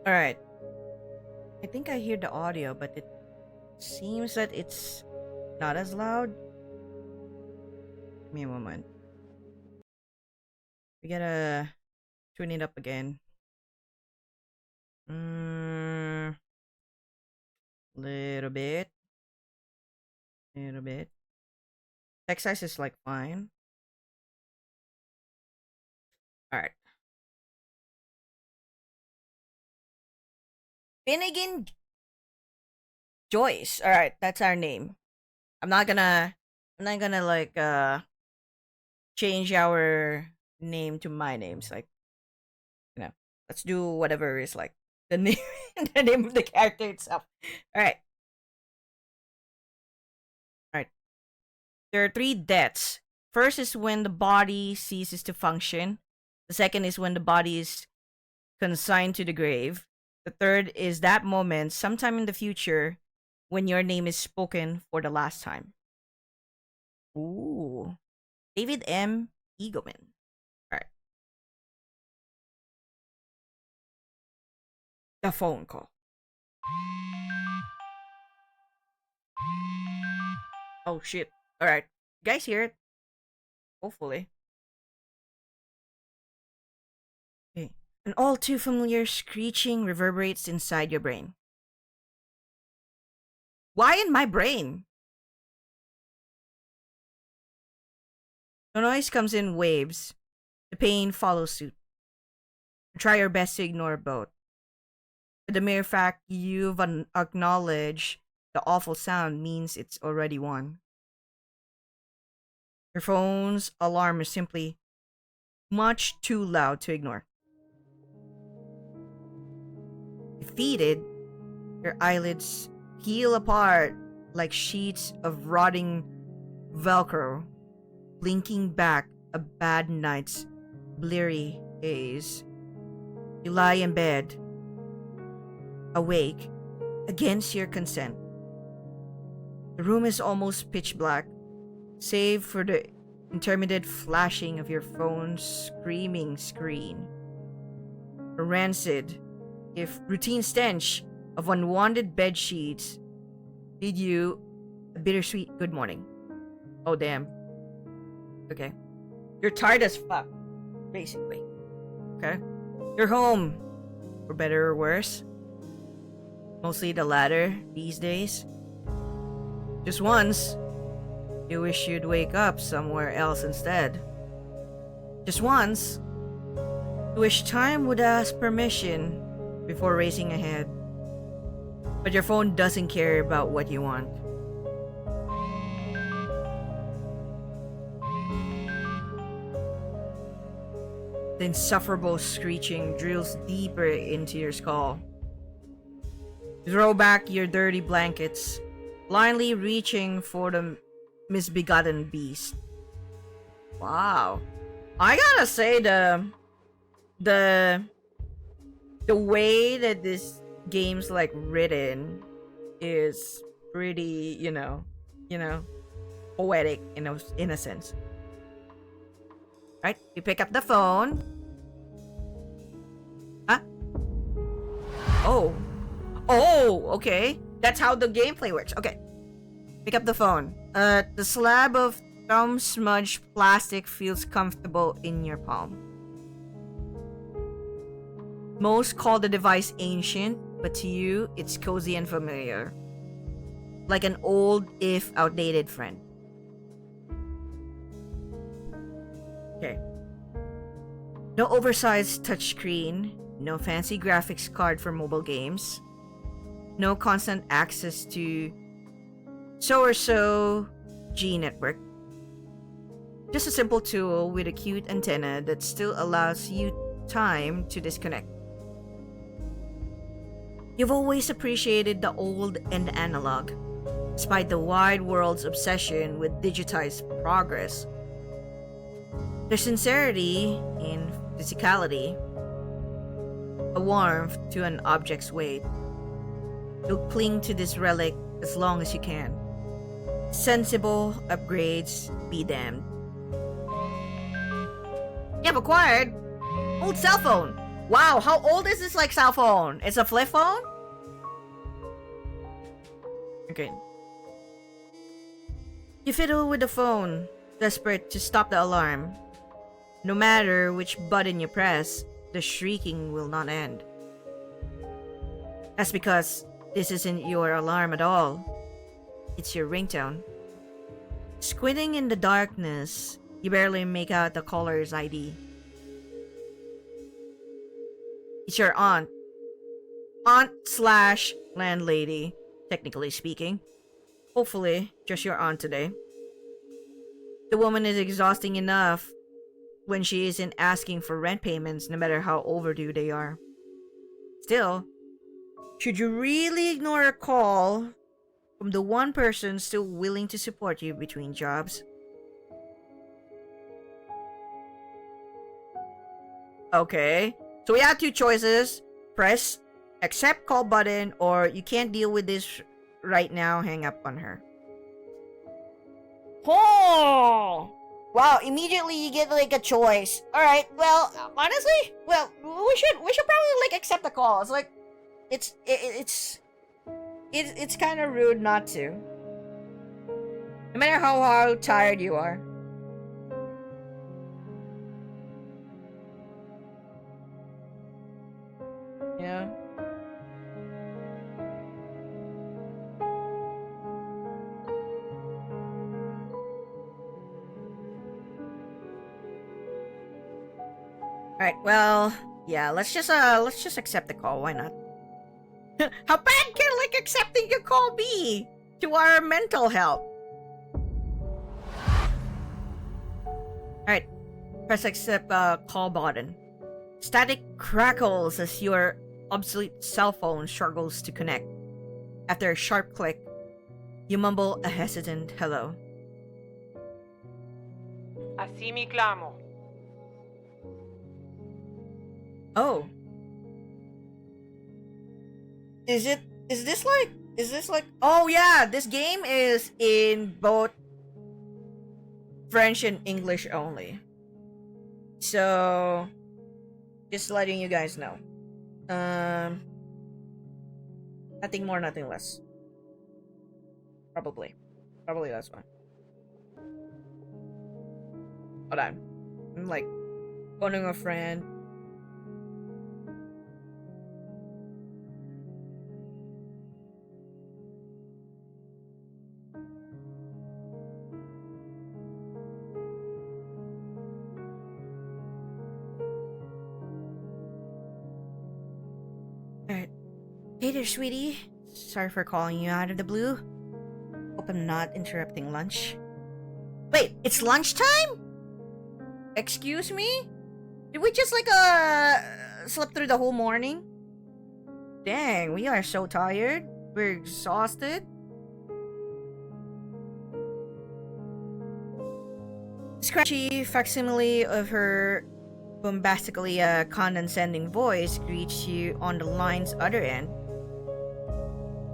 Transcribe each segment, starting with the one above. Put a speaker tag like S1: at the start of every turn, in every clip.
S1: Alright. I think I hear the audio, but it seems that it's not as loud. Give me a moment. We gotta tune it up again. Little bit. Little bit. Text size is like fine. Alright. Finnegan Joyce. Alright, that's our name. I'm not gonna like change our name to my names. Like, you know, let's do whatever is like the name the name of the character itself. Alright. Alright. There are 3 deaths. First is when the body ceases to function. The second is when the body is consigned to the grave. The third is that moment, sometime in the future, when your name is spoken for the last time. Ooh. David M. Eagleman. Alright. The phone call. Oh shit. Alright. You guys hear it? Hopefully. Okay. An all too familiar screeching reverberates inside your brain. Why in my brain? The noise comes in waves. The pain follows suit. Try your best to ignore both. But the mere fact you've acknowledged the awful sound means it's already won. Your phone's alarm is simply much too loud to ignore. Defeated, your eyelids peel apart like sheets of rotting Velcro, blinking back a bad night's bleary haze. You lie in bed, awake, against your consent. The room is almost pitch black, save for the intermittent flashing of your phone's screaming screen. A rancid, if routine stench of unwanted bed sheets bid you a bittersweet good morning. Oh damn. Okay. You're tired as fuck, basically. Okay? You're home, for better or worse. Mostly the latter these days. Just once, you wish you'd wake up somewhere else instead. Just once, you wish time would ask permission before racing ahead. But your phone doesn't care about what you want. The insufferable screeching drills deeper into your skull. You throw back your dirty blankets, blindly reaching for the misbegotten beast. Wow. I gotta say the way that this game's like written is pretty, you know, poetic in a sense. Right? You pick up the phone. Huh? Oh, okay. That's how the gameplay works. Okay. Pick up the phone. The slab of thumb smudged plastic feels comfortable in your palm. Most call the device ancient, but to you, it's cozy and familiar. Like an old, if outdated friend. Okay. No oversized touchscreen, no fancy graphics card for mobile games, no constant access to so-or-so G network. Just a simple tool with a cute antenna that still allows you time to disconnect. You've always appreciated the old and analog, despite the wide world's obsession with digitized progress. There's sincerity in physicality, a warmth to an object's weight. You'll cling to this relic as long as you can. Sensible upgrades be damned. You have acquired old cell phone. Wow, how old is this like cell phone? It's a flip phone? Okay. You fiddle with the phone, desperate to stop the alarm. No matter which button you press, the shrieking will not end. That's because this isn't your alarm at all. It's your ringtone. Squinting in the darkness, you barely make out the caller's ID. It's your aunt. Aunt/landlady, technically speaking. Hopefully, just your aunt today. The woman is exhausting enough when she isn't asking for rent payments, no matter how overdue they are. Still, should you really ignore a call from the one person still willing to support you between jobs? Okay, so we have two choices. Press accept call button, or you can't deal with this right now, hang up on her. Oh! Wow, immediately you get like a choice. Alright, well, honestly, well, we should probably like accept the call. It's like it's kind of rude not to. No matter how tired you are. Yeah. Alright, well, yeah, let's just accept the call, why not? How bad can like accepting a call be to our mental health? Alright, press accept call button. Static crackles as your obsolete cell phone struggles to connect. After a sharp click, you mumble a hesitant hello.
S2: Así mi clamo.
S1: Oh. Is this like oh yeah, this game is in both French and English only. So just letting you guys know. Nothing more, nothing less. Probably that's one. Hold on. I'm like phoning a friend. Alright. Hey there, sweetie. Sorry for calling you out of the blue. Hope I'm not interrupting lunch. Wait, it's lunchtime? Excuse me? Did we just like slept through the whole morning? Dang, we are so tired. We're exhausted. Scratchy facsimile of her bombastically condescending voice greets you on the line's other end.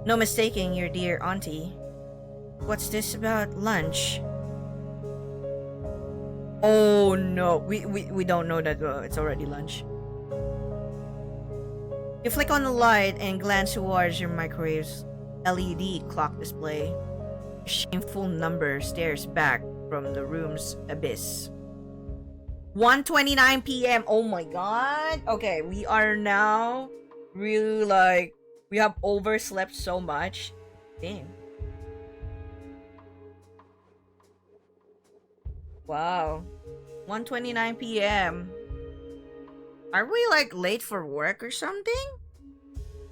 S1: No mistaking your dear auntie. What's this about lunch? Oh no, we don't know that it's already lunch. You flick on the light and glance towards your microwave's LED clock display. A shameful number stares back from the room's abyss. 1:29 p.m. Oh my god. Okay, we are now really like we have overslept so much. Damn. Wow. 1:29 p.m. Are we like late for work or something?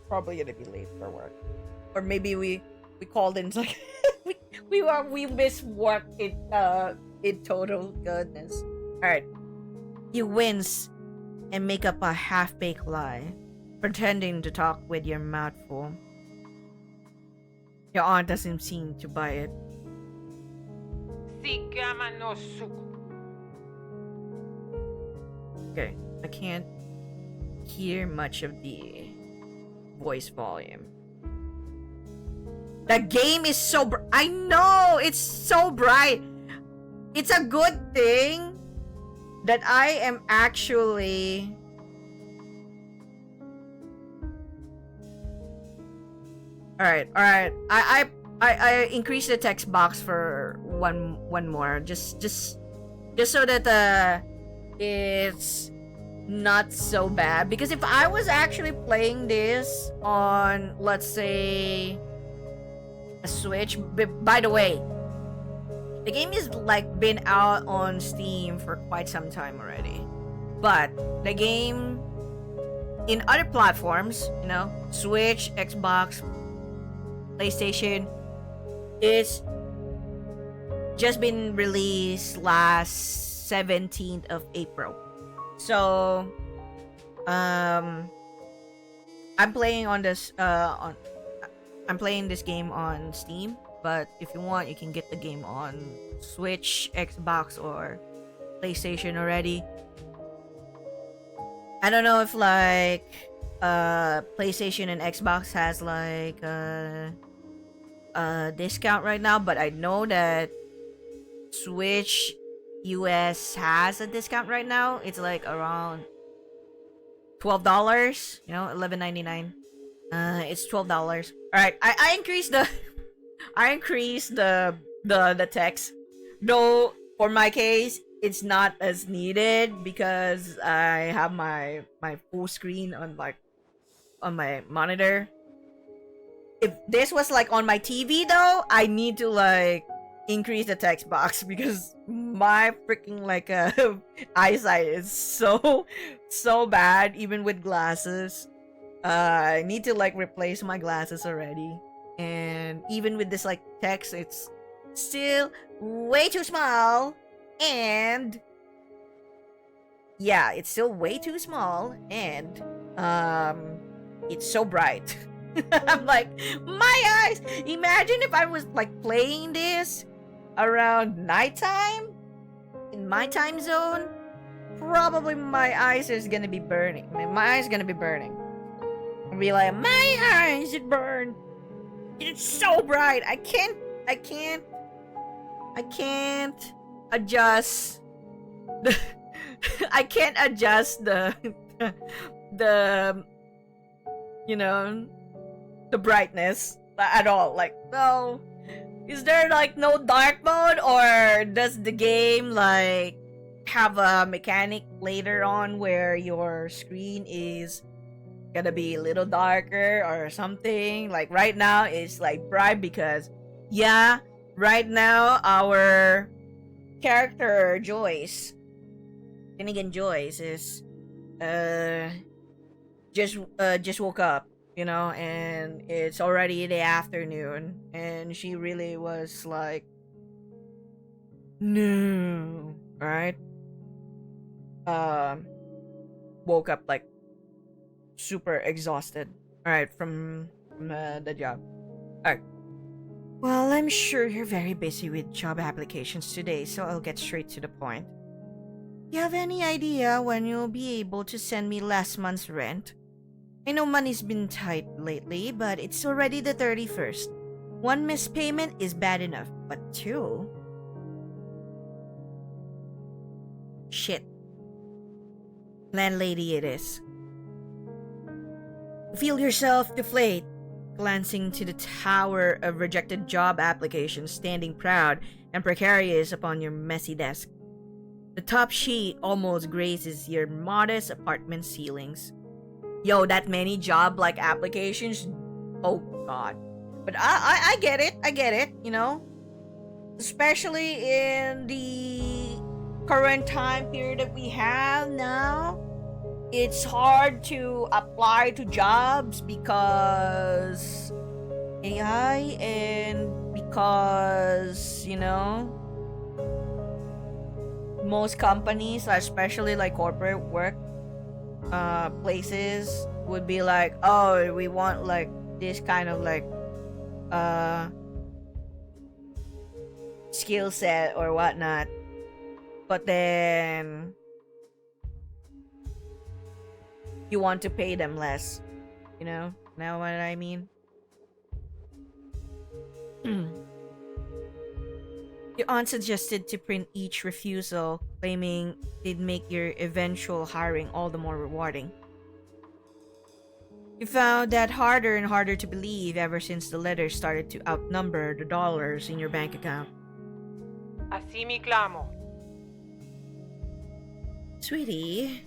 S1: Probably gonna be late for work. Or maybe we called in like we missed work in total. Goodness. Alright. You wince and make up a half-baked lie, pretending to talk with your mouth full. Your aunt doesn't seem to buy it. Okay, I can't hear much of the voice volume. The game is so I know, it's so bright. It's a good thing that I am actually All right. I increased the text box for one more, just so that it's not so bad. Because if I was actually playing this on, let's say, a Switch, by the way, the game is like been out on Steam for quite some time already, but the game in other platforms, you know, Switch, Xbox, PlayStation, it's just been released last 17th of April. So I'm playing on this I'm playing this game on Steam, but if you want, you can get the game on Switch, Xbox, or PlayStation already. I don't know if like PlayStation and Xbox has like a discount right now, but I know that Switch US has a discount right now. It's like around $12, you know, $11.99. It's $12. All right, I increased the I increased the text, though for my case it's not as needed because I have my full screen on like on my monitor. If this was like on my TV though, I need to like increase the text box because my freaking like eyesight is so bad even with glasses. I need to like replace my glasses already, and even with this like text, it's still way too small, and yeah, it's still way too small, and it's so bright. I'm like, my eyes. Imagine if I was like playing this around nighttime in my time zone. Probably my eyes is gonna be burning. My eyes gonna be burning. I'll be like, my eyes it burn. It's so bright. I can't adjust the I can't adjust the you know, the brightness at all. Like, no. Is there like no dark mode, or does the game like have a mechanic later on where your screen is gonna be a little darker or something? Like right now it's like bright because yeah, right now our character Joyce, Finnegan Joyce, is just woke up, you know, and it's already the afternoon, and she really was like, no, right? Woke up like super exhausted, all right, from the job. All right. Well, I'm sure you're very busy with job applications today, so I'll get straight to the point. You have any idea when you'll be able to send me last month's rent? I know money's been tight lately, but it's already the 31st. One missed payment is bad enough, but two... Shit. Landlady it is. Feel yourself deflate, glancing to the tower of rejected job applications standing proud and precarious upon your messy desk. The top sheet almost grazes your modest apartment ceilings. Yo, that many job like applications? Oh god. But I get it, you know? Especially in the current time period that we have now. It's hard to apply to jobs because AI, and because, you know, most companies, especially like corporate work places, would be like, oh, we want like this kind of like skill set or whatnot, but then you want to pay them less, you know what I mean? Your aunt suggested to print each refusal, claiming it'd make your eventual hiring all the more rewarding. You found that harder and harder to believe ever since the letters started to outnumber the dollars in your bank account.
S2: Así mi clamo.
S1: Sweetie,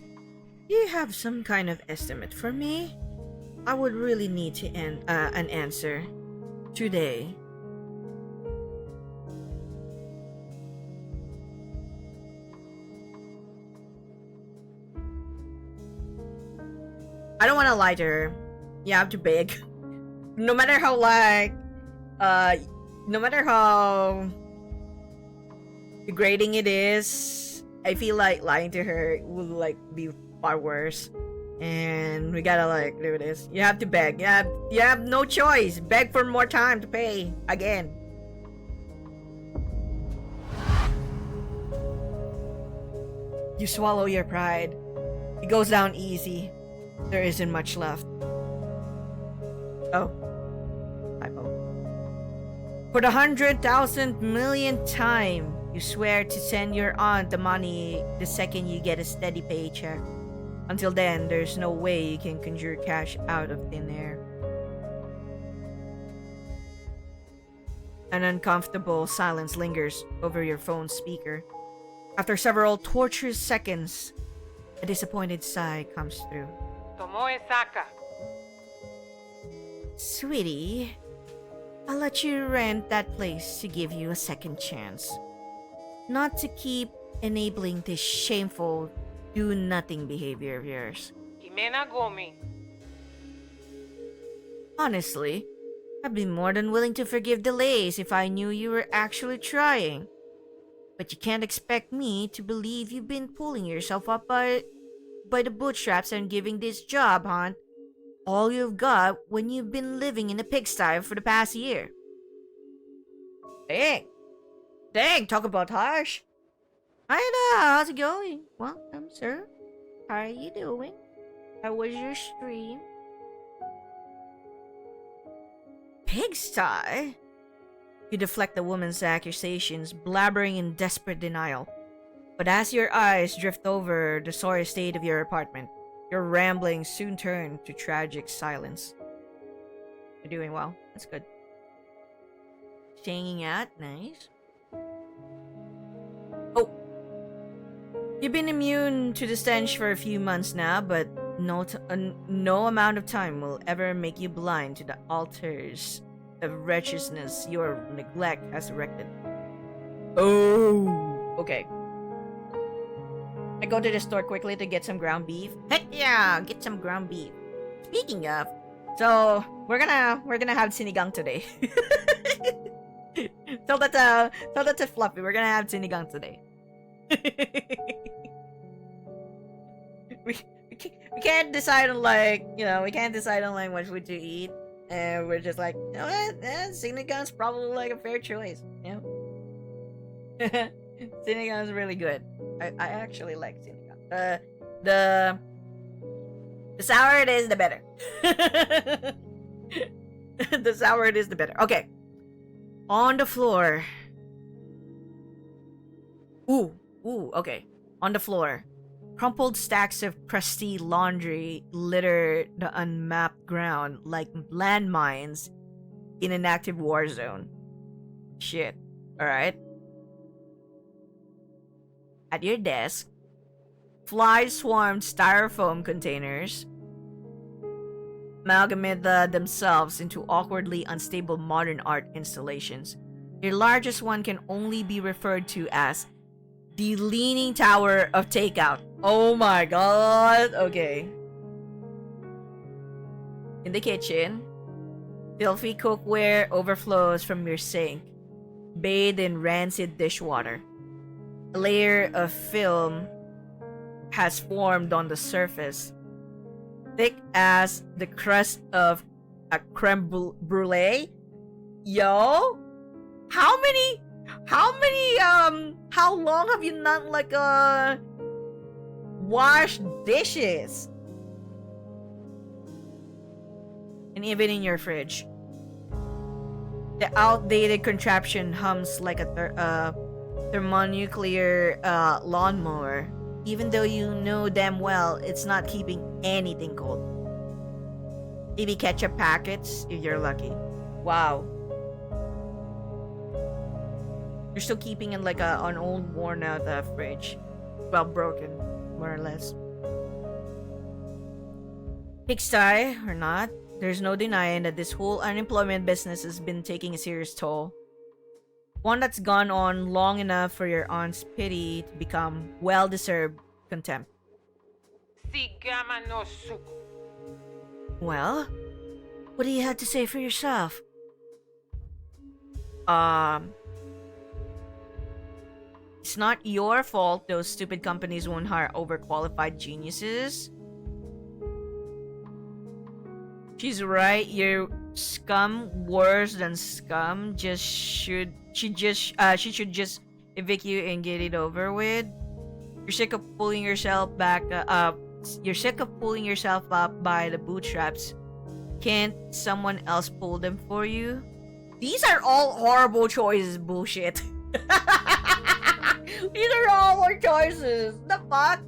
S1: do you have some kind of estimate for me? I would really need to an answer today. I don't want to lie to her. You have to beg. No matter how no matter how degrading it is, I feel like lying to her will like be far worse. And we gotta like do this. You have to beg. You have no choice. Beg for more time to pay again. You swallow your pride. It goes down easy. There isn't much left. Oh. Typo. For the 100,000 millionth time, you swear to send your aunt the money the second you get a steady paycheck. Until then, there's no way you can conjure cash out of thin air. An uncomfortable silence lingers over your phone's speaker. After several torturous seconds, a disappointed sigh comes through.
S2: Tomoe Saka.
S1: Sweetie, I'll let you rent that place to give you a second chance. Not to keep enabling this shameful do-nothing behavior of yours.
S2: Jimena Gomi.
S1: Honestly, I'd be more than willing to forgive delays if I knew you were actually trying. But you can't expect me to believe you've been pulling yourself up by the bootstraps and giving this job hunt all you've got when you've been living in a pigsty for the past year. Dang, talk about harsh. Hi there, how's it going? Welcome, sir. How are you doing? How was your stream? Pigsty? You deflect the woman's accusations, blabbering in desperate denial. But as your eyes drift over the sorry state of your apartment, your ramblings soon turn to tragic silence. You're doing well. That's good. Hanging out, nice. Oh. You've been immune to the stench for a few months now, but no amount of time will ever make you blind to the altars of wretchedness your neglect has erected. Oh, okay. I go to the store quickly to get some ground beef. Heck yeah, get some ground beef. Speaking of, so we're gonna have sinigang today. Tell that to Fluffy. We're gonna have sinigang today. we can't decide on what food to eat, and we're just like, you know what? Sinigang's probably like a fair choice. You know, Sinigang's really good. I actually like sinigang. The sour it is, the better. The sour it is, the better. Okay. On the floor. Ooh, okay. On the floor. Crumpled stacks of crusty laundry litter the unmapped ground like landmines in an active war zone. Shit. Alright. At your desk, fly-swarmed styrofoam containers amalgamate themselves into awkwardly unstable modern art installations. Your largest one can only be referred to as the Leaning Tower of Takeout. Oh my god. Okay. In the kitchen, filthy cookware overflows from your sink, bathed in rancid dishwater. A layer of film has formed on the surface, thick as the crust of a creme brulee. Yo, how long have you not washed dishes? And even in your fridge, the outdated contraption hums like a thermonuclear lawnmower, even though you know damn well it's not keeping anything cold. Maybe ketchup packets if you're lucky. Wow. You're still keeping in like an old worn out fridge. Well, broken, more or less. Pigsty or not, there's no denying that this whole unemployment business has been taking a serious toll. One that's gone on long enough for your aunt's pity to become well-deserved contempt.
S2: Sigama no suku.
S1: Well, what do you have to say for yourself? It's not your fault those stupid companies won't hire overqualified geniuses. She's right, you're scum worse than scum. She should just evict you and get it over with. You're sick of pulling yourself up by the bootstraps. Can't someone else pull them for you? These are all horrible choices, bullshit. These are all our choices. The fuck?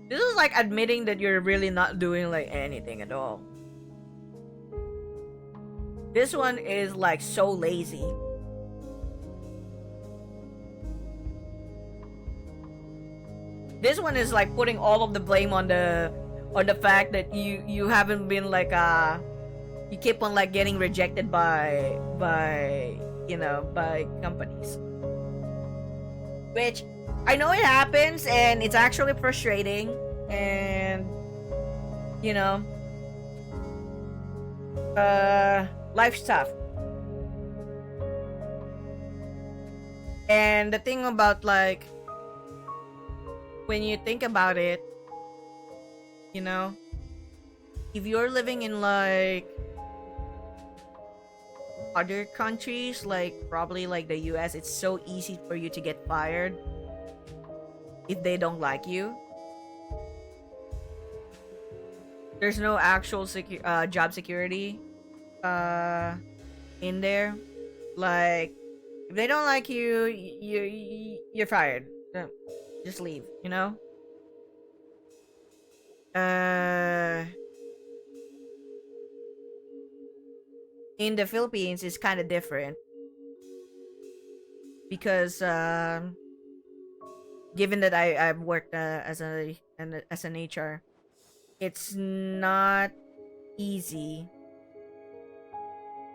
S1: This is like admitting that you're really not doing like anything at all. This one is like so lazy. This one is like putting all of the blame on the fact that you haven't been like you keep on like getting rejected by companies. Which I know it happens and it's actually frustrating and life's tough. And the thing about like when you think about it, if you're living in like other countries, like probably like the US, it's so easy for you to get fired if they don't like you. There's no actual job security in there. Like if they don't like you, you're fired. Just leave, in the Philippines it's kind of different because given that I've worked as an HR, it's not easy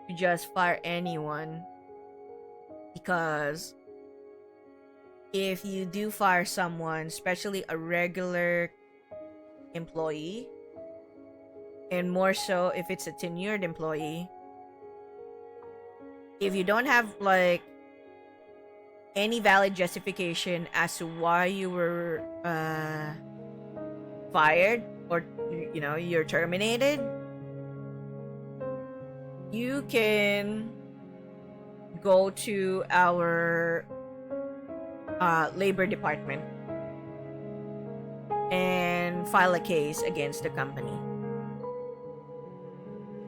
S1: to just fire anyone, because if you do fire someone, especially a regular employee, and more so if it's a tenured employee, if you don't have like any valid justification as to why you were fired or you're terminated, you can go to our labor department and file a case against the company.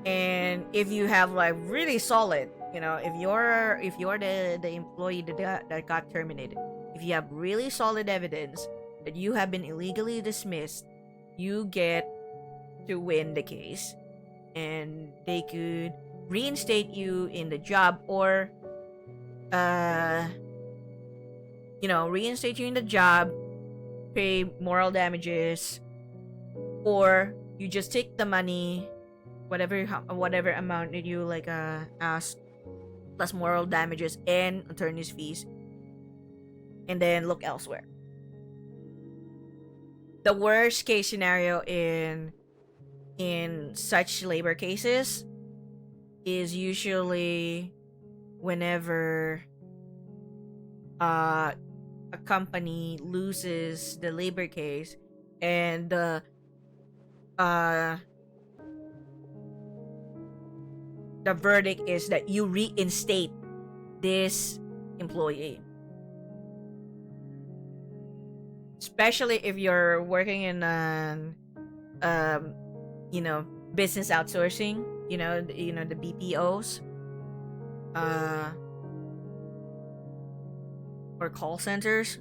S1: And if you have like really solid, if you're the employee that got terminated, if you have really solid evidence that you have been illegally dismissed, you get to win the case, and they could reinstate you in the job, or reinstate you in the job, pay moral damages, or you just take the money, whatever amount that you like asked, plus moral damages and attorney's fees, and then look elsewhere. The worst case scenario in such labor cases is usually whenever a company loses the labor case and the verdict is that you reinstate this employee. Especially if you're working in business outsourcing, the BPOs, or call centers.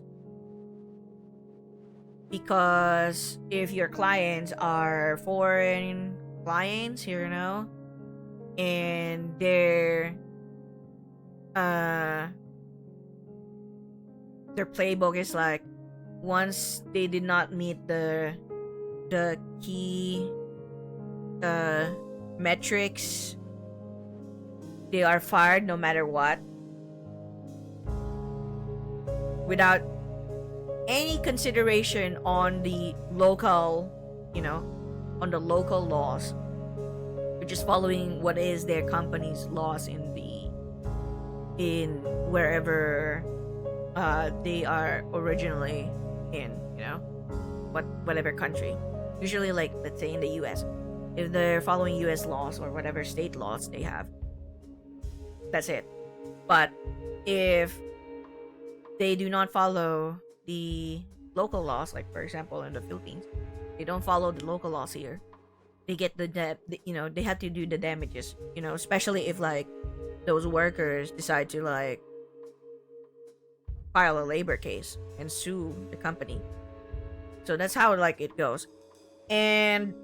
S1: because if your clients are foreign clients, you know, and their playbook is like, once they did not meet the key metrics, they are fired no matter what, without any consideration on the local, you know, on the local laws. They're just following what is their company's laws in wherever they are originally in, you know, whatever country. Usually, like, let's say in the US, if they're following US laws or whatever state laws they have, that's it. But if they do not follow the local laws, like for example in the Philippines, they don't follow the local laws here, they get you know, they have to do the damages, you know, especially if like those workers decide to like file a labor case and sue the company. So that's how like it goes. And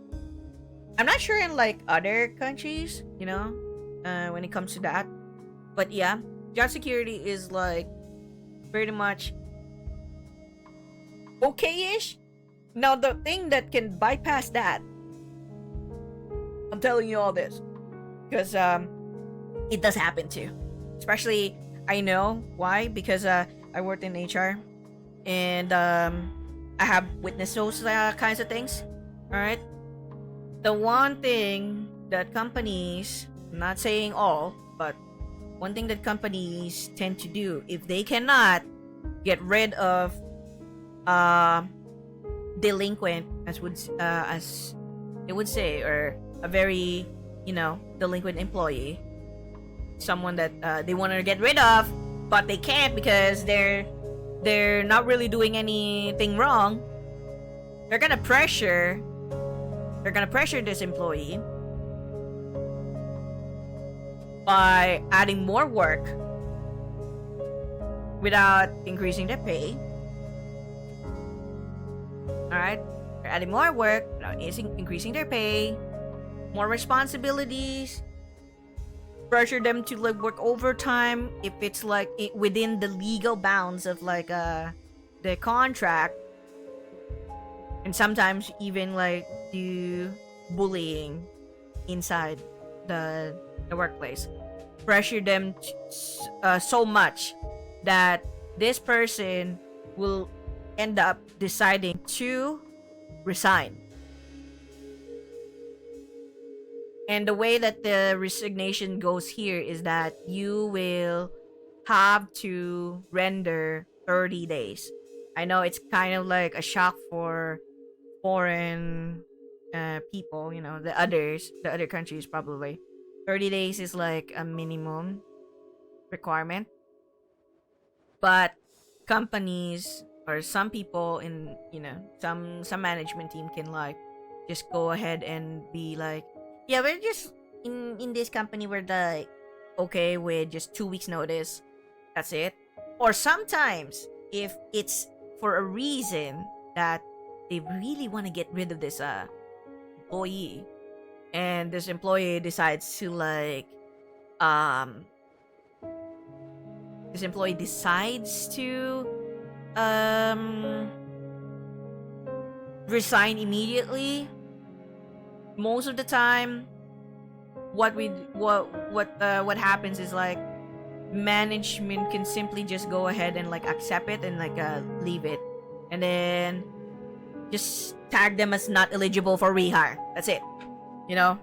S1: I'm not sure in like other countries, you know, when it comes to that. But yeah, job security is like pretty much okay-ish. Now the thing that can bypass that, I'm telling you all this because it does happen too. Especially, I know why, because I worked in HR, and I have witnessed those kinds of things. All right. The one thing that companies, I'm not saying all, but one thing that companies tend to do, if they cannot get rid of delinquent, as it would say, or a very, you know, delinquent employee, someone that they want to get rid of, but they can't because they're not really doing anything wrong. They're gonna pressure this employee by adding more work without increasing their pay. Alright? They're adding more work without increasing their pay, more responsibilities, pressure them to like work overtime if it's like within the legal bounds of like the contract, and sometimes even like do bullying inside the workplace. Pressure them so much that this person will end up deciding to resign. And the way that the resignation goes here is that you will have to render 30 days. I know it's kind of like a shock for foreign people, you know, the other countries probably. 30 days is like a minimum requirement. But companies or some people in, you know, some management team can like just go ahead and be like, yeah, we're just in this company, we're like okay with just 2 weeks notice. That's it. Or sometimes if it's for a reason that they really want to get rid of this employee, and this employee decides to like this employee decides to resign immediately, most of the time what happens is like management can simply just go ahead and like accept it and like leave it, and then just tag them as not eligible for rehire. That's it, you know.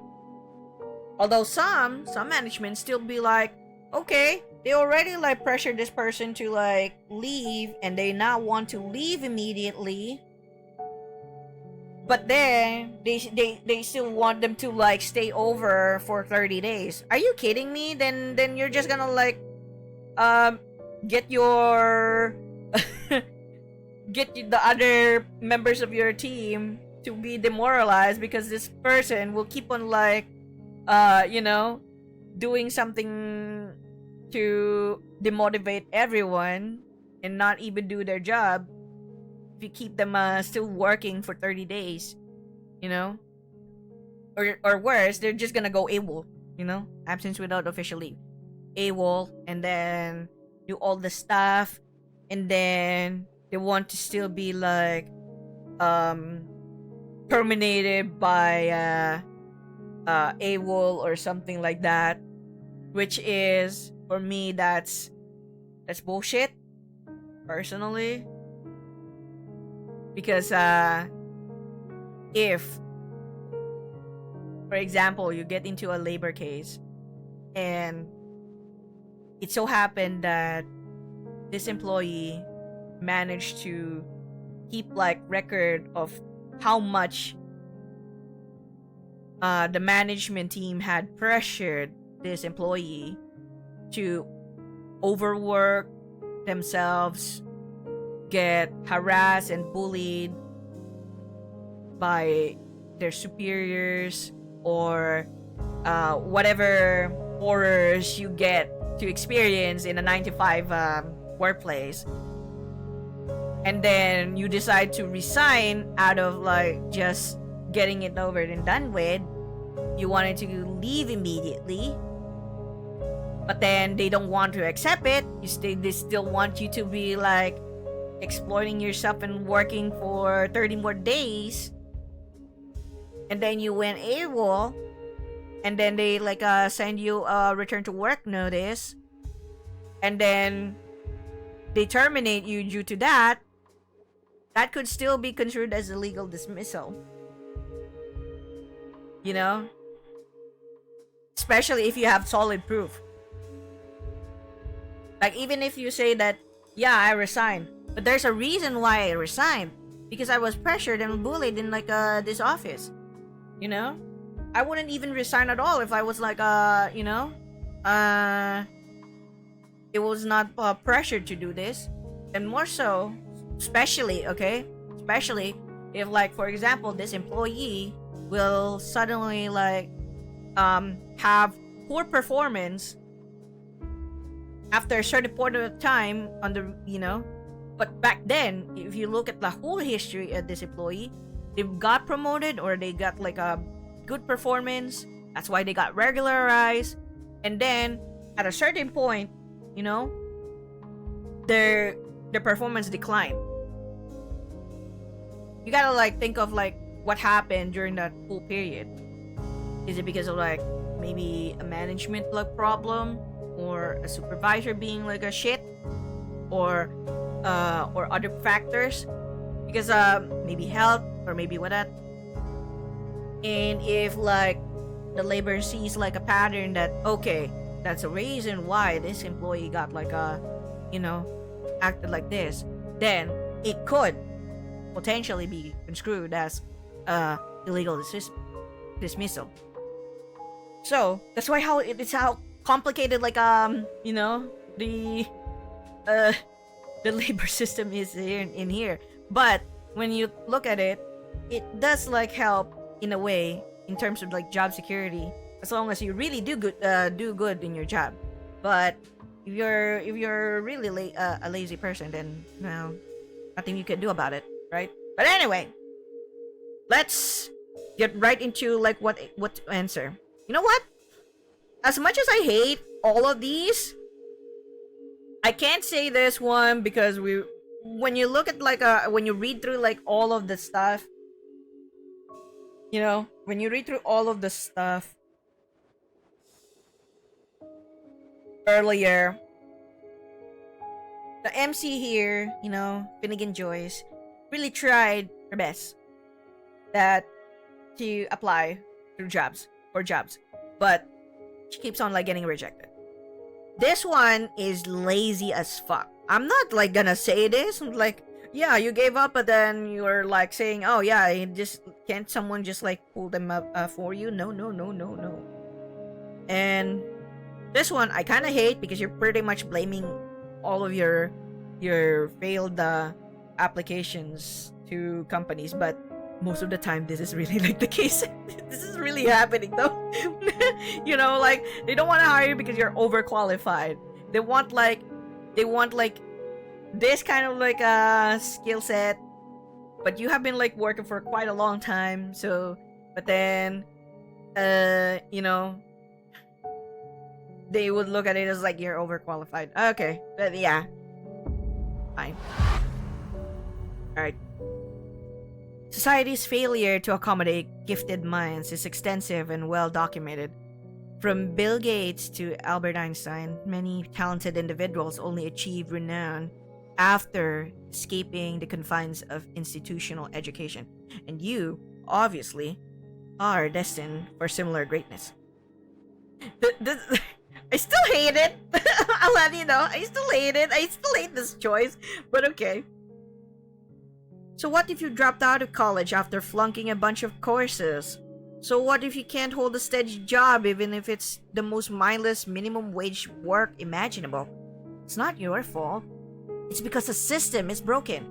S1: Although some management still be like, okay, they already like pressured this person to like leave and they now want to leave immediately, but then they still want them to like stay over for 30 days. Are you kidding me? Then you're just gonna like get your the other members of your team to be demoralized because this person will keep on like you know, doing something to demotivate everyone and not even do their job. if you keep them still working for 30 days, you know, or worse, they're just gonna go AWOL, you know, absence without official leave, AWOL, and then do all the stuff, and then they want to still be like terminated by AWOL or something like that, which is, for me, that's bullshit personally, because if, for example, you get into a labor case and it so happened that this employee managed to keep like record of how much the management team had pressured this employee to overwork themselves, get harassed and bullied by their superiors, or whatever horrors you get to experience in a 9 to 5 workplace, and then you decide to resign out of like just getting it over and done with. You wanted to leave immediately, but then they don't want to accept it. They still want you to be like exploiting yourself and working for 30 more days, and then you went AWOL, and then they like send you a return to work notice, and then they terminate you due to that. That could still be construed as a legal dismissal, you know, especially if you have solid proof. Like, even if you say that, yeah, I resigned, but there's a reason why I resigned, because I was pressured and bullied in like this office, you know, I wouldn't even resign at all if I was like you know, it was not pressured to do this. And more so, especially if, like, for example, this employee will suddenly like have poor performance after a certain point of time on the, you know, but back then, if you look at the whole history of this employee, they got promoted or they got like a good performance, that's why they got regularized, and then at a certain point, you know, their performance declined. You gotta like think of like what happened during that whole period. Is it because of like maybe a management like problem, or a supervisor being like a shit, or other factors? Because maybe health, or maybe what that. And if like the labor sees like a pattern that, okay, that's a reason why this employee got like a, you know, acted like this, then it could potentially be construed as illegal dismissal. So that's why how complicated like you know, the labor system is here in here. But when you look at it, it does like help in a way in terms of like job security, as long as you really do good in your job. But if you're really a lazy person, then well, nothing you can do about it, right? But anyway, let's get right into like what to answer. You know what? As much as I hate all of these, I can't say this one because when you look at like when you read through like all of the stuff, you know, when you read through all of the stuff earlier, the MC here, you know, Finnegan Joyce, really tried her best that to apply for jobs, but she keeps on like getting rejected. This one is lazy as fuck. I'm not like gonna say this. I'm like, yeah, you gave up, but then you're like saying, oh yeah, can't someone just like pull them up for you? No. And this one I kind of hate because you're pretty much blaming all of your failed applications to companies, but most of the time this is really like the case. This is really happening though. You know, like they don't want to hire you because you're overqualified. They want like this kind of like skill set, but you have been like working for quite a long time. So, but then, you know, they would look at it as like you're overqualified. Okay, but yeah, fine. All right. Society's failure to accommodate gifted minds is extensive and well documented. From Bill Gates to Albert Einstein, many talented individuals only achieve renown after escaping the confines of institutional education. And you, obviously, are destined for similar greatness. I still hate it. I'll let you know. I still hate it. I still hate this choice. But okay. So what if you dropped out of college after flunking a bunch of courses? So what if you can't hold a steady job even if it's the most mindless minimum wage work imaginable? It's not your fault. It's because the system is broken.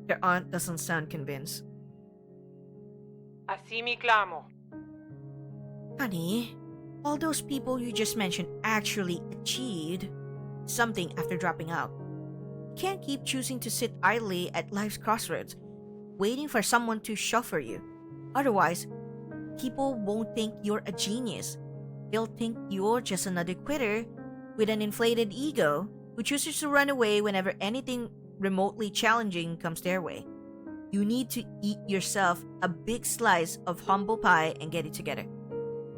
S1: Your aunt doesn't sound convinced.
S2: Así mi clamo.
S1: Honey, all those people you just mentioned actually achieved something after dropping out. You can't keep choosing to sit idly at life's crossroads, waiting for someone to shuffle you. Otherwise, people won't think you're a genius. They'll think you're just another quitter with an inflated ego who chooses to run away whenever anything remotely challenging comes their way. You need to eat yourself a big slice of humble pie and get it together.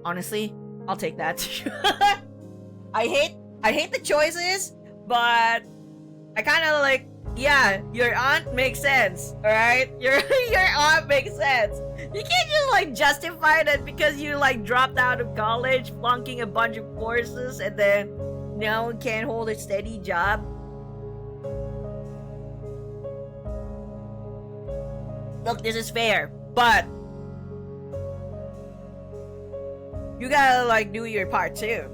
S1: Honestly, I'll take that. I hate the choices, but I kind of like, yeah, your aunt makes sense, alright? Your aunt makes sense. You can't just like justify that because you like dropped out of college, flunking a bunch of courses, and then now can't hold a steady job. Look, this is fair, but you gotta like do your part too.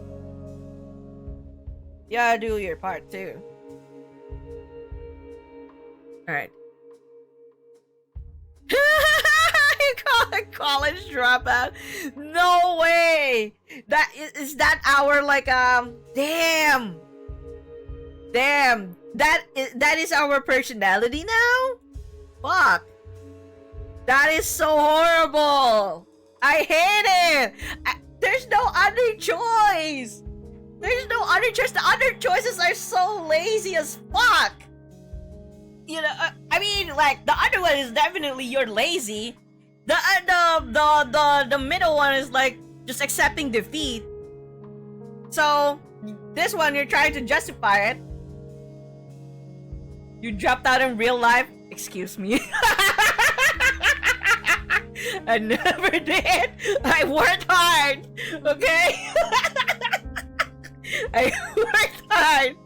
S1: You gotta do your part too. Alright. You call it college dropout? No way! That is that our like damn. That is our personality now? Fuck. That is so horrible. I hate it. There's no other choice. There's no other choice. The other choices are so lazy as fuck. You know, I mean, like the other one is definitely you're lazy. The middle one is like just accepting defeat. So this one you're trying to justify it. You dropped out in real life. Excuse me. I never did. I worked hard. Okay. I worked hard.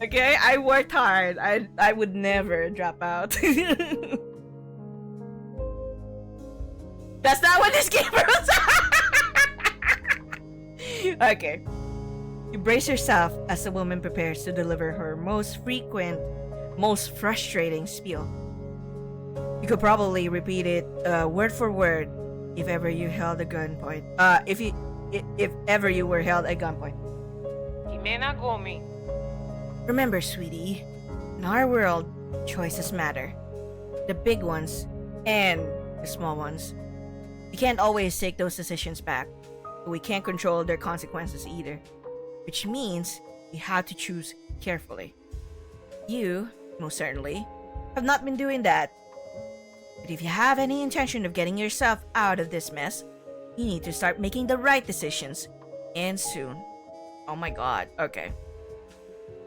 S1: Okay, I worked hard. I would never drop out. That's not what this game was. Okay. You brace yourself as the woman prepares to deliver her most frequent, most frustrating spiel. You could probably repeat it word for word if ever you held a gunpoint. If ever you were held at gunpoint.
S2: Jimena Gomi.
S1: Remember, sweetie, in our world, choices matter. The big ones and the small ones. We can't always take those decisions back, but we can't control their consequences either. Which means we have to choose carefully. You, most certainly, have not been doing that. But if you have any intention of getting yourself out of this mess, you need to start making the right decisions. And soon. Oh my god, okay.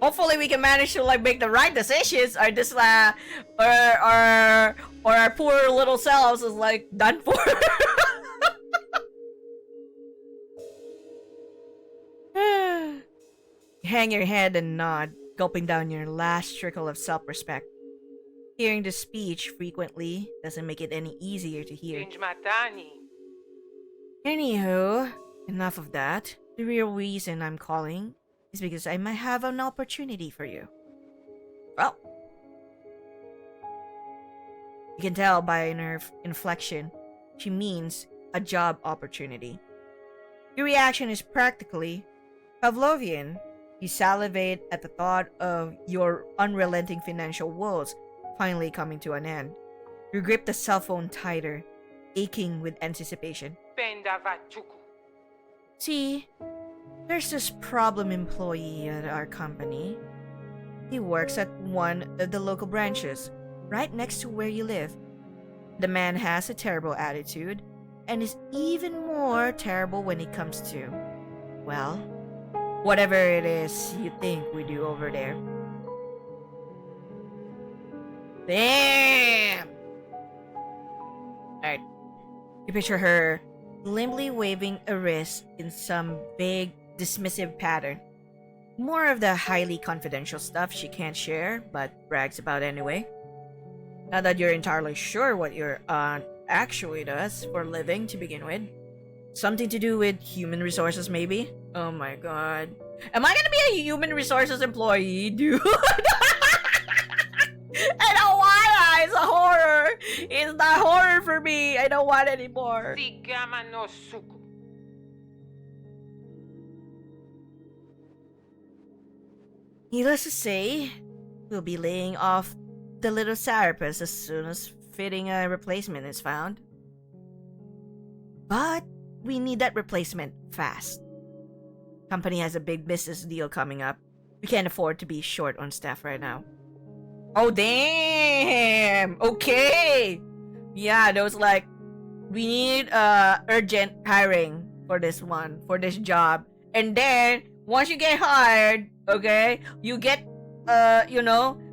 S1: Hopefully we can manage to like make the right decisions, or this or our poor little selves is like done for. You hang your head and nod, gulping down your last trickle of self-respect. Hearing the speech frequently doesn't make it any easier to hear. Anywho, enough of that. The real reason I'm calling is because I might have an opportunity for you. Well, you can tell by her inflection, she means a job opportunity. Your reaction is practically Pavlovian, You salivate at the thought of your unrelenting financial woes finally coming to an end. You grip the cell phone tighter, aching with anticipation.
S2: Penda vachuku.
S1: See, there's this problem employee at our company. He works at one of the local branches, right next to where you live. The man has a terrible attitude, and is even more terrible when it comes to, well, whatever it is you think we do over there. Damn! Alright. You picture her limply waving a wrist in some vague, dismissive pattern. More of the highly confidential stuff she can't share, but brags about anyway. Not that you're entirely sure what your aunt actually does for a living to begin with. Something to do with human resources, maybe? Oh my god. Am I gonna be a human resources employee, dude? I don't wanna! It's a horror! It's not horror for me! I don't want anymore!
S2: Sigama no suku.
S1: Needless to say, we'll be laying off the little Sarapus as soon as fitting a replacement is found. But we need that replacement fast. Company has a big business deal coming up. We can't afford to be short on staff right now. Oh damn! Okay! Yeah, those like, we need urgent hiring for this one, for this job. And then, once you get hired, okay, you get,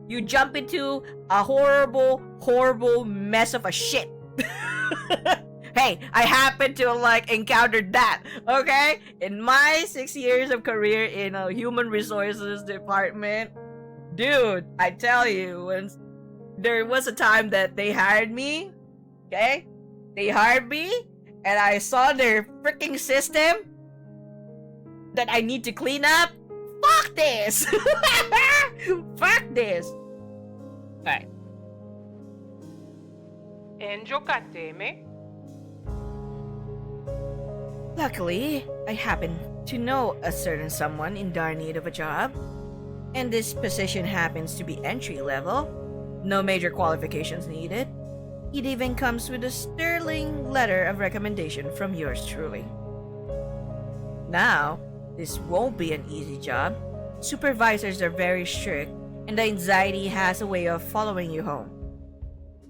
S1: you jump into a horrible, horrible mess of a shit. Hey, I happen to like encountered that, okay? In my 6 years of career in a human resources department, dude, I tell you, when there was a time that they hired me, okay? They hired me, and I saw their freaking system that I need to clean up. Fuck this! Fuck this! Alright.
S2: Enjo kateme.
S1: Luckily, I happen to know a certain someone in dire need of a job. And this position happens to be entry level. No major qualifications needed. It even comes with a sterling letter of recommendation from yours truly. Now, this won't be an easy job. Supervisors are very strict, and the anxiety has a way of following you home.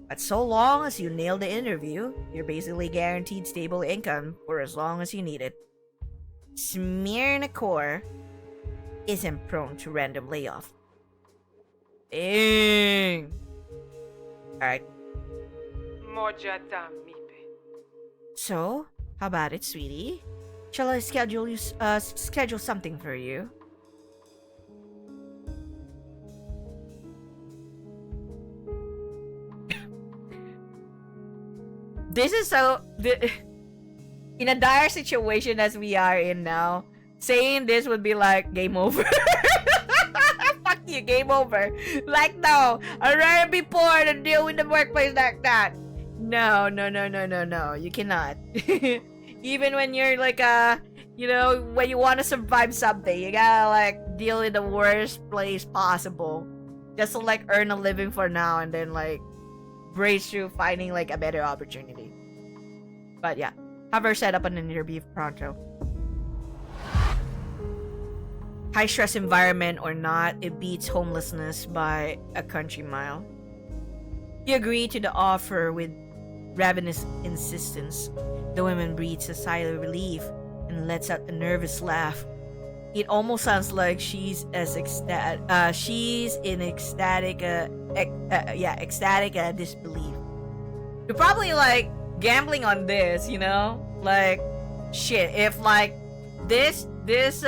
S1: But so long as you nail the interview, you're basically guaranteed stable income for as long as you need it. SMYRNACORP isn't prone to random layoff. Dang! Alright.
S2: Mojata mipe.
S1: So, how about it, sweetie? Shall I schedule something for you? This is so... in a dire situation as we are in now, saying this would be like, game over. Fuck you, game over. Like, no, I'd rather be poor than deal with the workplace like that. No, you cannot. Even when you're like, when you want to survive something, you gotta like deal in the worst place possible. Just to like earn a living for now and then like brace through finding like a better opportunity. But yeah, have her set up an interview pronto. High stress environment or not, it beats homelessness by a country mile. You agree to the offer with ravenous insistence. The woman breathes a sigh of relief and lets out a nervous laugh. It almost sounds like she's in ecstatic disbelief. You're probably like gambling on this, like shit. If like this niece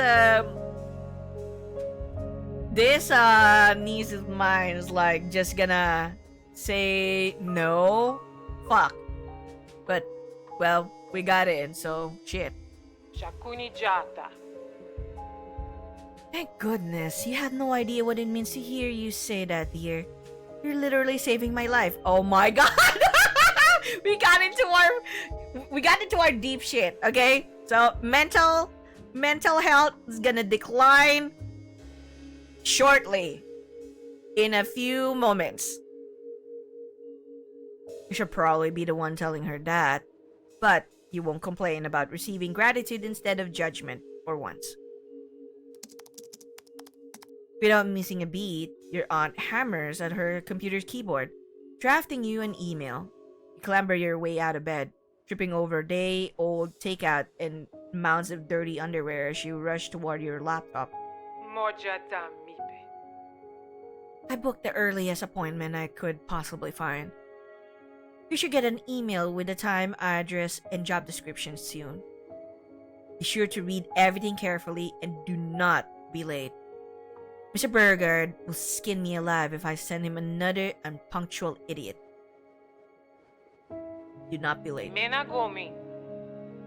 S1: of mine is like just gonna say no, fuck. But well, we got in, so shit.
S2: Shakuni jata.
S1: Thank goodness, you had no idea what it means to hear you say that, dear. You're literally saving my life. Oh my god! we got into our deep shit, okay? So mental health is gonna decline shortly. In a few moments. You should probably be the one telling her that, but you won't complain about receiving gratitude instead of judgment for once. Without missing a beat, your aunt hammers at her computer's keyboard, drafting you an email. You clamber your way out of bed, tripping over day-old takeout and mounds of dirty underwear as you rush toward your laptop.
S2: Mojata mipe.
S1: I booked the earliest appointment I could possibly find. You should get an email with the time, address, and job description soon. Be sure to read everything carefully and do not be late. Mr. Burgard will skin me alive if I send him another unpunctual idiot. Do not be late.
S2: Menagomi.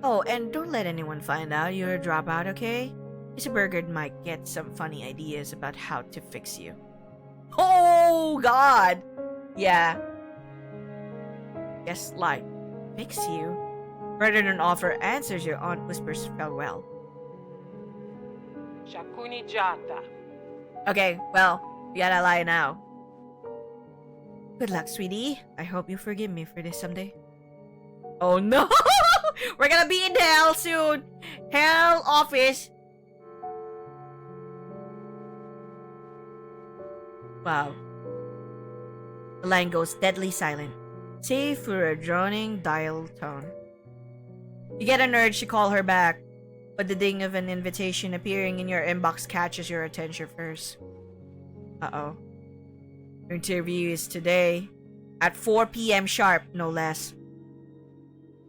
S1: Oh, and don't let anyone find out you're a dropout, okay? Mr. Burgard might get some funny ideas about how to fix you. Oh, God! Yeah. Yes, like, fix you? Rather than offer answers, your aunt whispers farewell.
S2: Shakuni jata.
S1: Okay, well, we gotta lie now. Good luck, sweetie. I hope you forgive me for this someday. Oh no! We're gonna be in hell soon! Hell office! Wow. The line goes deadly silent, save for a droning dial tone. You get an urge to call her back, but the ding of an invitation appearing in your inbox catches your attention first. Uh-oh. Your interview is today, at 4 p.m. sharp, no less.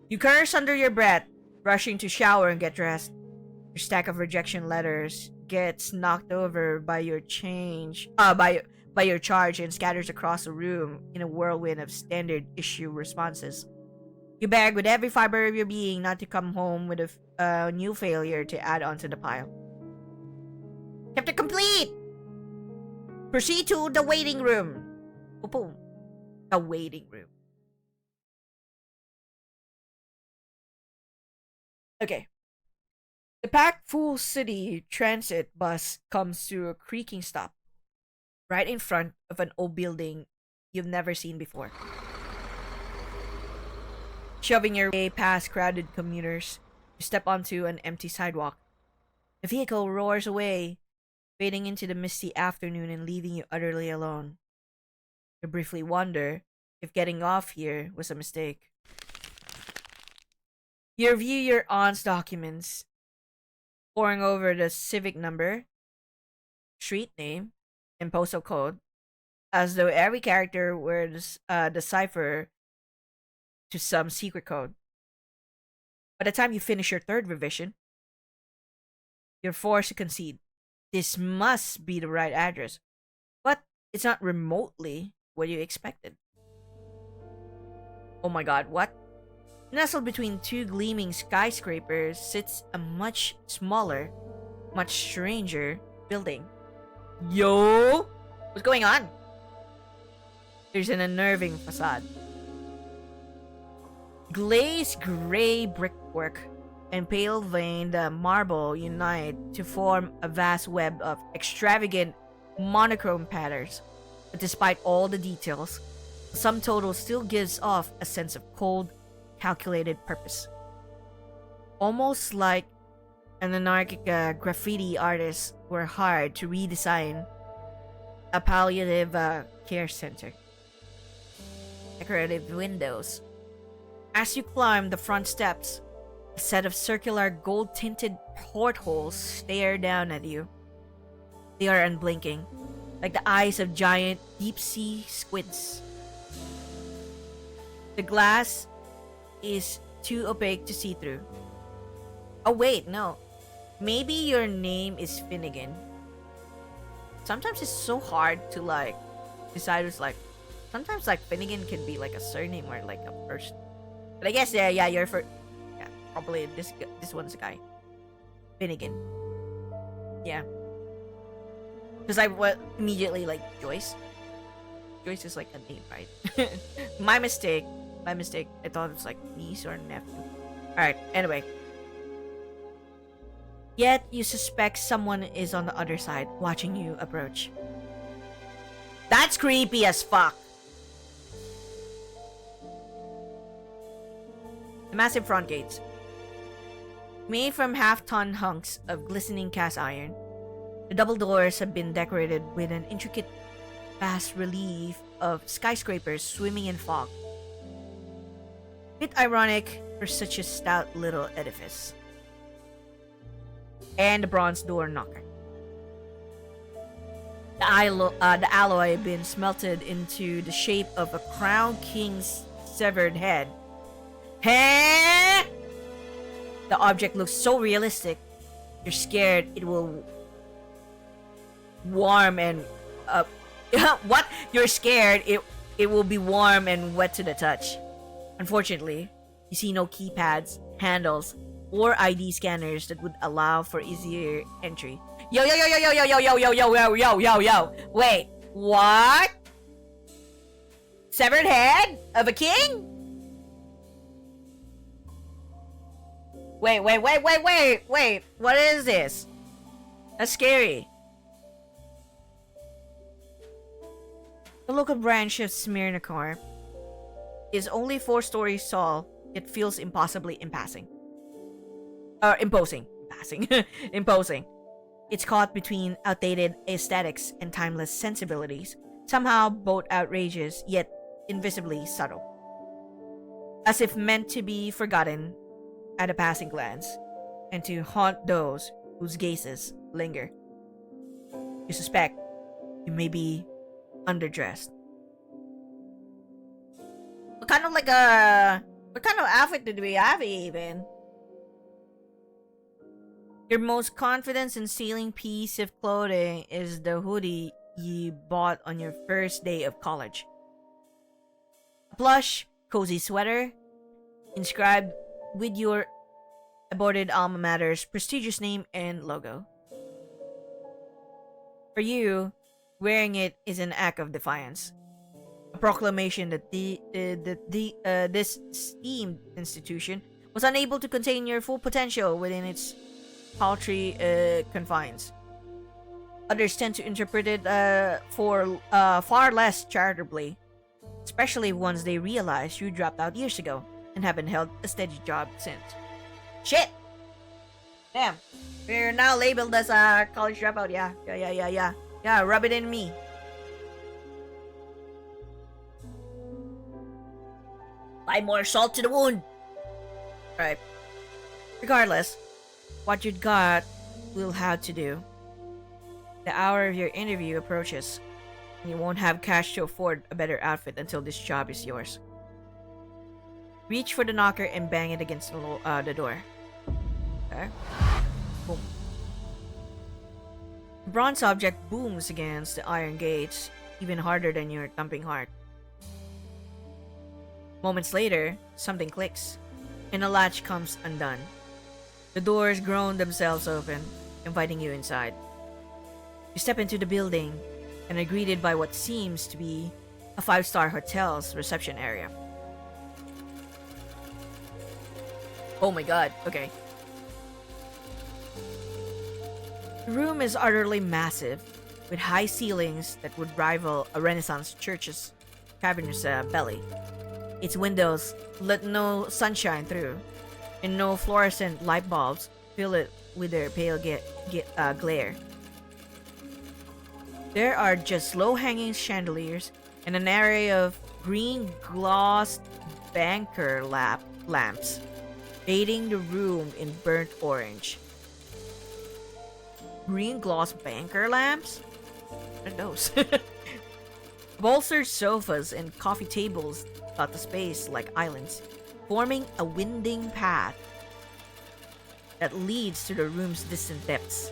S1: You curse under your breath, rushing to shower and get dressed. Your stack of rejection letters gets knocked over by your by your charge and scatters across the room in a whirlwind of standard issue responses. You beg with every fiber of your being not to come home with a new failure to add onto the pile. Chapter complete! Proceed to the waiting room. Boom. The waiting room. Okay. The packed full city transit bus comes to a creaking stop right in front of an old building you've never seen before. Shoving your way past crowded commuters, you step onto an empty sidewalk. The vehicle roars away, fading into the misty afternoon and leaving you utterly alone. You briefly wonder if getting off here was a mistake. You review your aunt's documents, poring over the civic number, street name, and postal code, as though every character were the cipher to some secret code. By the time you finish your third revision, you're forced to concede this must be the right address, but it's not remotely what you expected. Oh my god, what? Nestled between two gleaming skyscrapers sits a much smaller, much stranger building. Yo! What's going on? There's an unnerving facade. Glazed gray brickwork and pale-veined marble unite to form a vast web of extravagant monochrome patterns. But despite all the details, the sum total still gives off a sense of cold, calculated purpose. Almost like an anarchic graffiti artist were hired to redesign a palliative care center. Decorative windows. As you climb the front steps, a set of circular gold-tinted portholes stare down at you. They are unblinking, like the eyes of giant deep-sea squids. The glass is too opaque to see through. Oh wait, no. Maybe your name is Finnegan. Sometimes it's so hard to decide what's sometimes Finnegan can be like a surname or like a first. But I guess yeah, you're for probably this one's a guy. Finnegan. Yeah. Because I immediately Joyce. Joyce is like a name, right? My mistake. I thought it was like niece or nephew. Alright, anyway. Yet you suspect someone is on the other side, watching you approach. That's creepy as fuck. The massive front gates, made from half-ton hunks of glistening cast iron, the double doors have been decorated with an intricate bas-relief of skyscrapers swimming in fog. Bit ironic for such a stout little edifice. And the bronze door knocker. The alloy been smelted into the shape of a crown king's severed head. Hey! The object looks so realistic, you're scared it will warm and what? You're scared it will be warm and wet to the touch. Unfortunately, you see no keypads, handles, or ID scanners that would allow for easier entry. Yo yo yo yo yo yo yo yo yo yo yo yo yo yo. Wait, what? Severed head of a king? Wait. What is this? That's scary. The local branch of SMYRNACORP is only 4 stories tall, yet feels impossibly imposing. Imposing. It's caught between outdated aesthetics and timeless sensibilities, somehow both outrageous yet invisibly subtle. As if meant to be forgotten at a passing glance, and to haunt those whose gazes linger. You suspect you may be underdressed. What kind of outfit did we have even? Your most confidence in stealing piece of clothing is the hoodie you bought on your first day of college. A plush, cozy sweater, inscribed with your aborted alma mater's prestigious name and logo. For you, wearing it is an act of defiance. A proclamation that this esteemed institution was unable to contain your full potential within its paltry confines. Others tend to interpret it for far less charitably, especially once they realize you dropped out years ago and haven't held a steady job since. Shit! Damn. We're now labeled as a college dropout, yeah. Yeah, rub it in me. Apply more salt to the wound. Right. Regardless, what you got will have to do. The hour of your interview approaches, and you won't have cash to afford a better outfit until this job is yours. Reach for the knocker and bang it against the door. Okay. Boom. The bronze object booms against the iron gates, even harder than your thumping heart. Moments later, something clicks, and a latch comes undone. The doors groan themselves open, inviting you inside. You step into the building and are greeted by what seems to be a 5-star hotel's reception area. Oh my god, okay. The room is utterly massive, with high ceilings that would rival a Renaissance church's cavernous belly. Its windows let no sunshine through, and no fluorescent light bulbs fill it with their pale glare. There are just low-hanging chandeliers and an array of green glossed banker lamps, shading the room in burnt orange. Green gloss banker lamps? What are those? Bolstered sofas and coffee tables dot the space like islands, forming a winding path that leads to the room's distant depths.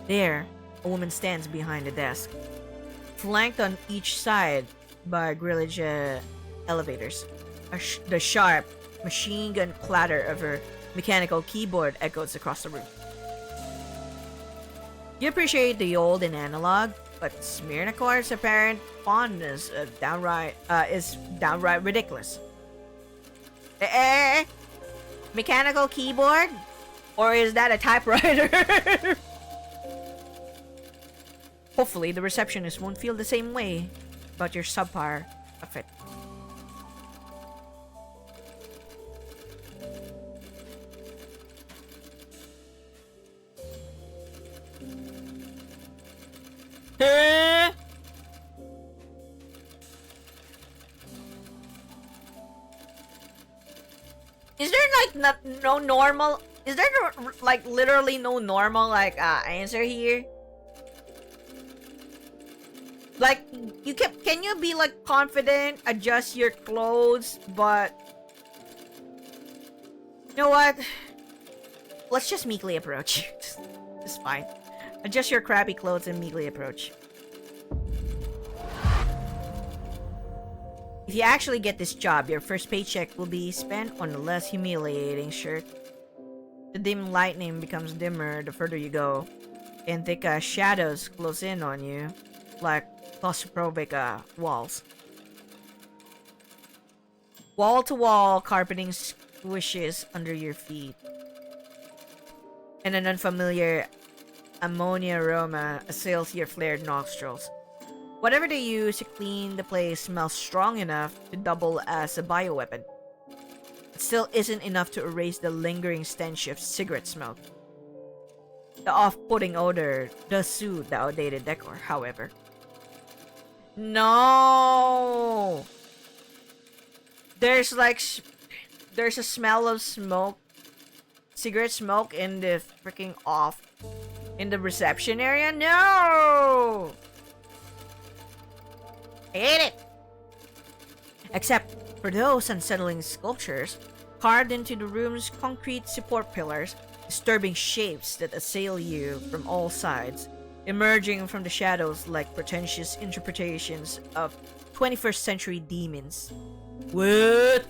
S1: There, a woman stands behind a desk, flanked on each side by grillage elevators. The sharp, machine gun clatter of her mechanical keyboard echoes across the room. You appreciate the old and analog, but SMYRNACORP's apparent fondness of is downright ridiculous. Mechanical keyboard? Or is that a typewriter? Hopefully, the receptionist won't feel the same way about your subpar outfit. Is there like no normal? Is there like literally no normal like answer here? Like can you be like confident, adjust your clothes, but you know what? Let's just meekly approach. It's fine. Adjust your crappy clothes and meekly approach. If you actually get this job, your first paycheck will be spent on a less humiliating shirt. The dim lightning becomes dimmer the further you go, and thick shadows close in on you, like claustrophobic walls. Wall-to-wall carpeting squishes under your feet, and an unfamiliar ammonia aroma assails your flared nostrils. Whatever they use to clean the place smells strong enough to double as a bioweapon. It still isn't enough to erase the lingering stench of cigarette smoke. The off-putting odor does soothe the outdated decor, however. No! There's a smell of smoke, cigarette smoke in the freaking in the reception area? No! I hate it! Except for those unsettling sculptures carved into the room's concrete support pillars, disturbing shapes that assail you from all sides, emerging from the shadows like pretentious interpretations of 21st century demons. What?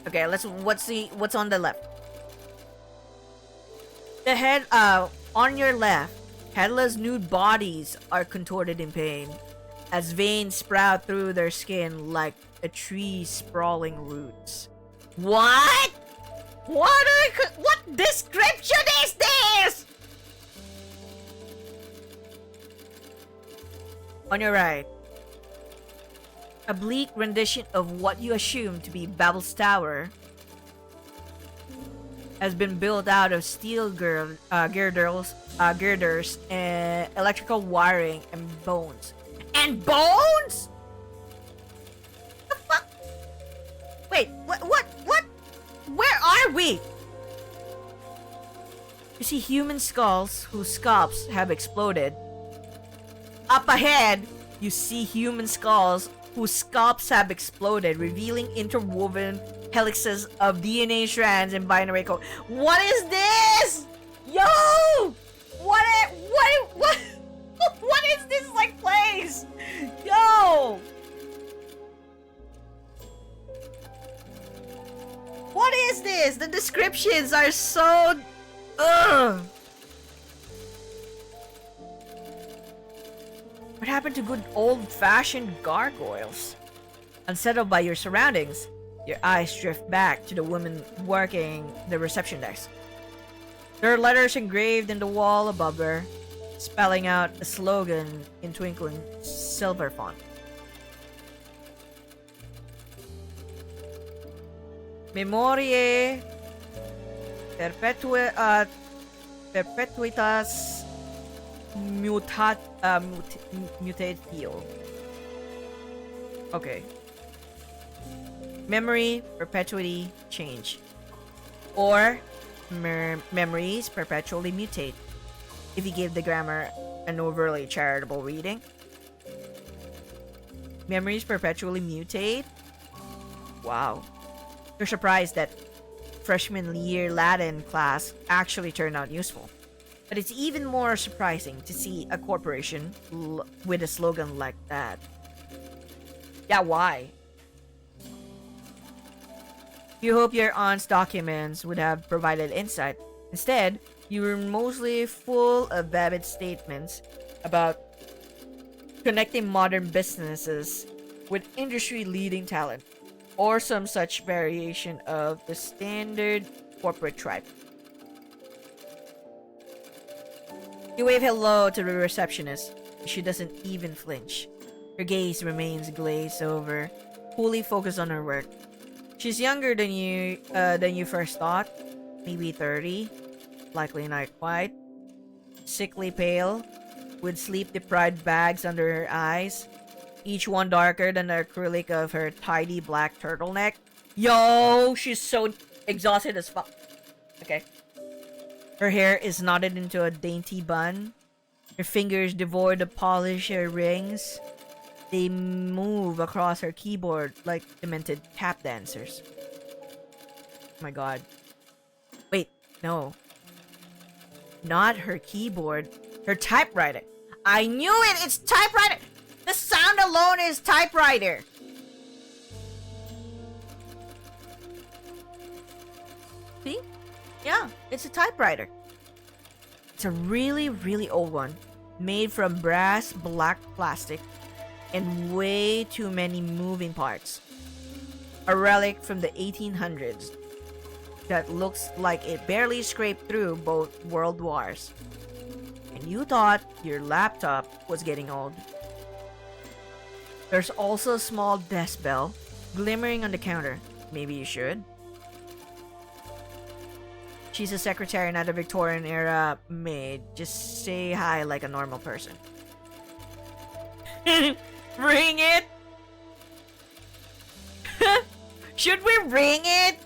S1: Okay, what's on the left? The head on your left, headless nude bodies are contorted in pain, as veins sprout through their skin like a tree's sprawling roots. What? What description is this? On your right, a bleak rendition of what you assume to be Babel's Tower has been built out of steel girders, and electrical wiring and bones. And bones? The fuck? Wait, what? Where are we? You see human skulls whose scalps have exploded. Up ahead, you see human skulls whose scalps have exploded, revealing interwoven helixes of DNA strands and binary code. What is this? Yo! What is this like place? Yo! What is this? The descriptions are so... Ugh! What happened to good old-fashioned gargoyles? Unsettled by your surroundings, your eyes drift back to the woman working the reception desk. There are letters engraved in the wall above her, spelling out a slogan in twinkling silver font. Memoriae perpetuitas mutatio. Okay. Memory, perpetuity, change. Or memories perpetually mutate, if you give the grammar an overly charitable reading. Memories perpetually mutate? Wow. You're surprised that freshman year Latin class actually turned out useful. But it's even more surprising to see a corporation with a slogan like that. Yeah, why? You hope your aunt's documents would have provided insight. Instead, you were mostly full of vapid statements about connecting modern businesses with industry-leading talent, or some such variation of the standard corporate tribe. You wave hello to the receptionist. She doesn't even flinch. Her gaze remains glazed over, fully focused on her work. She's younger than you first thought. Maybe 30. Likely not quite. Sickly pale, with sleep-deprived bags under her eyes, each one darker than the acrylic of her tidy black turtleneck. Yo, she's so exhausted as fuck. Okay. Her hair is knotted into a dainty bun. Her fingers devoid of polish or rings. They move across her keyboard like demented tap dancers. Oh my god. Wait, no. Not her keyboard. Her typewriter. I knew it! It's typewriter! The sound alone is typewriter! See? Yeah, it's a typewriter. It's a really, really old one. Made from brass black plastic and way too many moving parts. A relic from the 1800s that looks like it barely scraped through both world wars. And you thought your laptop was getting old. There's also a small desk bell glimmering on the counter. Maybe you should. She's a secretary, not a Victorian era maid. Just say hi like a normal person. Ring it? Should we ring it?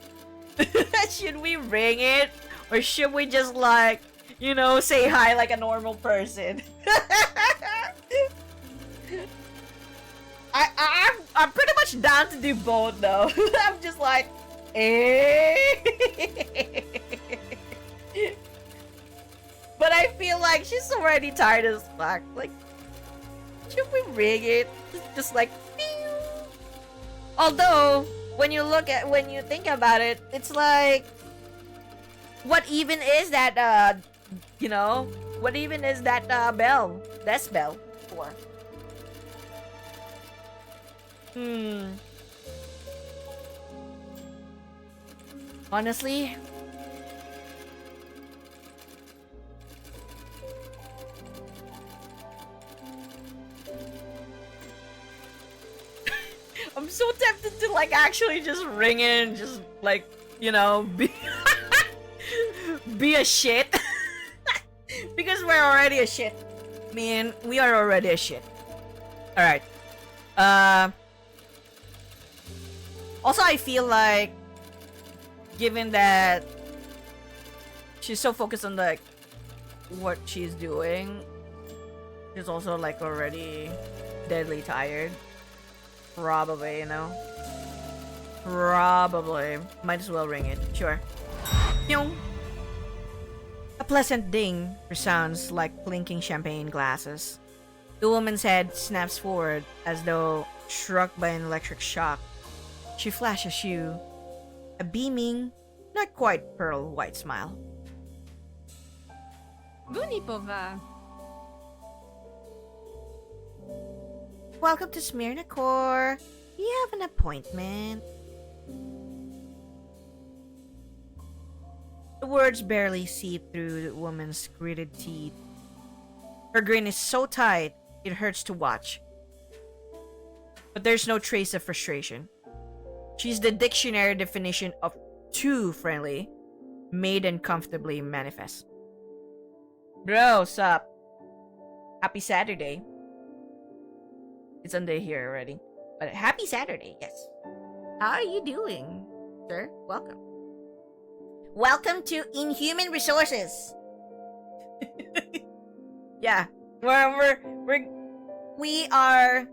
S1: Should we ring it? Or should we just like, you know, say hi like a normal person? I'm pretty much down to do both though. I'm just like, eh. But I feel like she's already tired as fuck. Like, should we ring it? Just like, pew. Although, when you think about it, it's like, what even is that, you know? What even is that, bell? Desk bell for? Honestly, I'm so tempted to like actually just ring it and just like, you know, be a shit. Because we're already a shit. Man, we are already a shit. Alright. Also, I feel like, given that she's so focused on like what she's doing, she's also like already deadly tired. Probably, you know. Probably. Might as well ring it. Sure. Pyong. A pleasant ding resounds like clinking champagne glasses. The woman's head snaps forward as though struck by an electric shock. She flashes you a beaming, not quite pearl white smile.
S3: Bunipova.
S1: Welcome to SMYRNACORP. You have an appointment. The words barely seep through the woman's gritted teeth. Her grin is so tight, it hurts to watch. But there's no trace of frustration. She's the dictionary definition of too friendly, made uncomfortably manifest. Bro, sup? Happy Saturday. It's Sunday here already. But happy Saturday, yes. How are you doing, sir? Welcome. Welcome to INHUMAN RESOURCES. Yeah. We are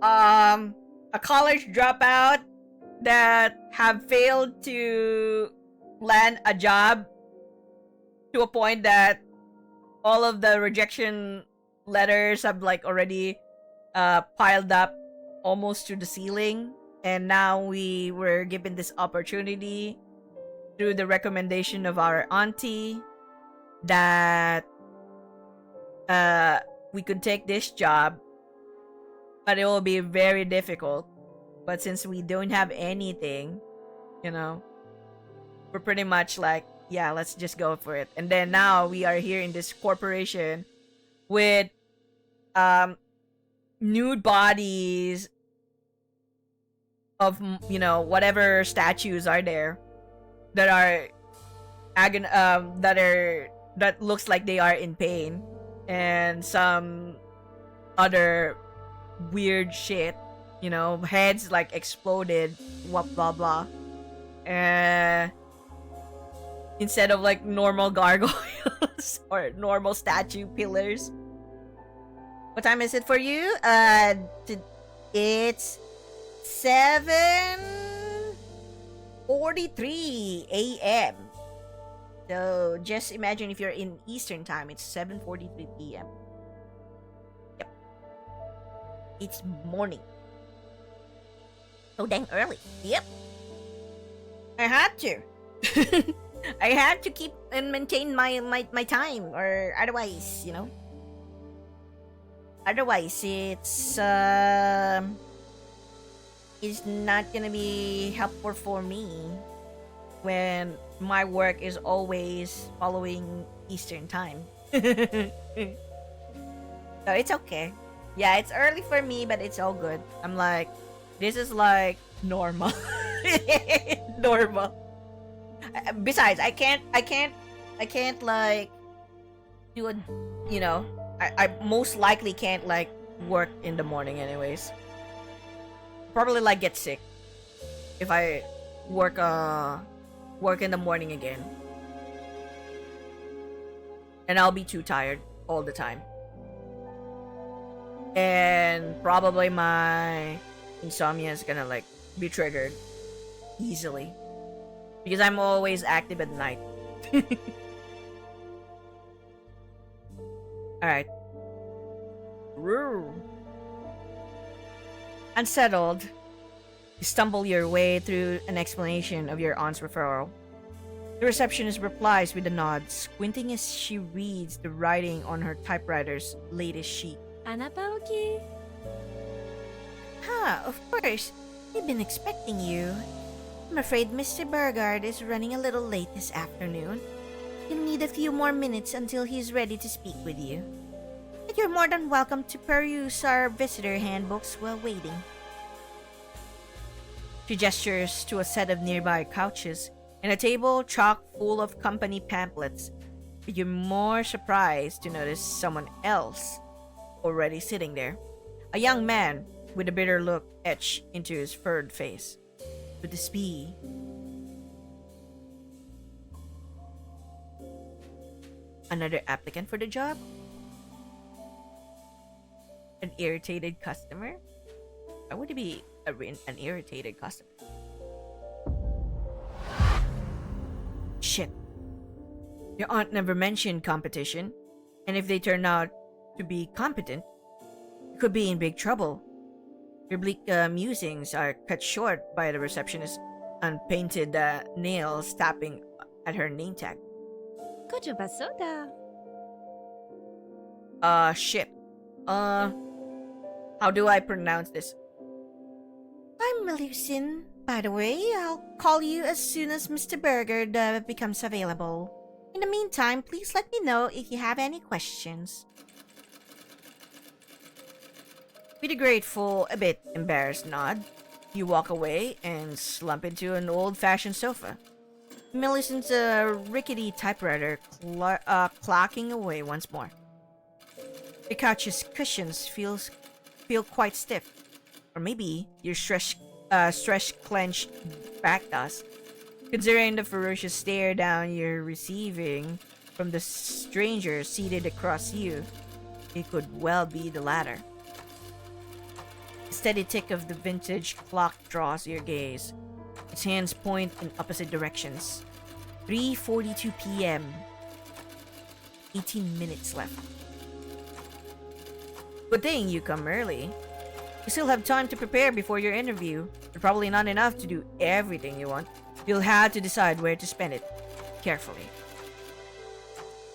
S1: a college dropout that have failed to land a job to a point that all of the rejection letters have like already piled up almost to the ceiling, and now we were given this opportunity through the recommendation of our auntie that we could take this job, but it will be very difficult. But since we don't have anything, you know, we're pretty much like, yeah, let's just go for it. And then now we are here in this corporation with nude bodies of, you know, whatever statues are there that are that looks like they are in pain, and some other weird shit, you know, heads like exploded, blah blah blah. Instead of like normal gargoyles or normal statue pillars. What time is it for you? It's 7:43 a.m. So just imagine if you're in Eastern time, it's 7:43 p.m. Yep. It's morning. So dang early. Yep. I had to. I had to keep and maintain my time, or otherwise, you know. Otherwise, it's not gonna be helpful for me when my work is always following Eastern time. So it's okay. Yeah, it's early for me, but it's all good. I'm like, this is like normal. Normal. Besides, I can't like do a, you know, I most likely can't like work in the morning anyways. Probably like get sick if I work in the morning again. And I'll be too tired all the time. And probably my insomnia is gonna like be triggered easily. Because I'm always active at night. Alright. Unsettled, you stumble your way through an explanation of your aunt's referral. The receptionist replies with a nod, squinting as she reads the writing on her typewriter's latest sheet.
S3: Anapaoki.
S1: Of course. We've been expecting you. I'm afraid Mr. Burgard is running a little late this afternoon. You'll need a few more minutes until he's ready to speak with you. But you're more than welcome to peruse our visitor handbooks while waiting. She gestures to a set of nearby couches and a table chock full of company pamphlets, but you're more surprised to notice someone else already sitting there. A young man with a bitter look etched into his furred face. Would this be another applicant for the job? An irritated customer? Why would it be an irritated customer? Shit. Your aunt never mentioned competition, and if they turn out to be competent, you could be in big trouble. Your bleak musings are cut short by the receptionist's unpainted nails tapping at her name tag.
S3: Kojo basoda.
S1: Shit. How do I pronounce this? I'm Melusin. By the way, I'll call you as soon as Mr. Burgard becomes available. In the meantime, please let me know if you have any questions. With a grateful, a bit embarrassed nod, you walk away and slump into an old-fashioned sofa. Millicent's rickety typewriter clocking away once more. The couch's cushions feel quite stiff, or maybe your stretch-clenched back does. Considering the ferocious stare down you're receiving from the stranger seated across you, it could well be the latter. The steady tick of the vintage clock draws your gaze. Its hands point in opposite directions. 3:42 p.m. 18 minutes left. Good thing you come early. You still have time to prepare before your interview, but probably not enough to do everything you want. You'll have to decide where to spend it carefully.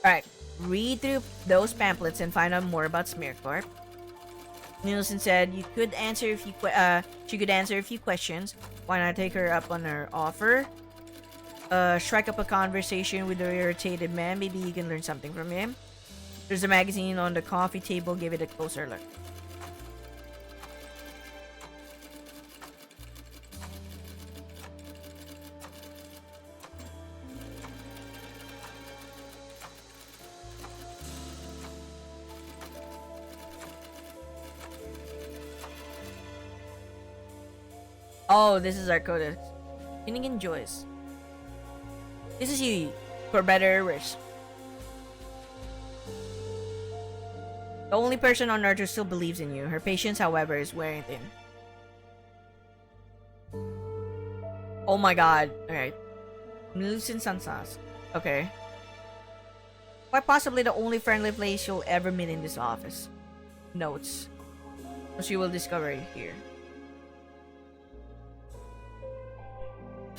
S1: Alright, read through those pamphlets and find out more about SMYRNACORP. Nielsen said she could answer a few questions. Why not take her up on her offer? Strike up a conversation with the irritated man. Maybe you can learn something from him. There's a magazine on the coffee table. Give it a closer look. Oh, this is our codex. Finnegan Joyce. This is you, for better or worse. The only person on earth who still believes in you. Her patience, however, is wearing thin. Oh my god. Alright. Lucent Sansas. Okay. Quite possibly the only friendly place you'll ever meet in this office. Notes. As you will discover it here.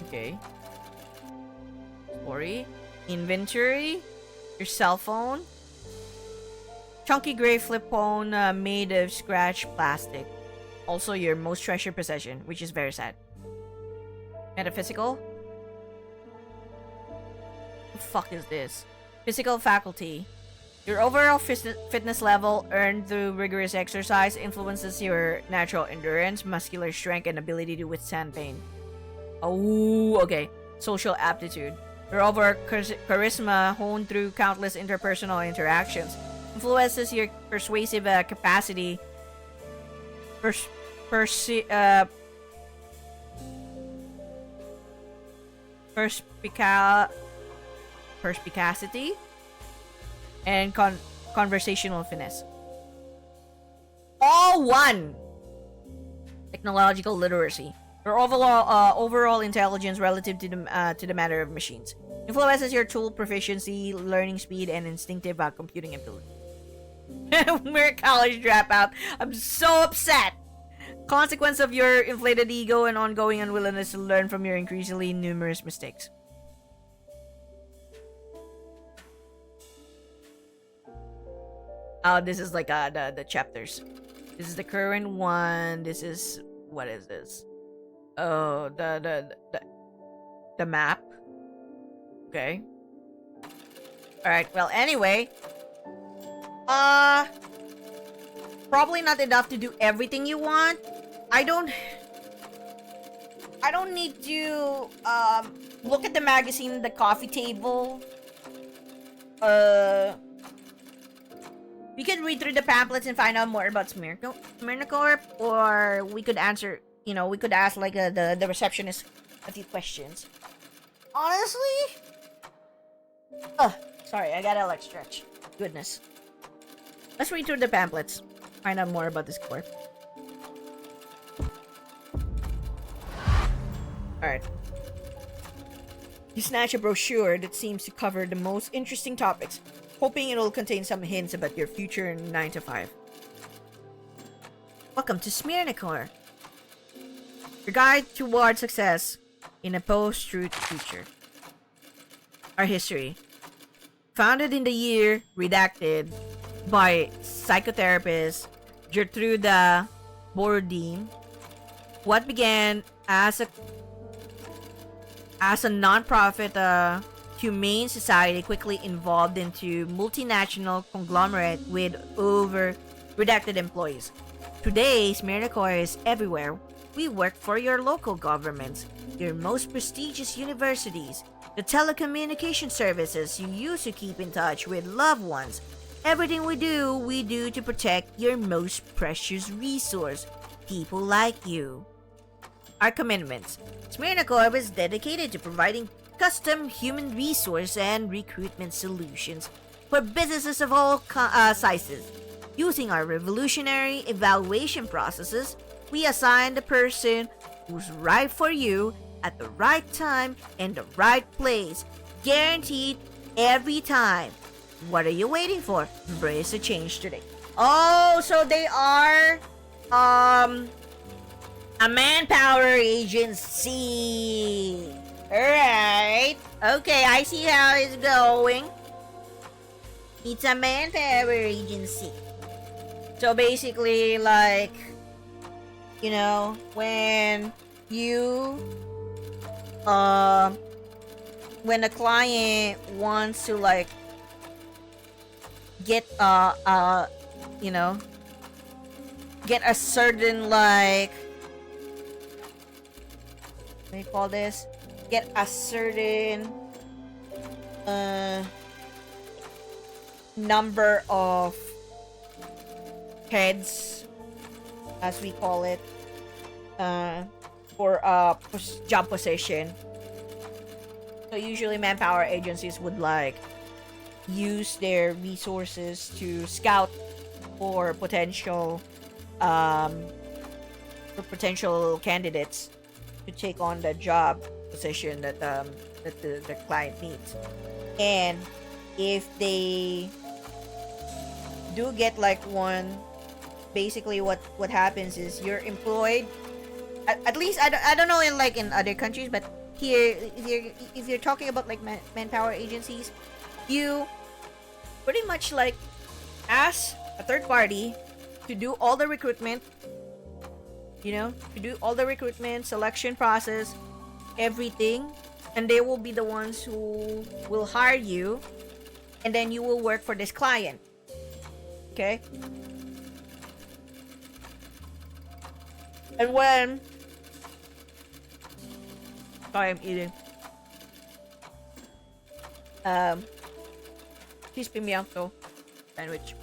S1: Okay. Story. Inventory. Your cell phone. Chunky gray flip phone made of scratch plastic. Also your most treasured possession, which is very sad. Metaphysical. What the fuck is this? Physical faculty. Your overall fitness level earned through rigorous exercise influences your natural endurance, muscular strength, and ability to withstand pain. Oh, okay. Social aptitude. Your overall charisma honed through countless interpersonal interactions influences your persuasive capacity. Perspicacity and conversational finesse. All one. Technological literacy. Your overall intelligence relative to the matter of machines influences your tool proficiency, learning speed, and instinctive computing ability. We're a college dropout. I'm so upset. Consequence of your inflated ego and ongoing unwillingness to learn from your increasingly numerous mistakes. Oh, this is like the chapters. This is the current one. This is, what is this? Oh, the map. Okay. Alright, well, anyway. Probably not enough to do everything you want. I don't need to, look at the magazine, the coffee table. We could read through the pamphlets and find out more about SMYRNACORP, or we could answer, we could ask, like, the receptionist a few questions. Honestly? Sorry, I gotta, like, stretch. Goodness. Let's read through the pamphlets. Find out more about this corp. Alright. You snatch a brochure that seems to cover the most interesting topics, hoping it'll contain some hints about your future 9 to 5. Welcome to SMYRNACORP, your guide toward success in a post-truth future. Our history. Founded in the year redacted by psychotherapist Gertruda Borodin, what began as a non-profit humane society quickly evolved into multinational conglomerate with over redacted employees. Today, SMYRNACORP is everywhere. We work for your local governments, your most prestigious universities, the telecommunication services you use to keep in touch with loved ones. Everything we do to protect your most precious resource, people like you. Our commitments. SMYRNACORP is dedicated to providing custom human resource and recruitment solutions for businesses of all sizes. Using our revolutionary evaluation processes, we assign the person who's right for you at the right time and the right place, guaranteed every time. What are you waiting for? Embrace the change today. Oh, so they are a manpower agency. Alright. Okay, I see how it's going. It's a manpower agency. So basically, like, when you when a client wants to, like, get you know, get a certain like, what do you call this? Get a certain number of heads, as we call it, for a job position. So usually manpower agencies would like use their resources to scout for potential candidates to take on the job position that the client needs. And if they do get like one, basically what happens is you're employed, at least I don't know in like in other countries, but here if you're talking about like manpower agencies, you pretty much like ask a third party to do all the recruitment, you know, to do all the recruitment, selection process, everything, and they will be the ones who will hire you, and then you will work for this client. Okay? And when, sorry, I'm eating cheese pimiento sandwich.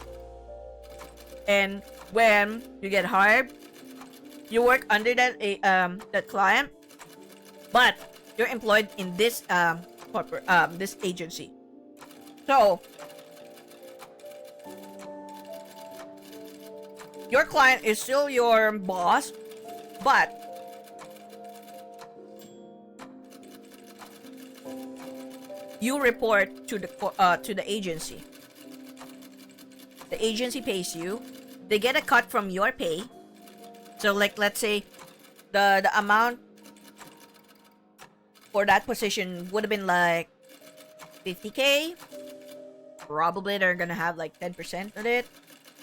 S1: And when you get hired, you work under that client, but you're employed in this corporate this agency. So your client is still your boss, but you report to the agency. The agency pays you. They get a cut from your pay. So like let's say the amount for that position would have been like 50K. Probably they're gonna have like 10% of it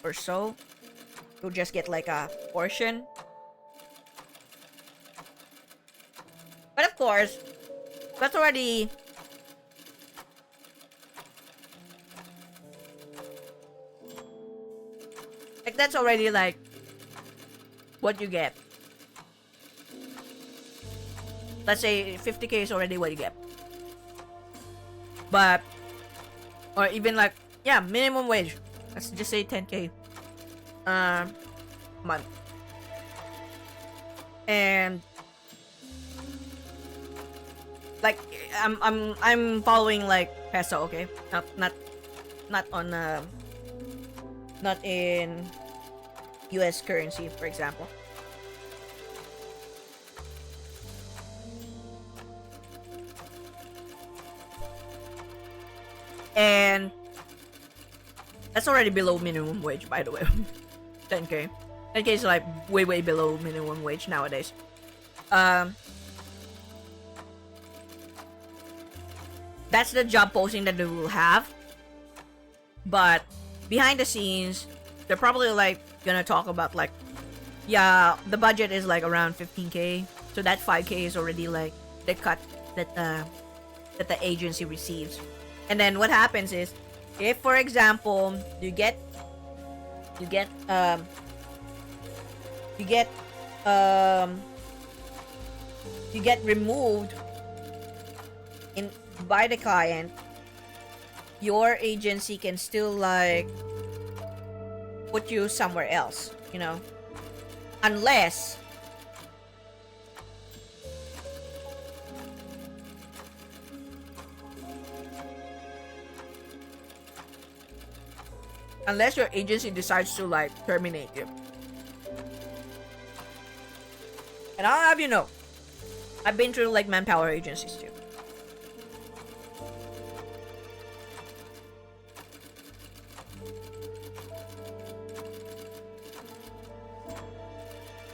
S1: or so. You'll just get like a portion. But of course, that's already like that's already like what you get. Let's say 50K is already what you get. But or even like, yeah, minimum wage. Let's just say 10K month. And like I'm following like peso, okay? Not on not in US currency, for example. And that's already below minimum wage, by the way. 10K. 10K is like way below minimum wage nowadays. That's the job posting that they will have. But behind the scenes, they're probably like gonna talk about like, yeah, the budget is like around 15K. So that 5K is already like the cut that the agency receives. And then what happens is, if for example you get removed by the client, your agency can still like put you somewhere else, you know, unless your agency decides to like terminate you. And I'll have you know, I've been through like manpower agencies too.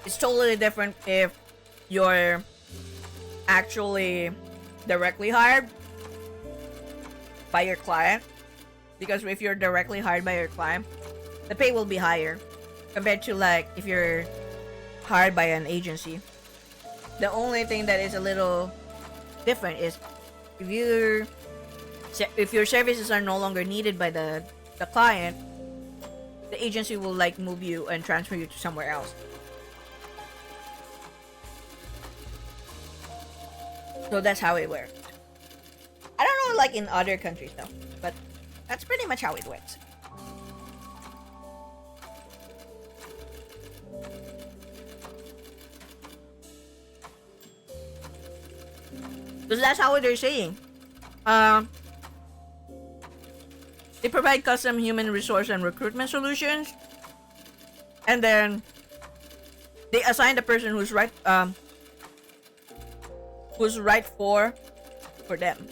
S1: It's totally different if you're actually directly hired by your client. Because if you're directly hired by your client, the pay will be higher compared to like if you're hired by an agency. The only thing that is a little different is if your services are no longer needed by the the client, the agency will like move you and transfer you to somewhere else. So that's how it works. I don't know like in other countries though, but that's pretty much how it works. Because that's how they're saying. They provide custom human resource and recruitment solutions, and then they assign the person who's right for them.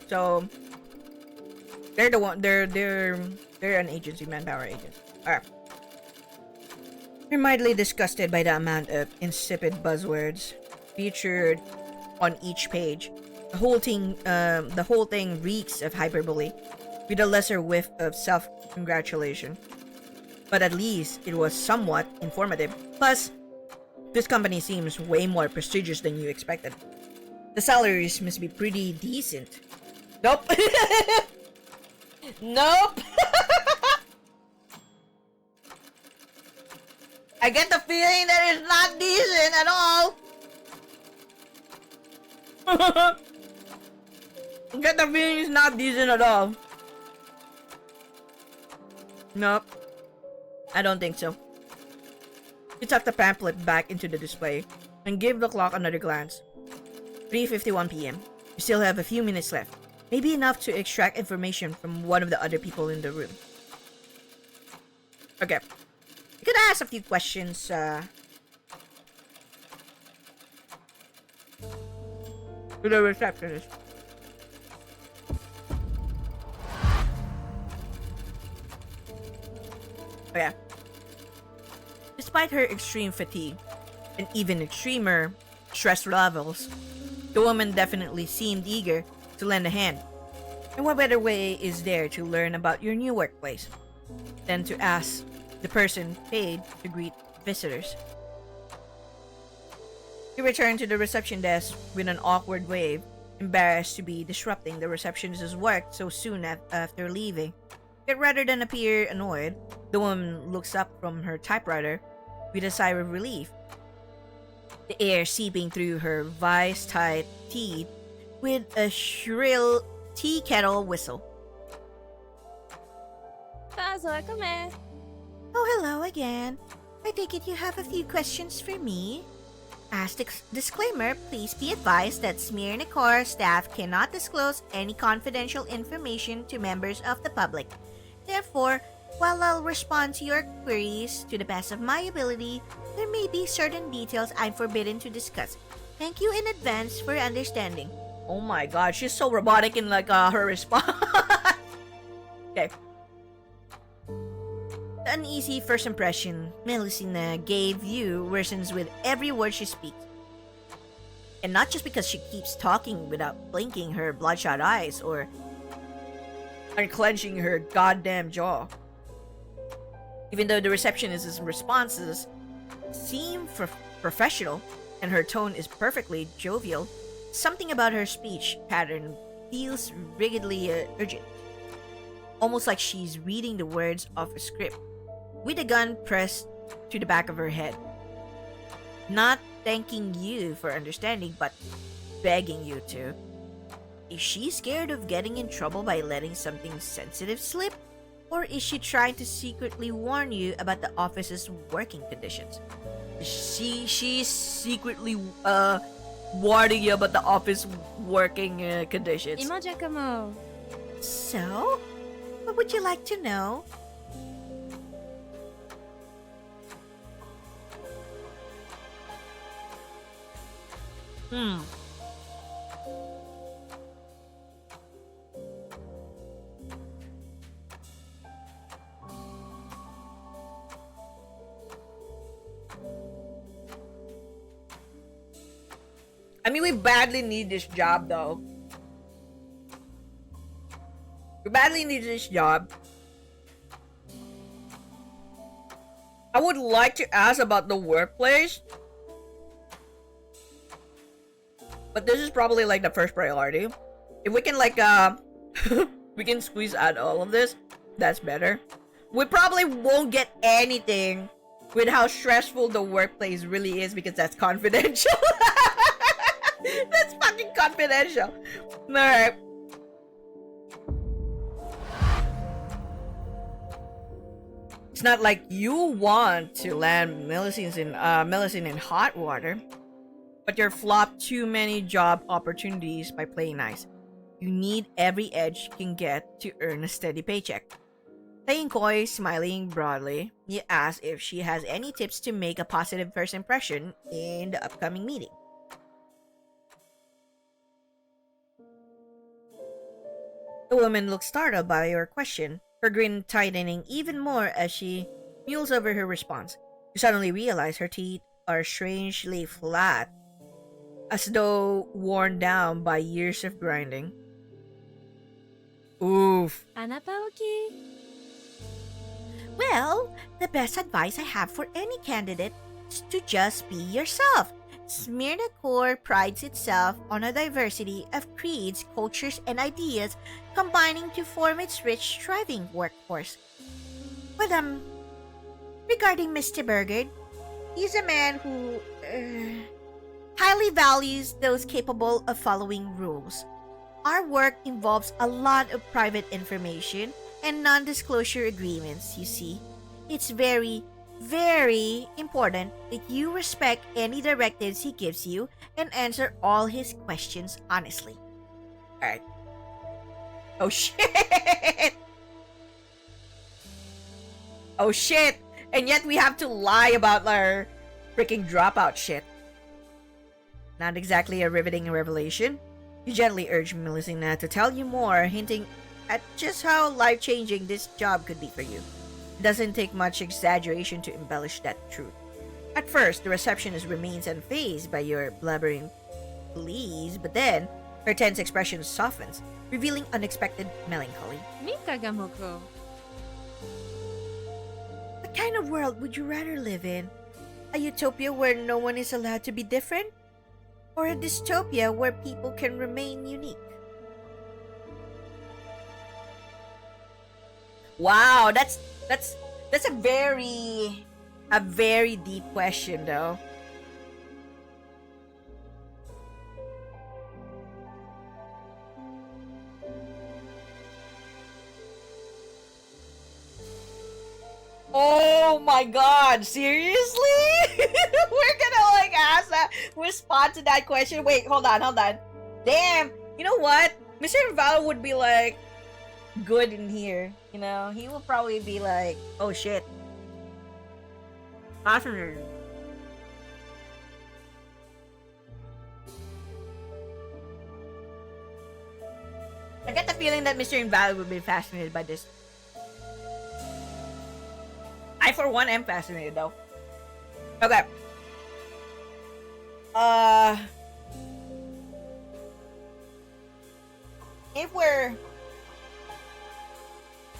S1: So they're the one. They're an agency, manpower agency. Alright. You're mildly disgusted by the amount of insipid buzzwords featured on each page. The whole thing reeks of hyperbole, with a lesser whiff of self-congratulation. But at least it was somewhat informative. Plus, this company seems way more prestigious than you expected. The salaries must be pretty decent. Nope. Nope. I get the feeling that it's not decent at all. I get the feeling it's not decent at all. Nope. I don't think so. You tuck the pamphlet back into the display and give the clock another glance. 3:51 p.m. You still have a few minutes left. Maybe enough to extract information from one of the other people in the room. Okay. You could ask a few questions, to the receptionist. Okay. Despite her extreme fatigue, and even extremer stress levels, the woman definitely seemed eager to lend a hand. And what better way is there to learn about your new workplace than to ask the person paid to greet visitors? You return to the reception desk with an awkward wave, embarrassed to be disrupting the receptionist's work so soon after leaving. Yet rather than appear annoyed, the woman looks up from her typewriter with a sigh of relief, the air seeping through her vice-tight teeth with a shrill tea kettle whistle. Oh, hello again. I take it you have a few questions for me? As disclaimer, please be advised that SMYRNACORP staff cannot disclose any confidential information to members of the public. Therefore, while I'll respond to your queries to the best of my ability, there may be certain details I'm forbidden to discuss. Thank you in advance for your understanding. Oh my god, she's so robotic in like her response. Okay. The uneasy first impression Melusina gave you worsens with every word she speaks. And not just because she keeps talking without blinking her bloodshot eyes or unclenching her goddamn jaw. Even though the receptionist's responses seem professional and her tone is perfectly jovial, something about her speech pattern feels rigidly urgent. Almost like she's reading the words of a script, with a gun pressed to the back of her head. Not thanking you for understanding, but begging you to. Is she scared of getting in trouble by letting something sensitive slip? Or is she trying to secretly warn you about the office's working conditions? She's secretly warning you about the office working conditions. So, what would you like to know? I mean, we badly need this job, though. We badly need this job. I would like to ask about the workplace, but this is probably like the first priority. If we can like we can squeeze out all of this, That's better. We probably won't get anything with how stressful the workplace really is because that's confidential. That's fucking confidential. Alright. It's not like you want to land Millicent in hot water, but you're flopped too many job opportunities by playing nice. You need every edge you can get to earn a steady paycheck. Playing coy, smiling broadly, you ask if she has any tips to make a positive first impression in the upcoming meeting. The woman looks startled by your question, her grin tightening even more as she mules over her response. You suddenly realize her teeth are strangely flat, as though worn down by years of grinding. Oof.
S3: Ana pa okay?
S1: Well, the best advice I have for any candidate is to just be yourself. SMYRNACORP prides itself on a diversity of creeds, cultures, and ideas combining to form its rich, thriving workforce. But, regarding Mr. Burgard, he's a man who, highly values those capable of following rules. Our work involves a lot of private information and non-disclosure agreements, you see. It's very, very important that you respect any directives he gives you and answer all his questions honestly. Alright. Oh shit! Oh shit! And yet we have to lie about our freaking dropout shit. Not exactly a riveting revelation. You gently urge Melisina to tell you more, hinting at just how life-changing this job could be for you. It doesn't take much exaggeration to embellish that truth. At first, the receptionist remains unfazed by your blabbering pleas, but then her tense expression softens, revealing unexpected melancholy.
S3: Mika mo ko.
S1: What kind of world would you rather live in? A utopia where no one is allowed to be different? Or a dystopia where people can remain unique? Wow, that's a very deep question though. Oh my god, seriously? We're gonna like ask that, respond to that question. Wait, hold on. Damn, you know what? Mr. Invalid would be like good in here, you know? He will probably be like, oh shit. Fascinating. I get the feeling that Mr. Invalid would be fascinated by this. I, for one, am fascinated, though. Okay.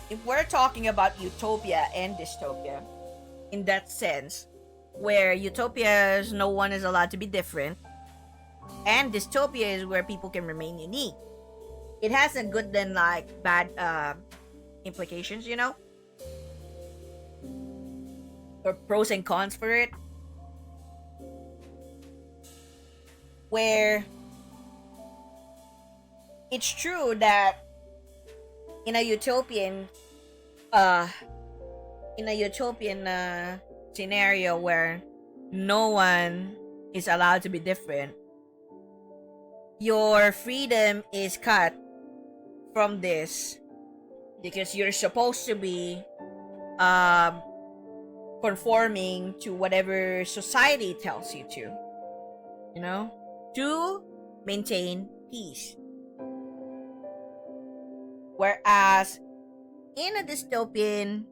S1: If we're talking about utopia and dystopia, in that sense, where utopia is no one is allowed to be different, and dystopia is where people can remain unique, it has a good then like bad implications, you know? Or pros and cons for it. Where it's true that in a utopian scenario where no one is allowed to be different, your freedom is cut from this because you're supposed to be conforming to whatever society tells you to, you know, to maintain peace. Whereas in a dystopian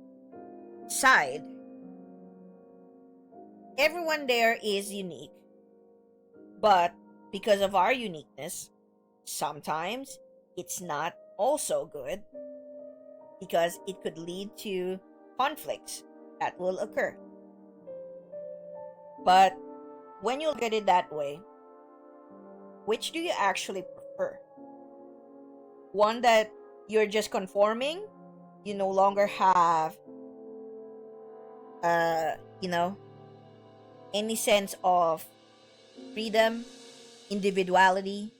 S1: side, everyone there is unique, but because of our uniqueness, sometimes it's not also good because it could lead to conflicts that will occur. But when you look at it that way, which do you actually prefer? One that you're just conforming you no longer have you know, any sense of freedom, individuality,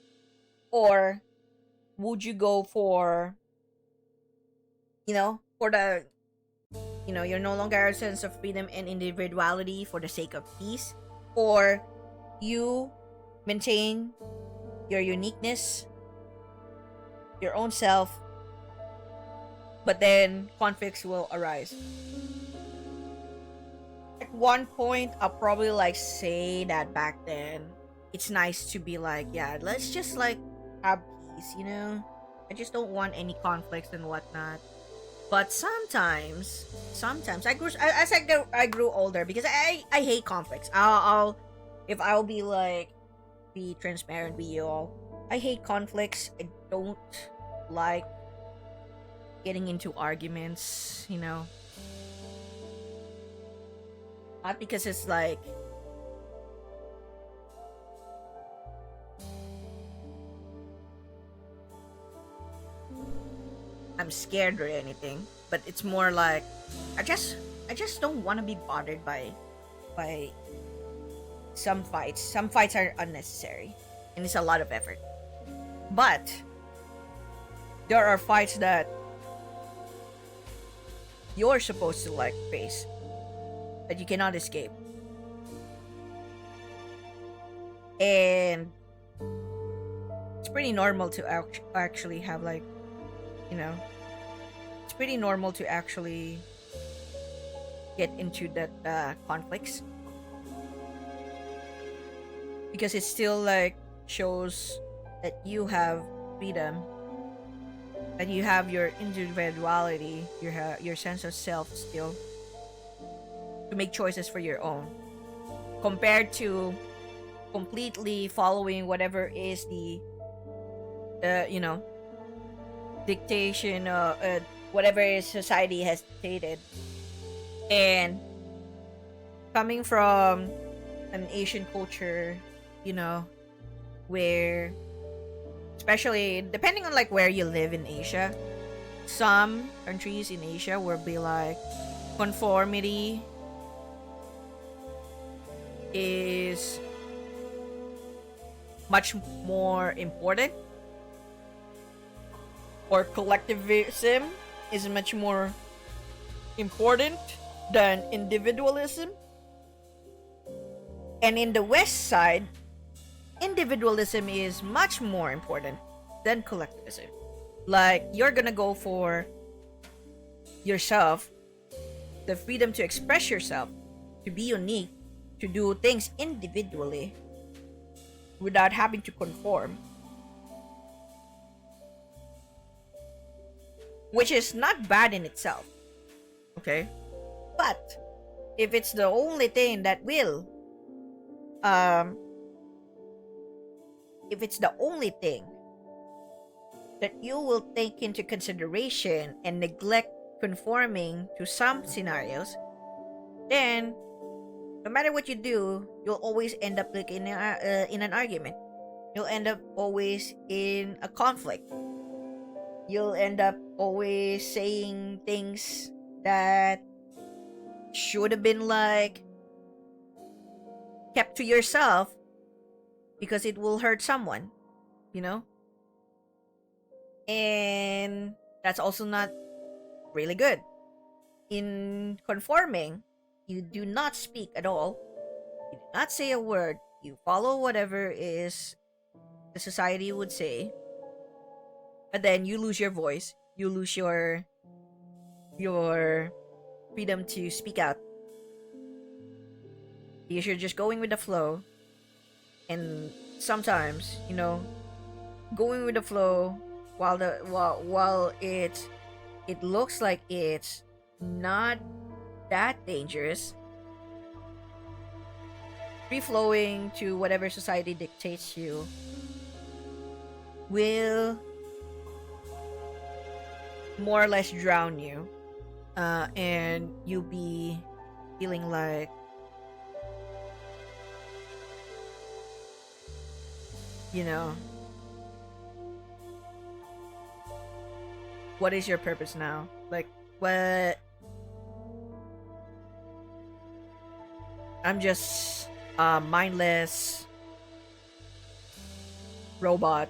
S1: or would you go for, for the, you're no longer a sense of freedom and individuality for the sake of peace, or you maintain your uniqueness, your own self, but then conflicts will arise. At one point, I'll probably like say that back then, it's nice to be like, yeah, let's just like have peace, I just don't want any conflicts and whatnot. But sometimes I grew older, because I hate conflicts. If I'll be like, be transparent with you all, I hate conflicts. I don't like getting into arguments, not because it's like I'm scared or anything, but it's more like I just don't want to be bothered by some fights. Some fights are unnecessary and it's a lot of effort. But there are fights that you're supposed to like face, that you cannot escape. And it's pretty normal to actually have like, it's pretty normal to actually get into that conflicts, because it still like shows that you have freedom, that you have your individuality, your sense of self still, to make choices for your own, compared to completely following whatever is the dictation, whatever society has dictated. And coming from an Asian culture, where, especially depending on like where you live in Asia, some countries in Asia will be like conformity is much more important, or collectivism is much more important than individualism. And in the West side, individualism is much more important than collectivism. Like, you're gonna go for yourself, the freedom to express yourself, to be unique, to do things individually without having to conform, which is not bad in itself, okay? But if it's the only thing that will if it's the only thing that you will take into consideration and neglect conforming to some scenarios, then no matter what you do, you'll always end up like in an argument. You'll end up always in a conflict. You'll end up always saying things that should have been like kept to yourself, because it will hurt someone, and that's also not really good. In conforming, you do not speak at all, you do not say a word, you follow whatever is the society would say, but then you lose your voice, you lose your freedom to speak out, because you're just going with the flow. And sometimes, going with the flow, while it looks like it's not that dangerous, free flowing to whatever society dictates you will more or less drown you, and you'll be feeling like what is your purpose now? Like, what? I'm just a mindless robot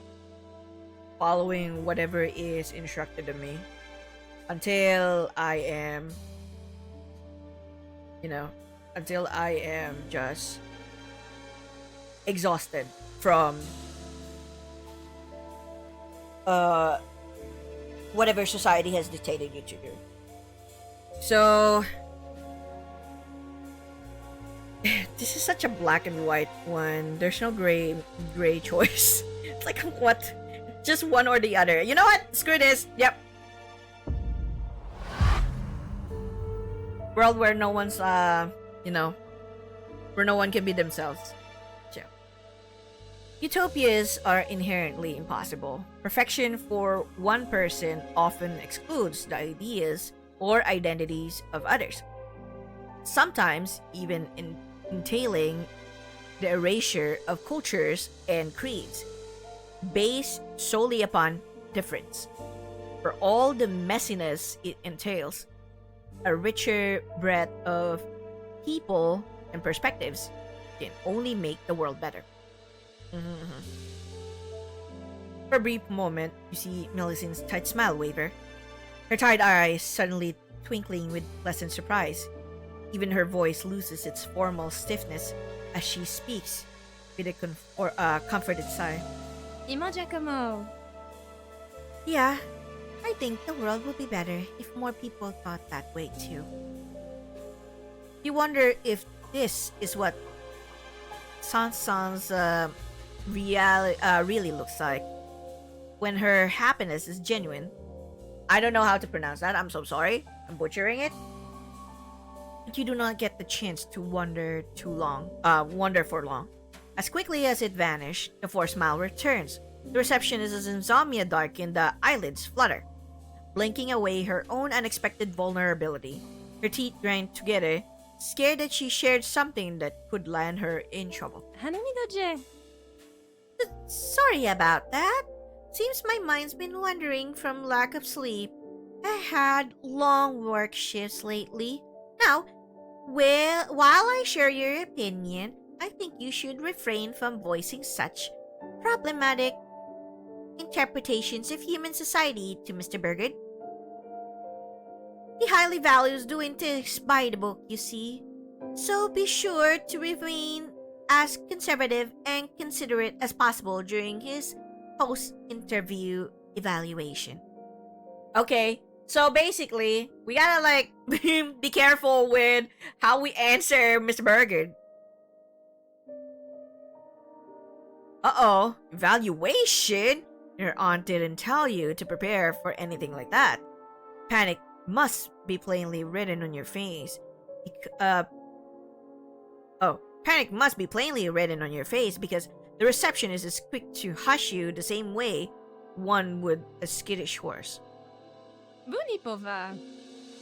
S1: following whatever is instructed of me until I am, until I am just exhausted from whatever society has dictated you to do. So this is such a black and white one. There's no gray choice. It's like, what? Just one or the other. You know what? Screw this. Yep. World where no one's where no one can be themselves. So, utopias are inherently impossible. Perfection for one person often excludes the ideas or identities of others, sometimes even entailing the erasure of cultures and creeds based solely upon difference. For all the messiness it entails, a richer breadth of people and perspectives can only make the world better. For a brief moment, you see Millicent's tight smile waver, her tired eyes suddenly twinkling with pleasant surprise. Even her voice loses its formal stiffness as she speaks with a comforted sigh.
S3: Imo Giacomo.
S1: Yeah, I think the world would be better if more people thought that way too. You wonder if this is what Sansan's really looks like when her happiness is genuine. I don't know how to pronounce that. I'm so sorry. I'm butchering it. But you do not get the chance to wonder for long. As quickly as it vanished, the forced smile returns. The receptionist's insomnia darkened, the eyelids flutter, blinking away her own unexpected vulnerability. Her teeth grind together, scared that she shared something that could land her in trouble.
S3: Hanami doje.
S1: Sorry about that. Seems my mind's been wandering from lack of sleep. I had long work shifts lately. Now, while I share your opinion, I think you should refrain from voicing such problematic interpretations of human society to Mr. Burgard. He highly values doing things by the book, you see. So be sure to remain as conservative and considerate as possible during his post-interview evaluation. Okay, so basically, we gotta be careful with how we answer Mr. Burgard. Uh-oh, evaluation? Your aunt didn't tell you to prepare for anything like that. Panic must be plainly written on your face. Panic must be plainly written on your face because the receptionist is quick to hush you the same way one would a skittish horse.
S3: Bunipova.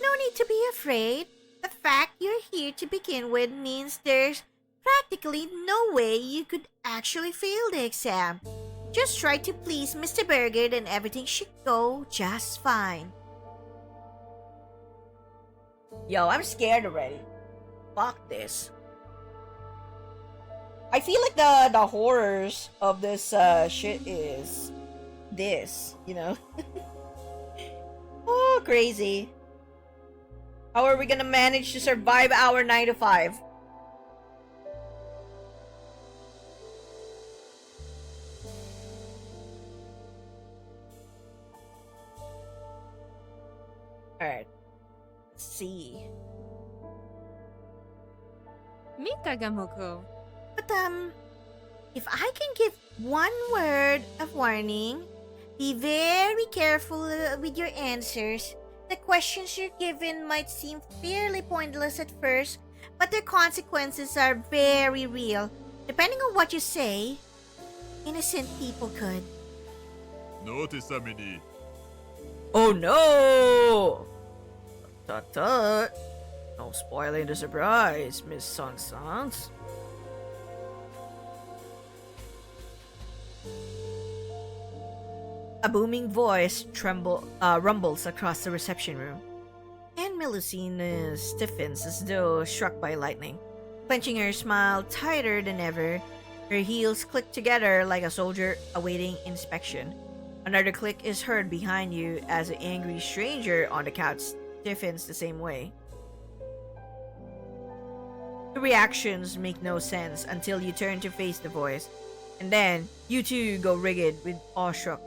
S1: No need to be afraid. The fact you're here to begin with means there's practically no way you could actually fail the exam. Just try to please Mr. Burgard and everything should go just fine. Yo, I'm scared already. Fuck this. I feel like the horrors of this shit is this, Oh, crazy. How are we gonna manage to survive our 9 to 5? Alright. Let's see.
S3: Mitagamoko.
S1: But, if I can give one word of warning, be very careful with your answers. The questions you're given might seem fairly pointless at first, but their consequences are very real. Depending on what you say, innocent people could.
S4: Notice, Amini.
S1: Oh no! Tut tut. No spoiling the surprise, Miss Sansans. A booming voice rumbles across the reception room, and Melusine stiffens as though struck by lightning. Clenching her smile tighter than ever, her heels click together like a soldier awaiting inspection. Another click is heard behind you as an angry stranger on the couch stiffens the same way. The reactions make no sense until you turn to face the voice, and then you too go rigid with awestruck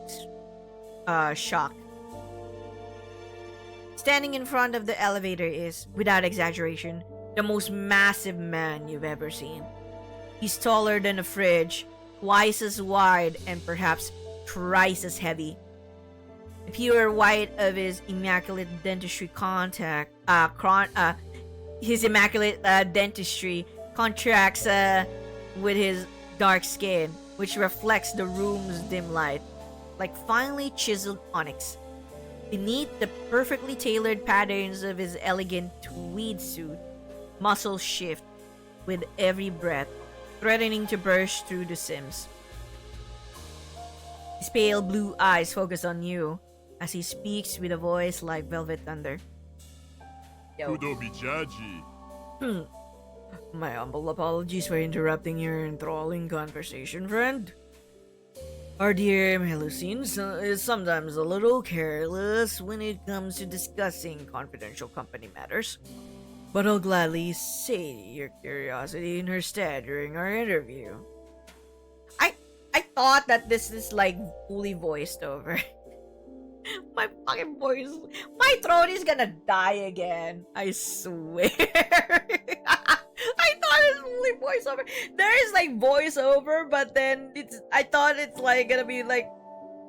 S1: shock. Standing in front of the elevator is, without exaggeration, the most massive man you've ever seen. He's taller than a fridge, twice as wide, and perhaps thrice as heavy. The pure white of his immaculate dentistry contracts with his dark skin, which reflects the room's dim light like finely chiseled onyx. Beneath the perfectly tailored patterns of his elegant tweed suit, muscles shift with every breath, threatening to burst through the sims. His pale blue eyes focus on you as he speaks with a voice like velvet thunder. Yo.
S4: Kudobijaji.
S1: My humble apologies for interrupting your enthralling conversation, friend. Our dear Melusine is sometimes a little careless when it comes to discussing confidential company matters, but I'll gladly sate your curiosity in her stead during our interview. I thought that this is like fully voiced over. My fucking voice, my throat is gonna die again. I swear. I thought it's fully voiceover. There is like voiceover, but then I thought it's like gonna be like,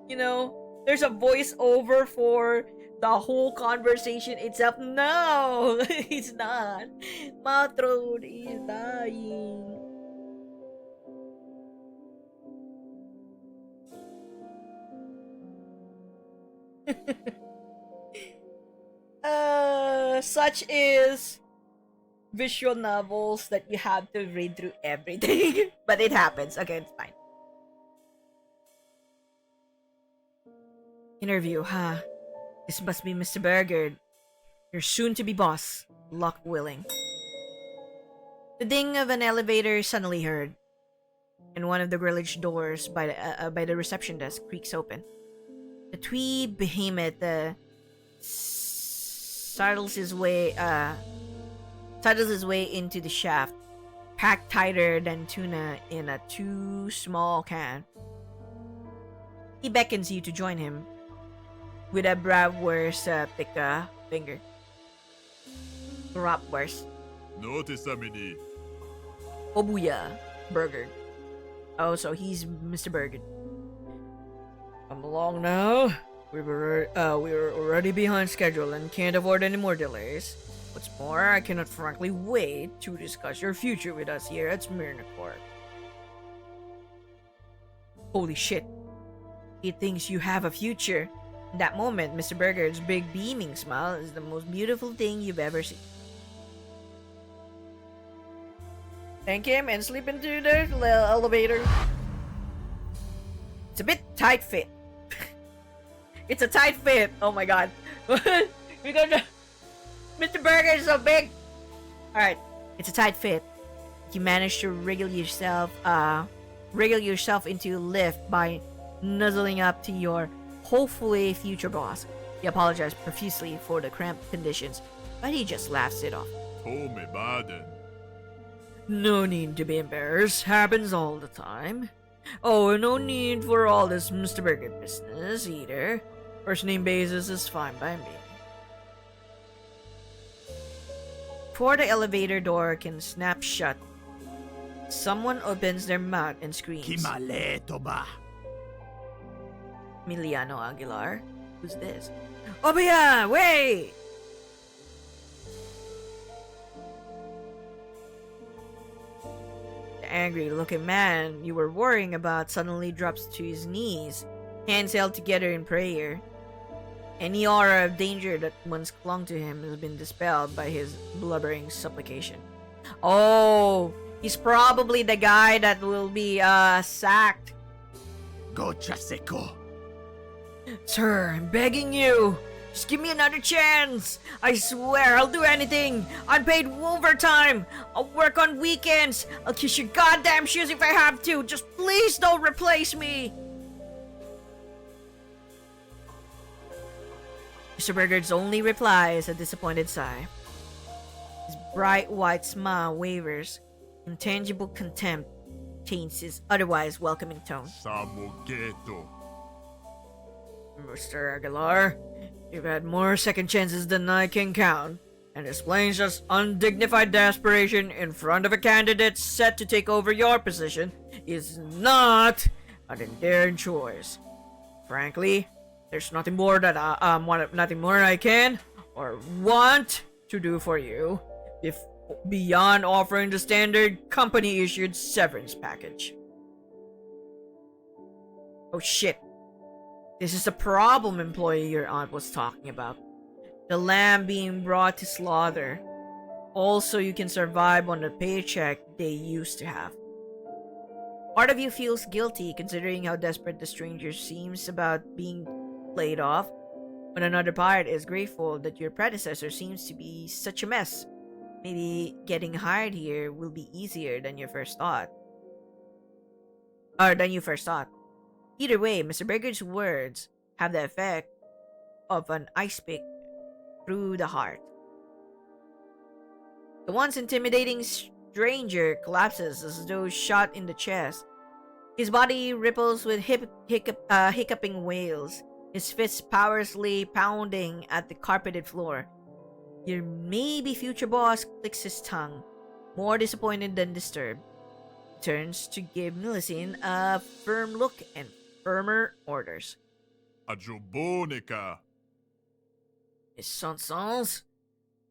S1: you know, there's a voiceover for the whole conversation itself. No, it's not. My throat is dying. Such is visual novels that you have to read through everything. But it happens. Okay, it's fine. Interview, huh? This must be Mr. Berger, your soon-to-be boss, luck willing. The ding of an elevator suddenly heard, and one of the grillage doors by the reception desk creaks open. The twee behemoth startles his way into the shaft, packed tighter than tuna in a too small can. He beckons you to join him with a bratwurst finger. Bratwurst.
S4: Notice Samini.
S1: Obuya Burger. Oh, so he's Mr. Bergen. Come along now. We were already behind schedule and can't afford any more delays. What's more, I cannot frankly wait to discuss your future with us here at SMYRNACORP. Holy shit. He thinks you have a future. In that moment, Mr. Berger's big beaming smile is the most beautiful thing you've ever seen. Thank him and slip into the elevator. It's a bit tight fit. It's a tight fit. Oh my god. Because Mr. Berger is so big. Alright. It's a tight fit. You managed to wriggle yourself into a lift by nuzzling up to your hopefully future boss. He apologized profusely for the cramped conditions, but he just laughs it off.
S4: Tome Baden.
S1: No need to be embarrassed. Happens all the time. Oh, no need for all this Mr. Berger business either. First name basis is fine by me. Before the elevator door can snap shut, someone opens their mouth and screams.
S5: Kimaleto ba?
S1: Emiliano Aguilar? Who's this? Obia, wait! The angry-looking man you were worrying about suddenly drops to his knees, hands held together in prayer. Any aura of danger that once clung to him has been dispelled by his blubbering supplication. Oh, he's probably the guy that will be sacked.
S5: Gocha seco.
S1: Sir, I'm begging you. Just give me another chance. I swear I'll do anything. Unpaid overtime. I'll work on weekends. I'll kiss your goddamn shoes if I have to. Just please don't replace me. Mr. Burger's only reply is a disappointed sigh. His bright white smile wavers. Intangible contempt taints his otherwise welcoming tone.
S4: Samogeto.
S1: Mr. Aguilar, you've had more second chances than I can count, and displaying such undignified desperation in front of a candidate set to take over your position is not an endearing choice. Frankly, there's nothing more that nothing more I can or want to do for you, if beyond offering the standard company-issued severance package. Oh shit. This is the problem, employee, your aunt was talking about. The lamb being brought to slaughter. Also, you can survive on the paycheck they used to have. Part of you feels guilty considering how desperate the stranger seems about being laid off, but another part is grateful that your predecessor seems to be such a mess. Maybe getting hired here will be easier than you first thought. Either way, Mr. Burger's words have the effect of an ice pick through the heart. The once intimidating stranger collapses as though shot in the chest. His body ripples with hiccuping wails, his fists powerlessly pounding at the carpeted floor. Your maybe future boss clicks his tongue, more disappointed than disturbed. He turns to give Millicent a firm look and firmer orders.
S4: Ajobonica.
S1: Miss Sansons,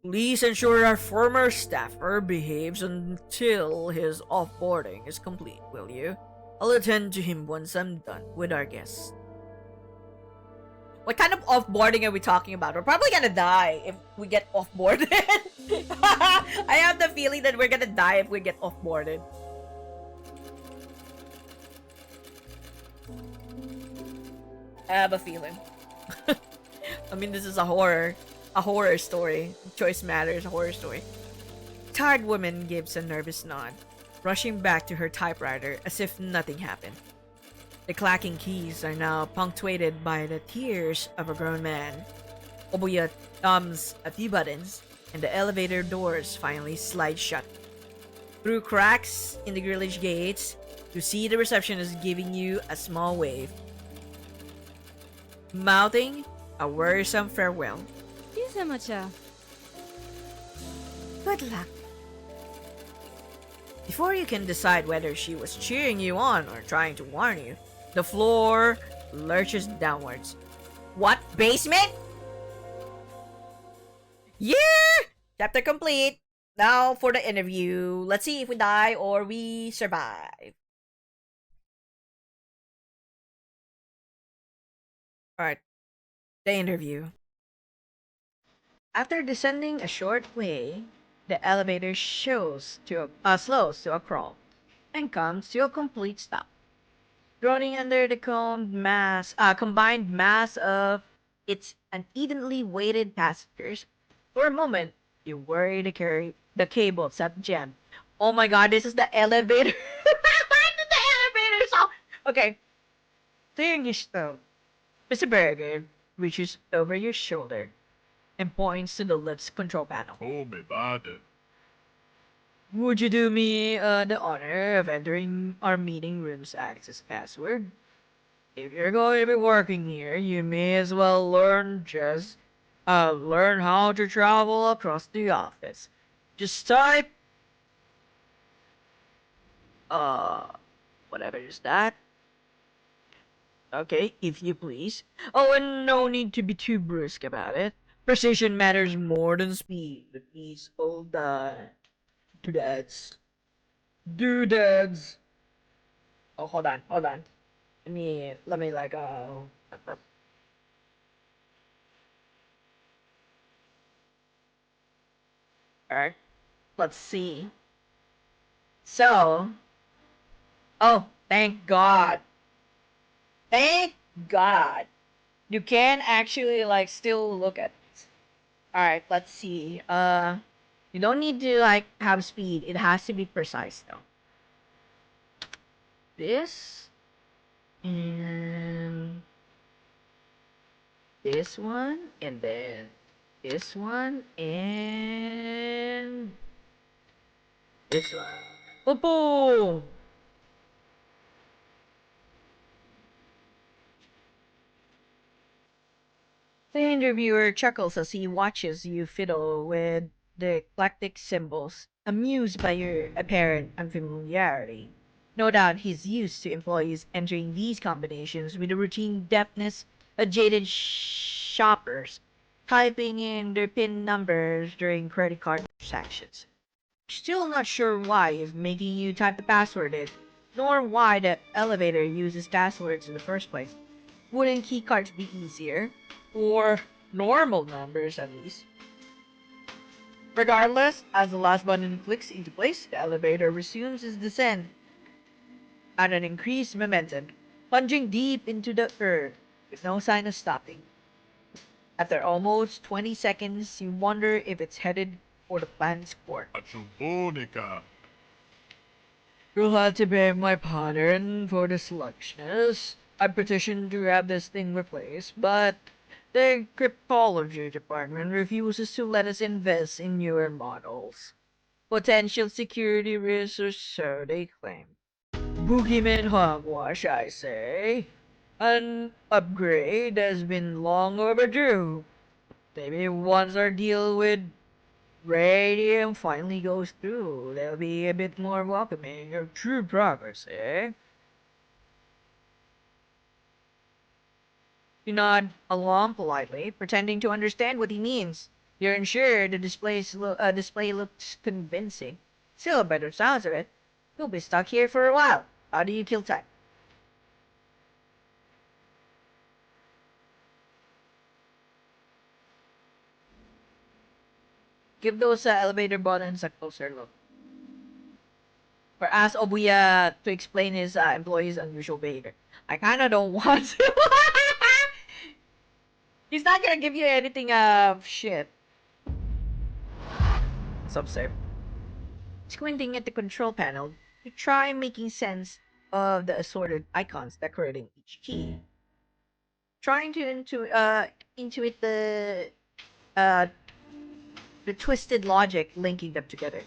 S1: please ensure our former staffer behaves until his offboarding is complete, will you? I'll attend to him once I'm done with our guests. What kind of offboarding are we talking about? We're probably gonna die if we get offboarded. I have the feeling that we're gonna die if we get offboarded. I have a feeling. I mean, this is a horror story. Choice matters, a horror story. Tired woman gives a nervous nod, rushing back to her typewriter as if nothing happened. The clacking keys are now punctuated by the tears of a grown man. Obuya thumbs a few buttons, and the elevator doors finally slide shut. Through cracks in the grillage gates, you see the receptionist giving you a small wave, mouthing a worrisome farewell.
S3: Isamocha.
S1: Good luck. Before you can decide whether she was cheering you on or trying to warn you, the floor lurches downwards. What? Basement? Yeah! Chapter complete. Now for the interview. Let's see if we die or we survive. Alright. The interview. After descending a short way, the elevator slows to a crawl and comes to a complete stop. Droning under the combined mass of its unevenly weighted passengers, for a moment you worry the cables have jammed. Oh my god, this is the elevator. The elevator song. Okay. Clearing your throat, Mr. Berger reaches over your shoulder and points to the lift's control panel.
S4: Oh, me bad.
S1: Would you do me the honor of entering our meeting room's access password? If you're going to be working here, you may as well learn how to travel across the office. Just type whatever is that. Okay, if you please. Oh, and no need to be too brusque about it. Precision matters more than speed. Please hold on. Doodads. Oh, hold on. Let me like Alright. Let's see. So, oh, thank God. Thank God. You can actually like still look at it. Alright, let's see. You don't need to like have speed. It has to be precise though. This and this one and then this one and this one. Boom! The interviewer chuckles as he watches you fiddle with the eclectic symbols, amused by your apparent unfamiliarity. No doubt he's used to employees entering these combinations with the routine deftness of jaded shoppers, typing in their PIN numbers during credit card transactions. Still not sure why he's making you type the password in, nor why the elevator uses passwords in the first place. Wouldn't keycards be easier? Or normal numbers at least. Regardless, as the last button clicks into place, the elevator resumes its descent at an increased momentum, plunging deep into the earth with no sign of stopping. After almost 20 seconds, you wonder if it's headed for the planet's core.
S4: Achubonica.
S1: You'll have to beg my pardon for the sluggishness. I petitioned to have this thing replaced, but the cryptology department refuses to let us invest in newer models. Potential security risks, or so they claim. Boogeyman hogwash, I say. An upgrade has been long overdue. Maybe once our deal with radium finally goes through, they'll be a bit more welcoming of true progress, eh? You nod along politely, pretending to understand what he means. You're unsure the display looks convincing. Still, by the sounds of it, you'll be stuck here for a while. How do you kill time? Give those elevator buttons a closer look. Or ask Obuya to explain his employee's unusual behavior. I kinda don't want to. He's not gonna give you anything shit. Some say. Squinting at the control panel, you try making sense of the assorted icons decorating each key. Trying to intuit the twisted logic linking them together.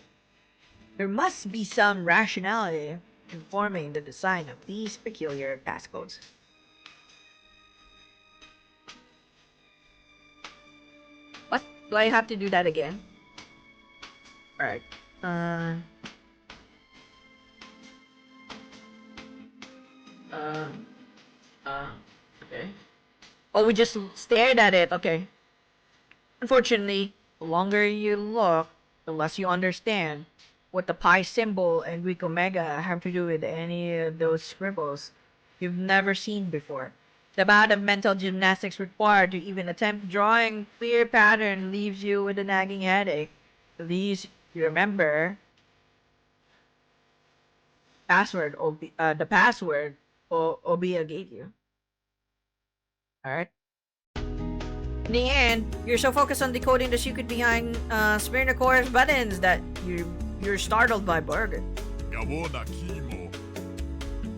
S1: There must be some rationality informing the design of these peculiar passcodes. What? Do I have to do that again? Alright. Okay. Oh, we just stared at it. Okay. Unfortunately, the longer you look, the less you understand what the pi symbol and Greek omega have to do with any of those scribbles you've never seen before. The amount of mental gymnastics required to even attempt drawing clear pattern leaves you with a nagging headache. At least you remember the password Obia gave you. Alright. In the end, you're so focused on decoding the secret behind SMYRNACORP's buttons that you're startled by Burger.
S4: Yawona Kimo.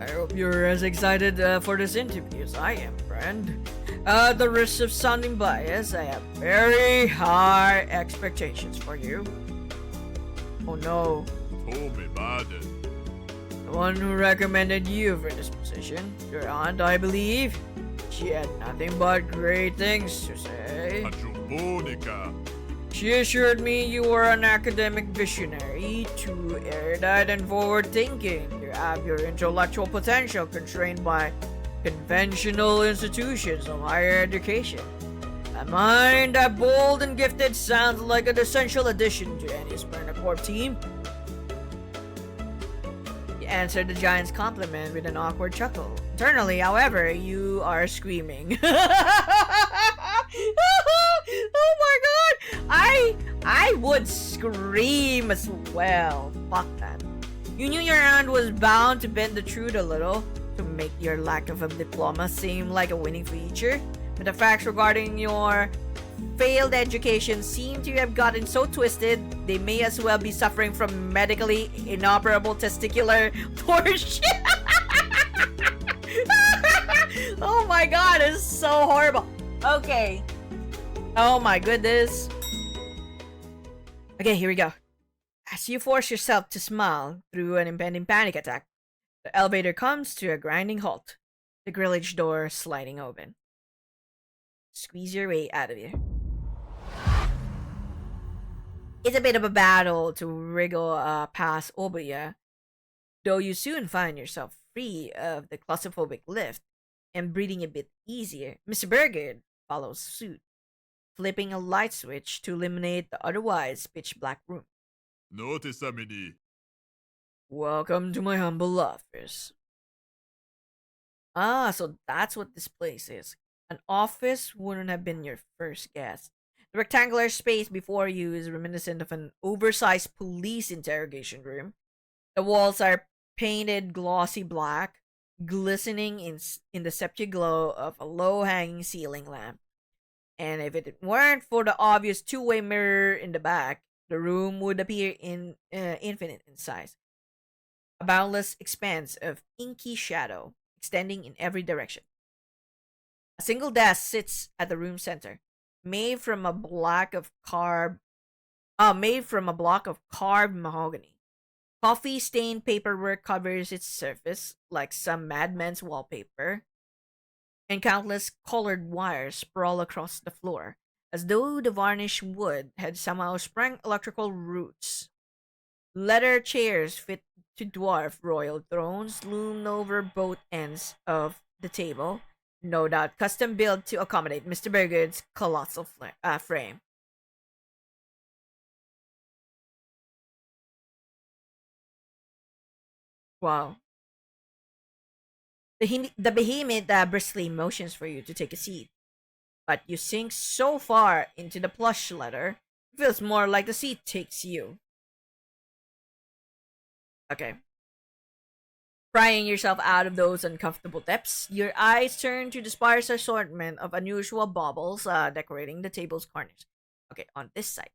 S1: I hope you're as excited for this interview as I am, friend. At the risk of sounding biased, I have very high expectations for you. Oh no.
S4: Tome Baden.
S1: The one who recommended you for this position, your aunt, I believe. She had nothing but great things to say.
S4: Achubonica.
S1: She assured me you were an academic visionary, too erudite and forward-thinking. You have your intellectual potential constrained by conventional institutions of higher education. A mind that bold and gifted sounds like an essential addition to any SMYRNACORP team. You answered the giant's compliment with an awkward chuckle. Internally, however, you are screaming. Oh my god! I would scream as well. Fuck that. You knew your aunt was bound to bend the truth a little to make your lack of a diploma seem like a winning feature, but the facts regarding your failed education seem to have gotten so twisted they may as well be suffering from medically inoperable testicular torsion. Oh my god, it's so horrible. Okay. Oh my goodness. Okay, here we go. As you force yourself to smile through an impending panic attack, the elevator comes to a grinding halt, the grillage door sliding open. Squeeze your way out of here. It's a bit of a battle to wriggle past Obuya, though you soon find yourself free of the claustrophobic lift and breathing a bit easier. Mr. Burgard follows suit, flipping a light switch to illuminate the otherwise pitch-black room.
S4: Notice Amini.
S1: Welcome to my humble office. Ah, so that's what this place is. An office wouldn't have been your first guess. The rectangular space before you is reminiscent of an oversized police interrogation room. The walls are painted glossy black, glistening in the sepia glow of a low-hanging ceiling lamp. And if it weren't for the obvious two-way mirror in the back, the room would appear infinite in size. A boundless expanse of inky shadow extending in every direction. A single desk sits at the room center, made from a block of carved mahogany. Coffee-stained paperwork covers its surface like some madman's wallpaper, and countless colored wires sprawl across the floor, as though the varnished wood had somehow sprung electrical roots. Leather chairs fit to dwarf royal thrones loom over both ends of the table, no doubt custom built to accommodate Mr. Burgard's colossal frame. Wow. The behemoth briskly motions for you to take a seat, but you sink so far into the plush leather, it feels more like the seat takes you. Okay. Prying yourself out of those uncomfortable depths, your eyes turn to the sparse assortment of unusual baubles decorating the table's corners. Okay, on this side,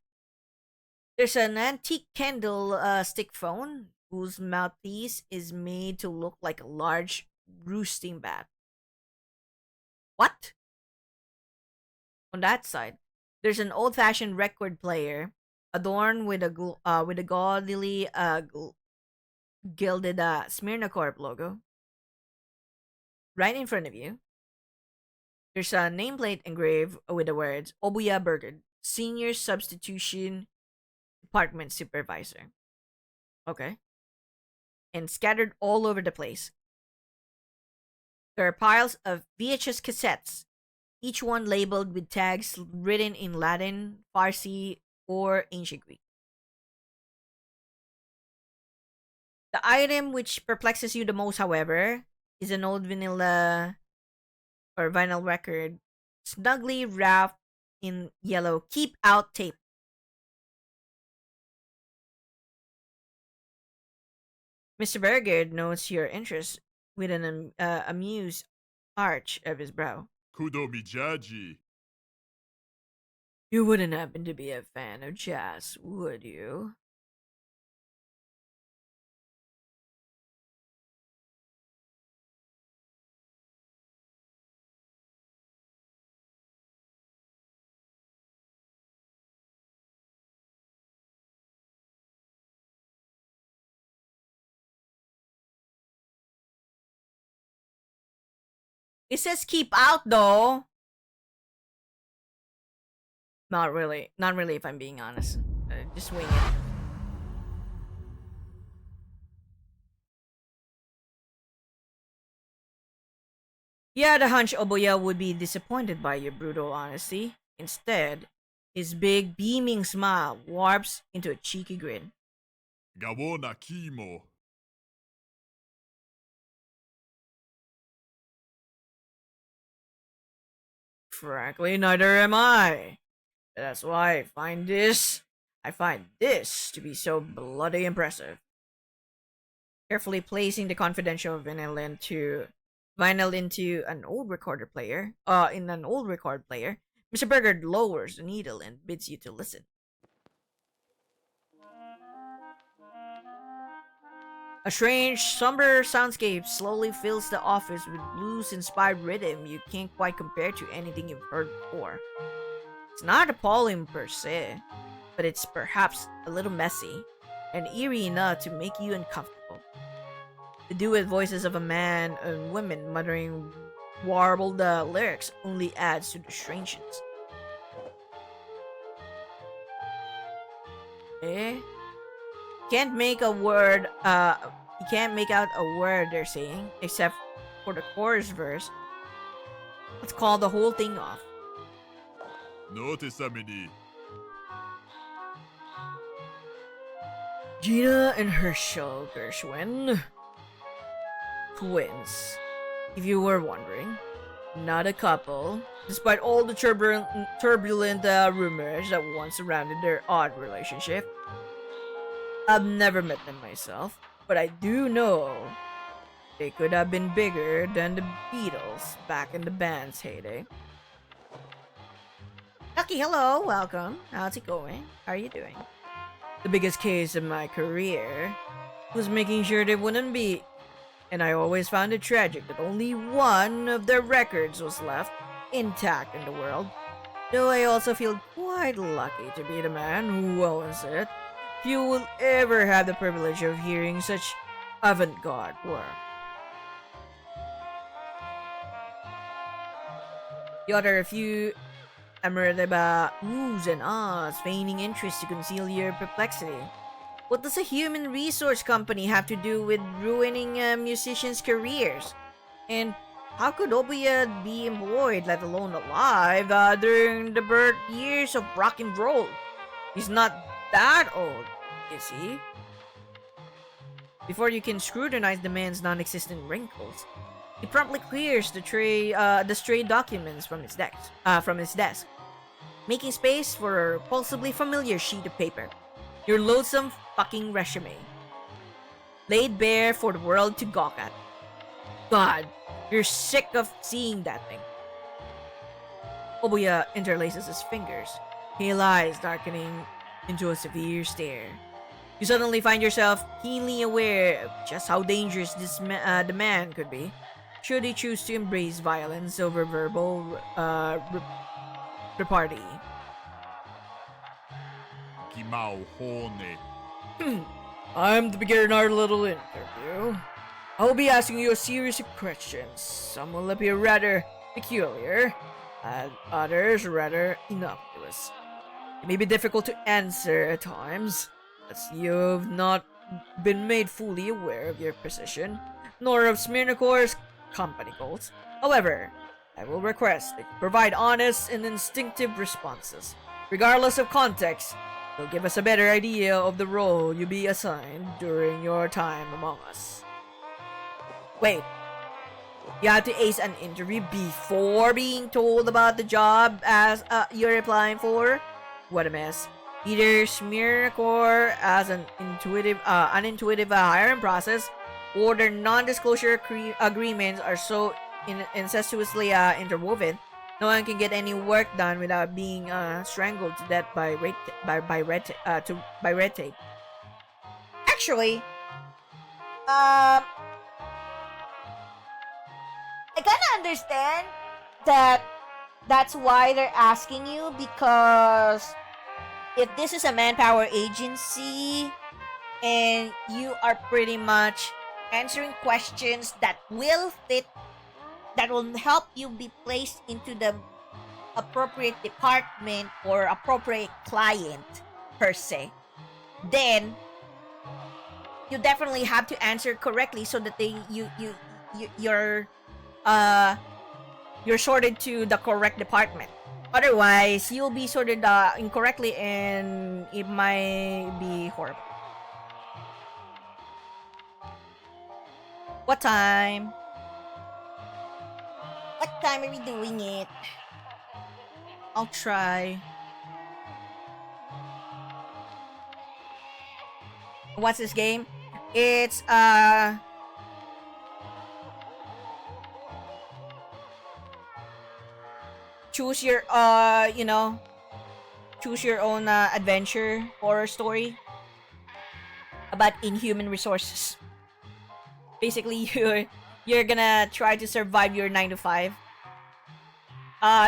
S1: there's an antique candle stick phone whose mouthpiece is made to look like a large roosting bat. What? On that side, there's an old-fashioned record player adorned with a gaudily gilded SMYRNACORP logo. Right in front of you, there's a nameplate engraved with the words Obuya Burgard, Senior Substitution Department Supervisor. Okay. And scattered all over the place, there are piles of VHS cassettes, each one labeled with tags written in Latin, Farsi, or Ancient Greek. The item which perplexes you the most, however, is an old vinyl record, snugly wrapped in yellow keep out tape. Mr. Burgard notes your interest with an amused arch of his brow.
S4: Kudo Mijaji.
S1: You wouldn't happen to be a fan of jazz, would you? It says keep out though. Not really. Not really if I'm being honest. Just wing it. You had a hunch Obuya would be disappointed by your brutal honesty. Instead, his big beaming smile warps into a cheeky grin.
S4: Gawona Kimo.
S1: Frankly, neither am I. That's why I find this to be so bloody impressive. Carefully placing the confidential vinyl into vinyl into an old recorder player. In an old record player, Mr. Burger lowers the needle and bids you to listen. A strange, somber soundscape slowly fills the office with blues-inspired rhythm you can't quite compare to anything you've heard before. It's not appalling per se, but it's perhaps a little messy and eerie enough to make you uncomfortable. The duet voices of a man and women muttering warbled lyrics only adds to the strangeness. Eh? Can't make a word, you can't make out a word they're saying, except for the chorus verse. Let's call the whole thing off.
S4: Notice many.
S1: Gina and Herschel Gershwin. Twins. If you were wondering. Not a couple. Despite all the turbulent rumors that once surrounded their odd relationship. I've never met them myself, but I do know they could have been bigger than the Beatles back in the band's heyday. Lucky, hello, welcome. How's it going? How are you doing? The biggest case of my career was making sure they wouldn't be, and I always found it tragic that only one of their records was left intact in the world. Though I also feel quite lucky to be the man who owns it. Few will ever have the privilege of hearing such avant-garde work. You utter a few Amerleba oohs and ahs, feigning interest to conceal your perplexity. What does a human resource company have to do with ruining musicians' careers? And how could Obuya be employed, let alone alive, during the birth years of rock and roll? He's not that old, is he? Before you can scrutinize the man's non-existent wrinkles, he promptly clears the stray documents from his desk, making space for a repulsively familiar sheet of paper. Your loathsome fucking resume, laid bare for the world to gawk at. God, you're sick of seeing that thing. Obuya interlaces his fingers, pale eyes darkening into a severe stare. You suddenly find yourself keenly aware of just how dangerous the man could be, should he choose to embrace violence over verbal repartee.
S4: Kimao Hone.
S1: I'm to begin our little interview. I'll be asking you a series of questions. Some will appear rather peculiar, and others rather innocuous. It may be difficult to answer at times, as you've not been made fully aware of your position, nor of SMYRNACORP's company goals. However, I will request that you provide honest and instinctive responses. Regardless of context, it'll give us a better idea of the role you'll be assigned during your time among us. Wait, you have to ace an interview before being told about the job as you're applying for? What a mess. Either SMYRNACORP as an unintuitive hiring process, or their non-disclosure agreements are so incestuously interwoven, no one can get any work done without being strangled to death by red tape. Actually, I kind of understand that that's why they're asking you, because if this is a manpower agency and you are pretty much answering questions that will fit, that will help you be placed into the appropriate department or appropriate client per se, then you definitely have to answer correctly so that you're sorted to the correct department. Otherwise, you'll be sorted incorrectly, and it might be horrible. What time? What time are we doing it? I'll try. What's this game? It's choose your choose your own adventure horror story about inhuman resources. Basically, you're gonna try to survive your 9 to 5.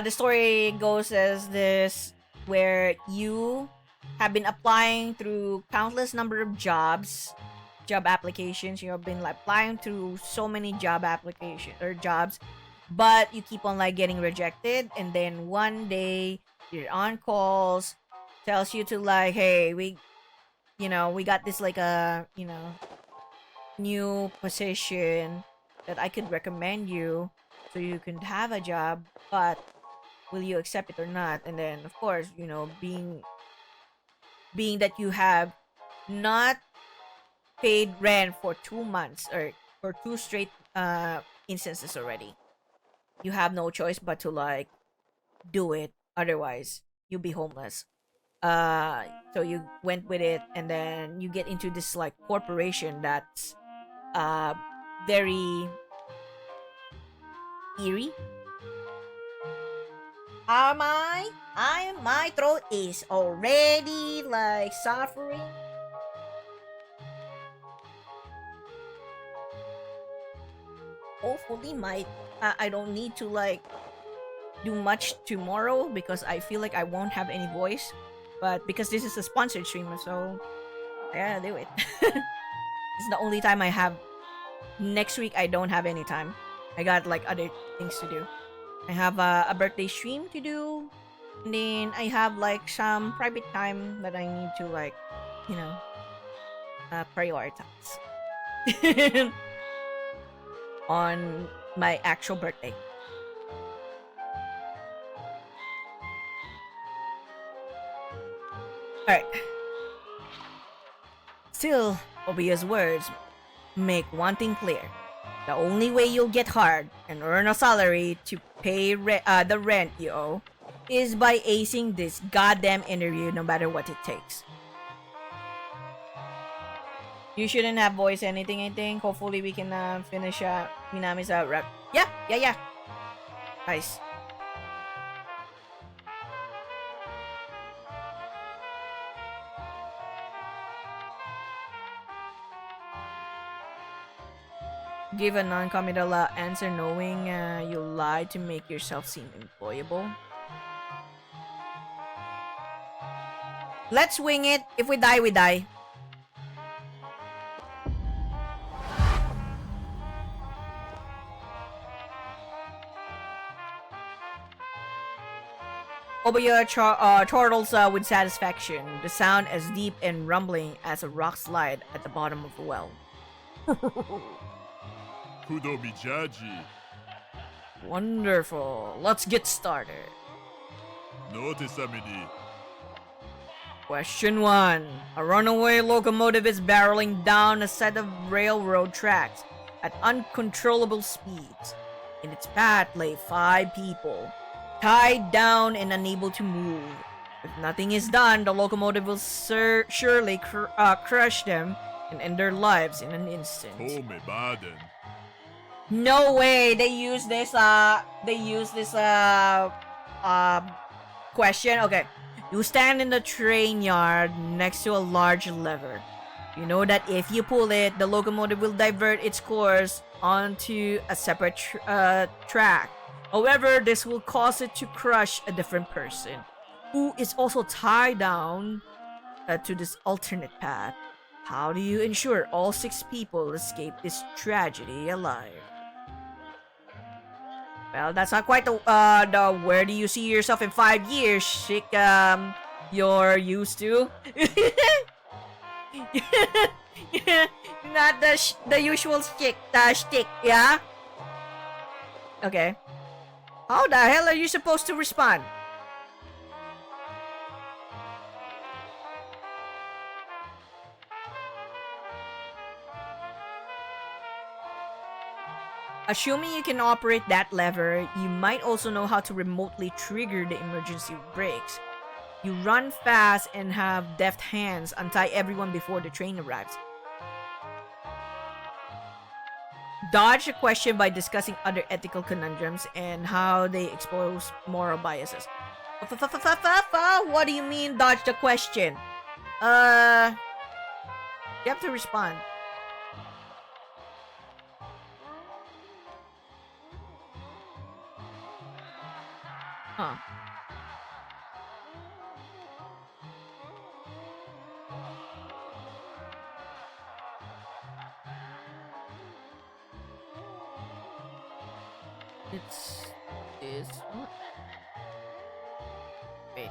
S1: The story goes as this, where you have been applying through countless number of job applications. You have been like applying through so many job applications or jobs, but you keep on like getting rejected, and then one day you're on calls, tells you to like, hey, we got this like a new position that I could recommend you so you can have a job, but will you accept it or not? And then of course, being that you have not paid rent for 2 months or for 2 straight instances already, you have no choice but to like do it, otherwise you'll be homeless. So you went with it, and then you get into this like corporation that's very eerie. My throat is already like suffering. Hopefully I don't need to like do much tomorrow, because I feel like I won't have any voice. But because this is a sponsored stream, so I gotta do it. It's the only time I have. Next week I don't have any time. I got like other things to do. I have a birthday stream to do, and then I have like some private time that I need to like, prioritize on my actual birthday. Alright. Still, obvious words make one thing clear. The only way you'll get hard and earn a salary to pay the rent you owe is by acing this goddamn interview, no matter what it takes. You shouldn't have voiced anything, I think. Hopefully we can finish Minami's rap. Yeah. Nice. Give a non-committal answer knowing you lied to make yourself seem employable. Let's wing it. If we die, we die. Obaya chortles with satisfaction, the sound as deep and rumbling as a rock slide at the bottom of a well.
S4: Kudomijaji.
S1: Wonderful. Let's get started.
S4: Notice Samidi.
S1: Question 1. A runaway locomotive is barreling down a set of railroad tracks at uncontrollable speeds. In its path lay 5 people, tied down and unable to move. If nothing is done, the locomotive will surely crush them and end their lives in an instant.
S4: Tome Baden.
S1: No way they use this question. Okay. You stand in the train yard next to a large lever. You know that if you pull it, the locomotive will divert its course onto a separate track. However, this will cause it to crush a different person who is also tied down to this alternate path. How do you ensure all 6 people escape this tragedy alive? Well, that's not quite the where do you see yourself in 5 years shit you're used to. Not the usual shtick, yeah? Okay. How the hell are you supposed to respond? Assuming you can operate that lever, you might also know how to remotely trigger the emergency brakes. You run fast and have deft hands, untie everyone before the train arrives. dodge a question by discussing other ethical conundrums and how they expose moral biases. What do you mean dodge the question? You have to respond. Huh. It's this one. Wait.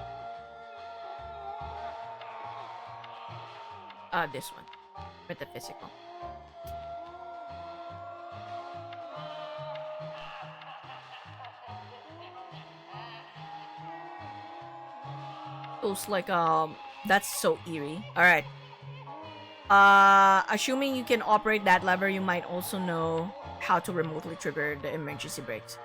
S1: This one. Metaphysical. Feels like that's so eerie. Alright. Assuming you can operate that lever, you might also know how to remotely trigger the emergency brakes.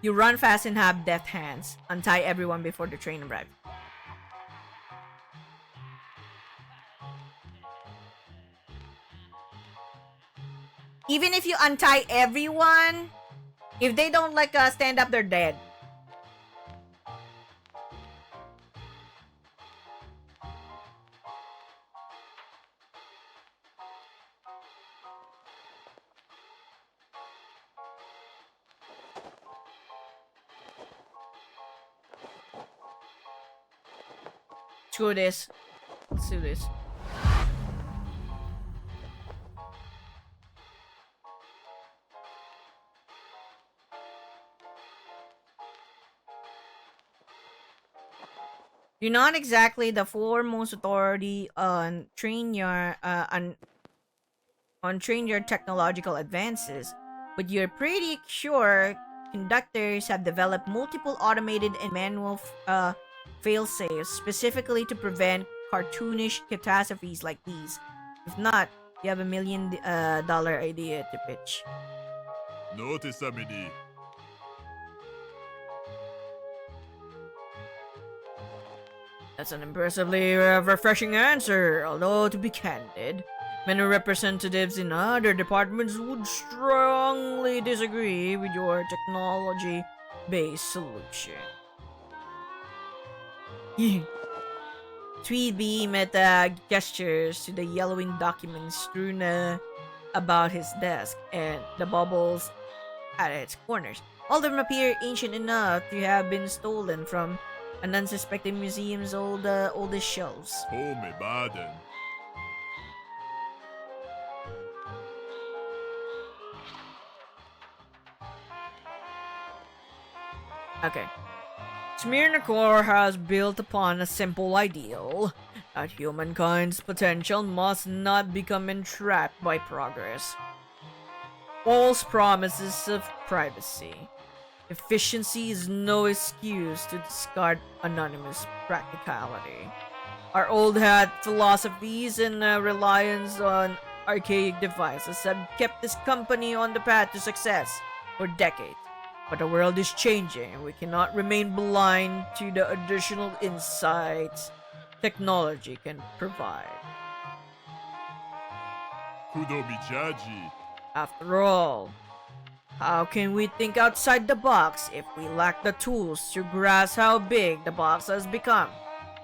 S1: You run fast and have deft hands. Untie everyone before the train arrives. Even if you untie everyone, if they don't like stand up, they're dead. Screw this. Let's do this. You're not exactly the foremost authority on train your technological advances, but you're pretty sure conductors have developed multiple automated and manual fail-safes specifically to prevent cartoonish catastrophes like these. If not, you have $1 million idea to pitch.
S4: Notice Samini.
S1: That's an impressively refreshing answer, although to be candid, many representatives in other departments would strongly disagree with your technology-based solution. Tweedby meta gestures to the yellowing documents strewn about his desk and the bubbles at its corners. All of them appear ancient enough to have been stolen from an unsuspecting museum's oldest shelves.
S4: Home Baden.
S1: Okay. SMYRNACORP has built upon a simple ideal that humankind's potential must not become entrapped by progress. False promises of privacy. Efficiency is no excuse to discard anonymous practicality. Our old hat philosophies and reliance on archaic devices have kept this company on the path to success for decades. But the world is changing and we cannot remain blind to the additional insights technology can provide.
S4: Kudo Mijaji.
S1: After all, how can we think outside the box if we lack the tools to grasp how big the box has become,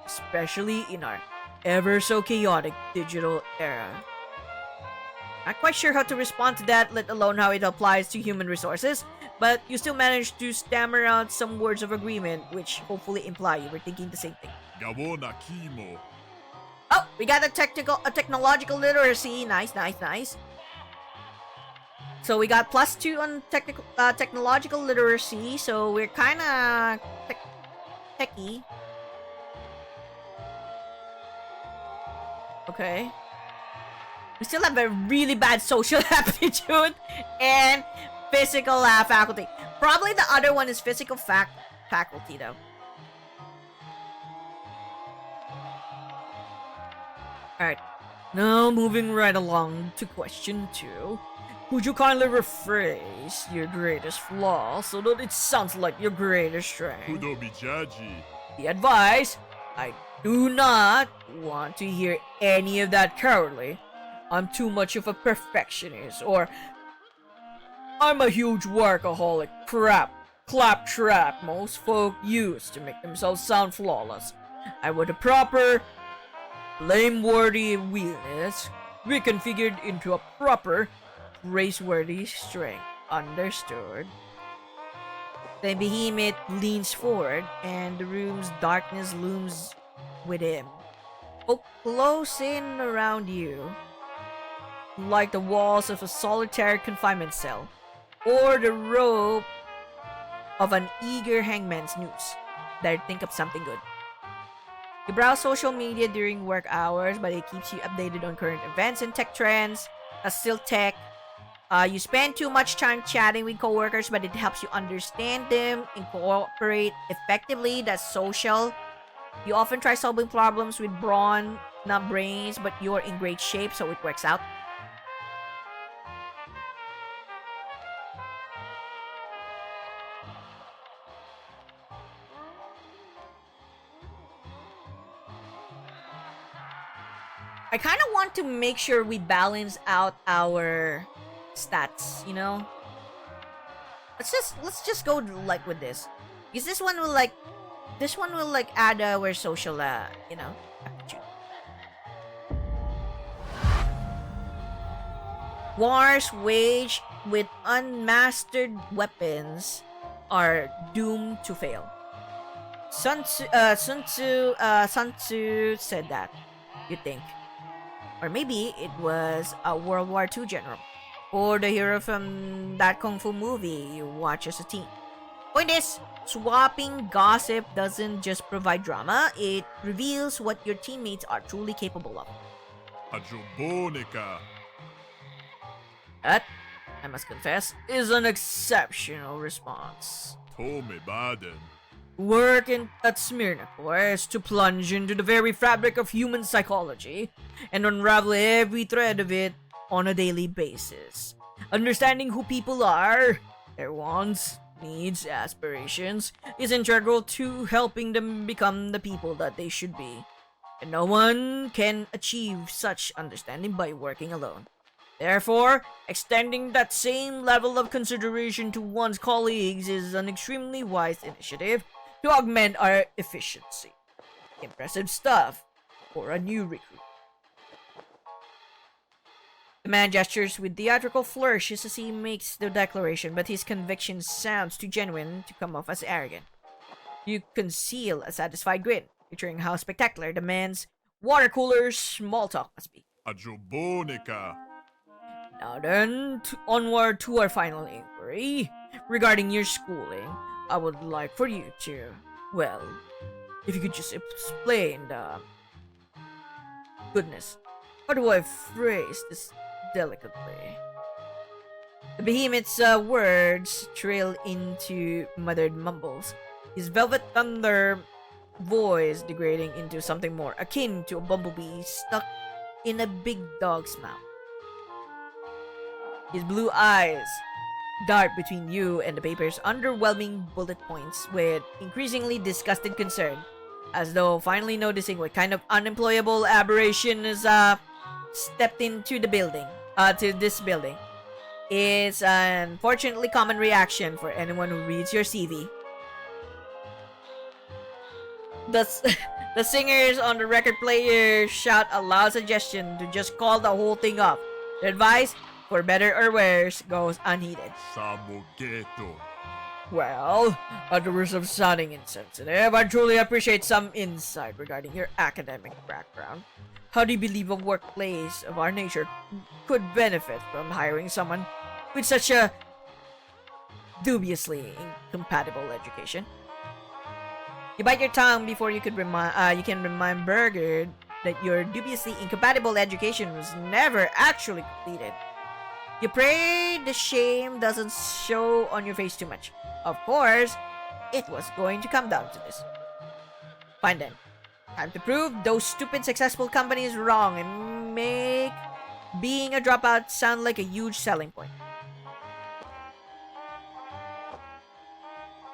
S1: especially in our ever so chaotic digital era? Not quite sure how to respond to that, let alone how it applies to human resources, but you still managed to stammer out some words of agreement, which hopefully imply you were thinking the same thing.
S4: Gawona Kimo.
S1: Oh, we got a technological literacy. Nice, nice, nice. So we got +2 on technological literacy, so we're kind of techie. Okay. We still have a really bad social aptitude and physical faculty. Probably the other one is physical faculty though. Alright. Now moving right along to question 2. Could you kindly rephrase your greatest flaw so that it sounds like your greatest strength?
S4: Kudo Mijaji.
S1: Be advised, I do not want to hear any of that cowardly. I'm too much of a perfectionist, or I'm a huge workaholic claptrap most folk use to make themselves sound flawless. I want a proper, blameworthy wheelness reconfigured into a proper, praiseworthy string. Understood? The behemoth leans forward, and the room's darkness looms with him. Oh, close in around you, like the walls of a solitary confinement cell, or the rope of an eager hangman's noose. There, think of something good. You browse social media during work hours, but it keeps you updated on current events and tech trends. That's still tech. You spend too much time chatting with coworkers, but it helps you understand them and cooperate effectively. That's social. You often try solving problems with brawn, not brains, but you're in great shape, so it works out. I kind of want to make sure we balance out our stats, you know? Let's just go like with this. Because this one will add our social you know, aptitude. Wars waged with unmastered weapons are doomed to fail. Sun Tzu said that, you think. Or maybe it was a World War II general. Or the hero from that Kung Fu movie you watch as a teen. Point is, swapping gossip doesn't just provide drama, it reveals what your teammates are truly capable of.
S4: Ajubonica.
S1: That, I must confess, is an exceptional response.
S4: Tome baden.
S1: Work at SMYRNACORP is to plunge into the very fabric of human psychology and unravel every thread of it on a daily basis. Understanding who people are, their wants, needs, aspirations, is integral to helping them become the people that they should be. And no one can achieve such understanding by working alone. Therefore, extending that same level of consideration to one's colleagues is an extremely wise initiative to augment our efficiency. Impressive stuff for a new recruit. The man gestures with theatrical flourishes as he makes the declaration, but his conviction sounds too genuine to come off as arrogant. You conceal a satisfied grin, picturing how spectacular the man's water cooler small talk must be.
S4: Ajubonica.
S1: Now then, onward to our final inquiry. Regarding your schooling, I would like for you to, well, if you could just explain the... Goodness, how do I phrase this delicately? The behemoth's words trail into muttered mumbles, his velvet thunder voice degrading into something more akin to a bumblebee stuck in a big dog's mouth. His blue eyes dart between you and the paper's underwhelming bullet points with increasingly disgusted concern, as though finally noticing what kind of unemployable aberration has stepped into the building, to this building. It's an unfortunately common reaction for anyone who reads your CV. The singers on the record player shout a loud suggestion to just call the whole thing off. The advice, for better or worse, goes unheeded.
S4: Samogeto.
S1: Well, at the risk of sounding insensitive, I truly appreciate some insight regarding your academic background. How do you believe a workplace of our nature could benefit from hiring someone with such a dubiously incompatible education? You bite your tongue before you can remind Berger that your dubiously incompatible education was never actually completed. You pray the shame doesn't show on your face too much. Of course, it was going to come down to this. Fine then. Time to prove those stupid successful companies wrong and make being a dropout sound like a huge selling point.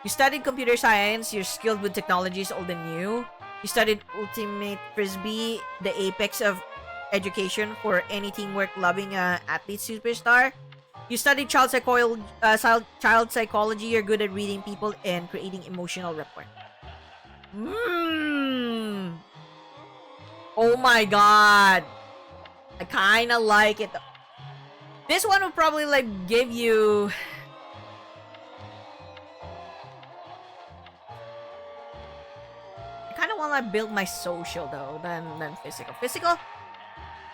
S1: You studied computer science, you're skilled with technologies old and new. You studied ultimate frisbee, the apex of education for any teamwork loving athlete superstar. You studied child psychology, you're good at reading people and creating emotional rapport. Oh my god. I kinda like it. This one would probably like give you... I kinda wanna build my social though than physical. Physical?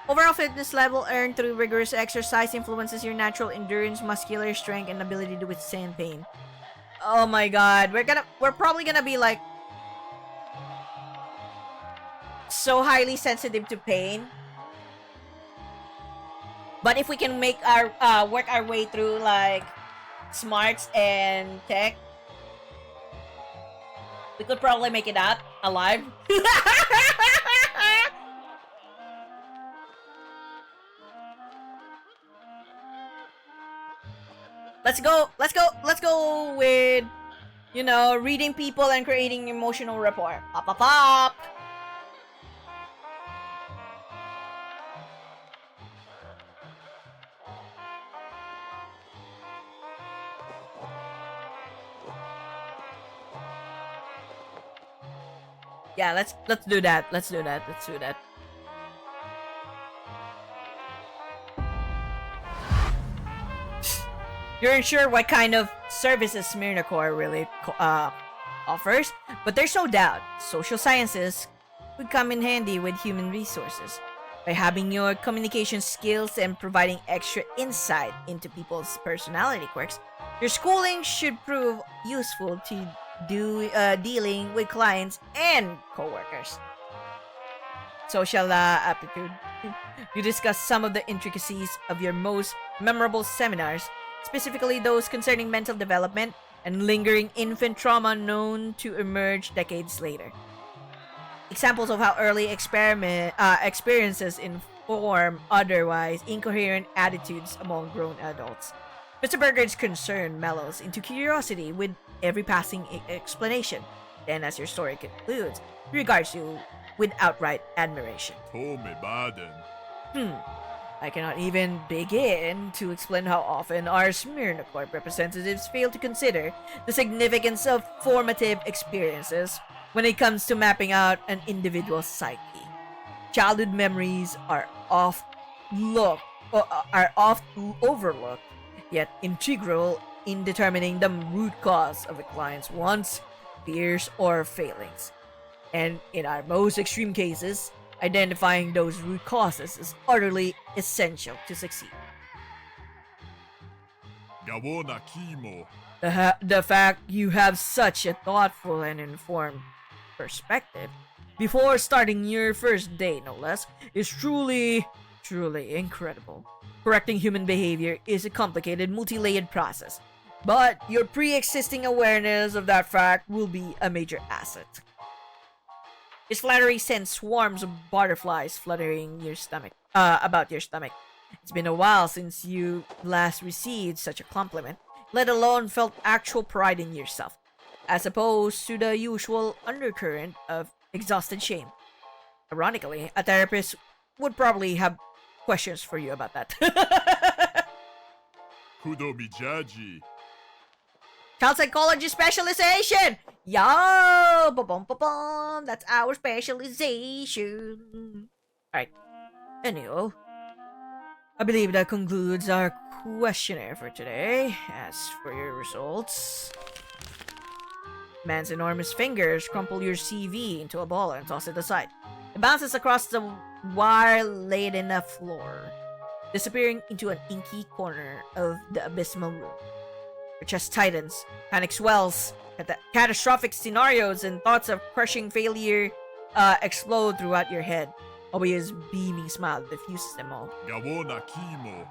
S1: Overall fitness level earned through rigorous exercise influences your natural endurance, muscular strength, and ability to withstand pain. Oh my god. We're probably gonna be like so highly sensitive to pain. But if we can make our work our way through like smarts and tech, we could probably make it out alive. Let's go with, you know, reading people and creating emotional rapport. Pop, pop, pop. Yeah, let's do that. Let's do that. You're unsure what kind of services SMYRNACORP really offers, but there's no doubt social sciences would come in handy with human resources. By having your communication skills and providing extra insight into people's personality quirks, your schooling should prove useful to dealing with clients and coworkers. Social aptitude. You discuss some of the intricacies of your most memorable seminars, specifically those concerning mental development and lingering infant trauma known to emerge decades later. Examples of how early experiences inform otherwise incoherent attitudes among grown adults. Mr. Berger's concern mellows into curiosity with every passing explanation. Then, as your story concludes, he regards you with outright admiration.
S4: Tome baden.
S1: I cannot even begin to explain how often our SMYRNACORP representatives fail to consider the significance of formative experiences when it comes to mapping out an individual's psyche. Childhood memories are oft overlooked, yet integral in determining the root cause of a client's wants, fears, or failings. And in our most extreme cases, identifying those root causes is utterly essential to succeed.
S4: Gawona kimo.
S1: The fact you have such a thoughtful and informed perspective before starting your first day, no less, is truly incredible. Correcting human behavior is a complicated, multi-layered process, but your pre-existing awareness of that fact will be a major asset. His flattery sends swarms of butterflies fluttering your stomach, about your stomach. It's been a while since you last received such a compliment, let alone felt actual pride in yourself, as opposed to the usual undercurrent of exhausted shame. Ironically, a therapist would probably have questions for you about that.
S4: Kudo mijaji.
S1: Child psychology specialization! Yo! Ba-bum. That's our specialization. Alright. Anywho, I believe that concludes our questionnaire for today. As for your results, man's enormous fingers crumple your CV into a ball and toss it aside. It bounces across the wire laid in the floor, disappearing into an inky corner of the abysmal room. Your chest tightens, panic swells, catastrophic scenarios and thoughts of crushing failure explode throughout your head. Obia's beaming smile diffuses them all.
S4: Gawona kimo.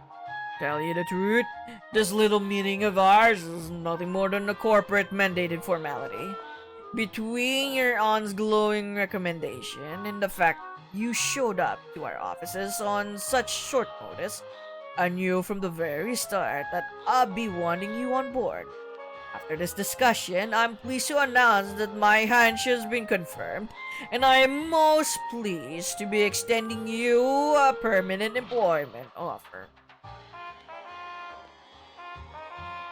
S1: Tell you the truth, this little meeting of ours is nothing more than a corporate mandated formality. Between your aunt's glowing recommendation and the fact you showed up to our offices on such short notice, I knew from the very start that I'd be wanting you on board. After this discussion, I'm pleased to announce that my hunch has been confirmed, and I am most pleased to be extending you a permanent employment offer.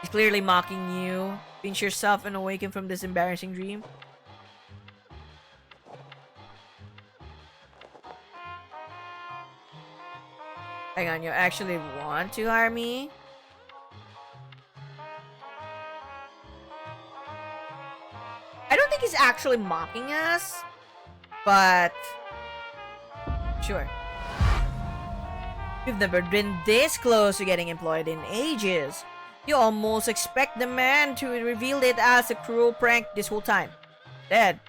S1: He's clearly mocking you. Pinch yourself and awaken from this embarrassing dream. Hang on, you actually want to hire me? I don't think he's actually mocking us, but sure. You've never been this close to getting employed in ages. You almost expect the man to reveal it as a cruel prank this whole time. Instead,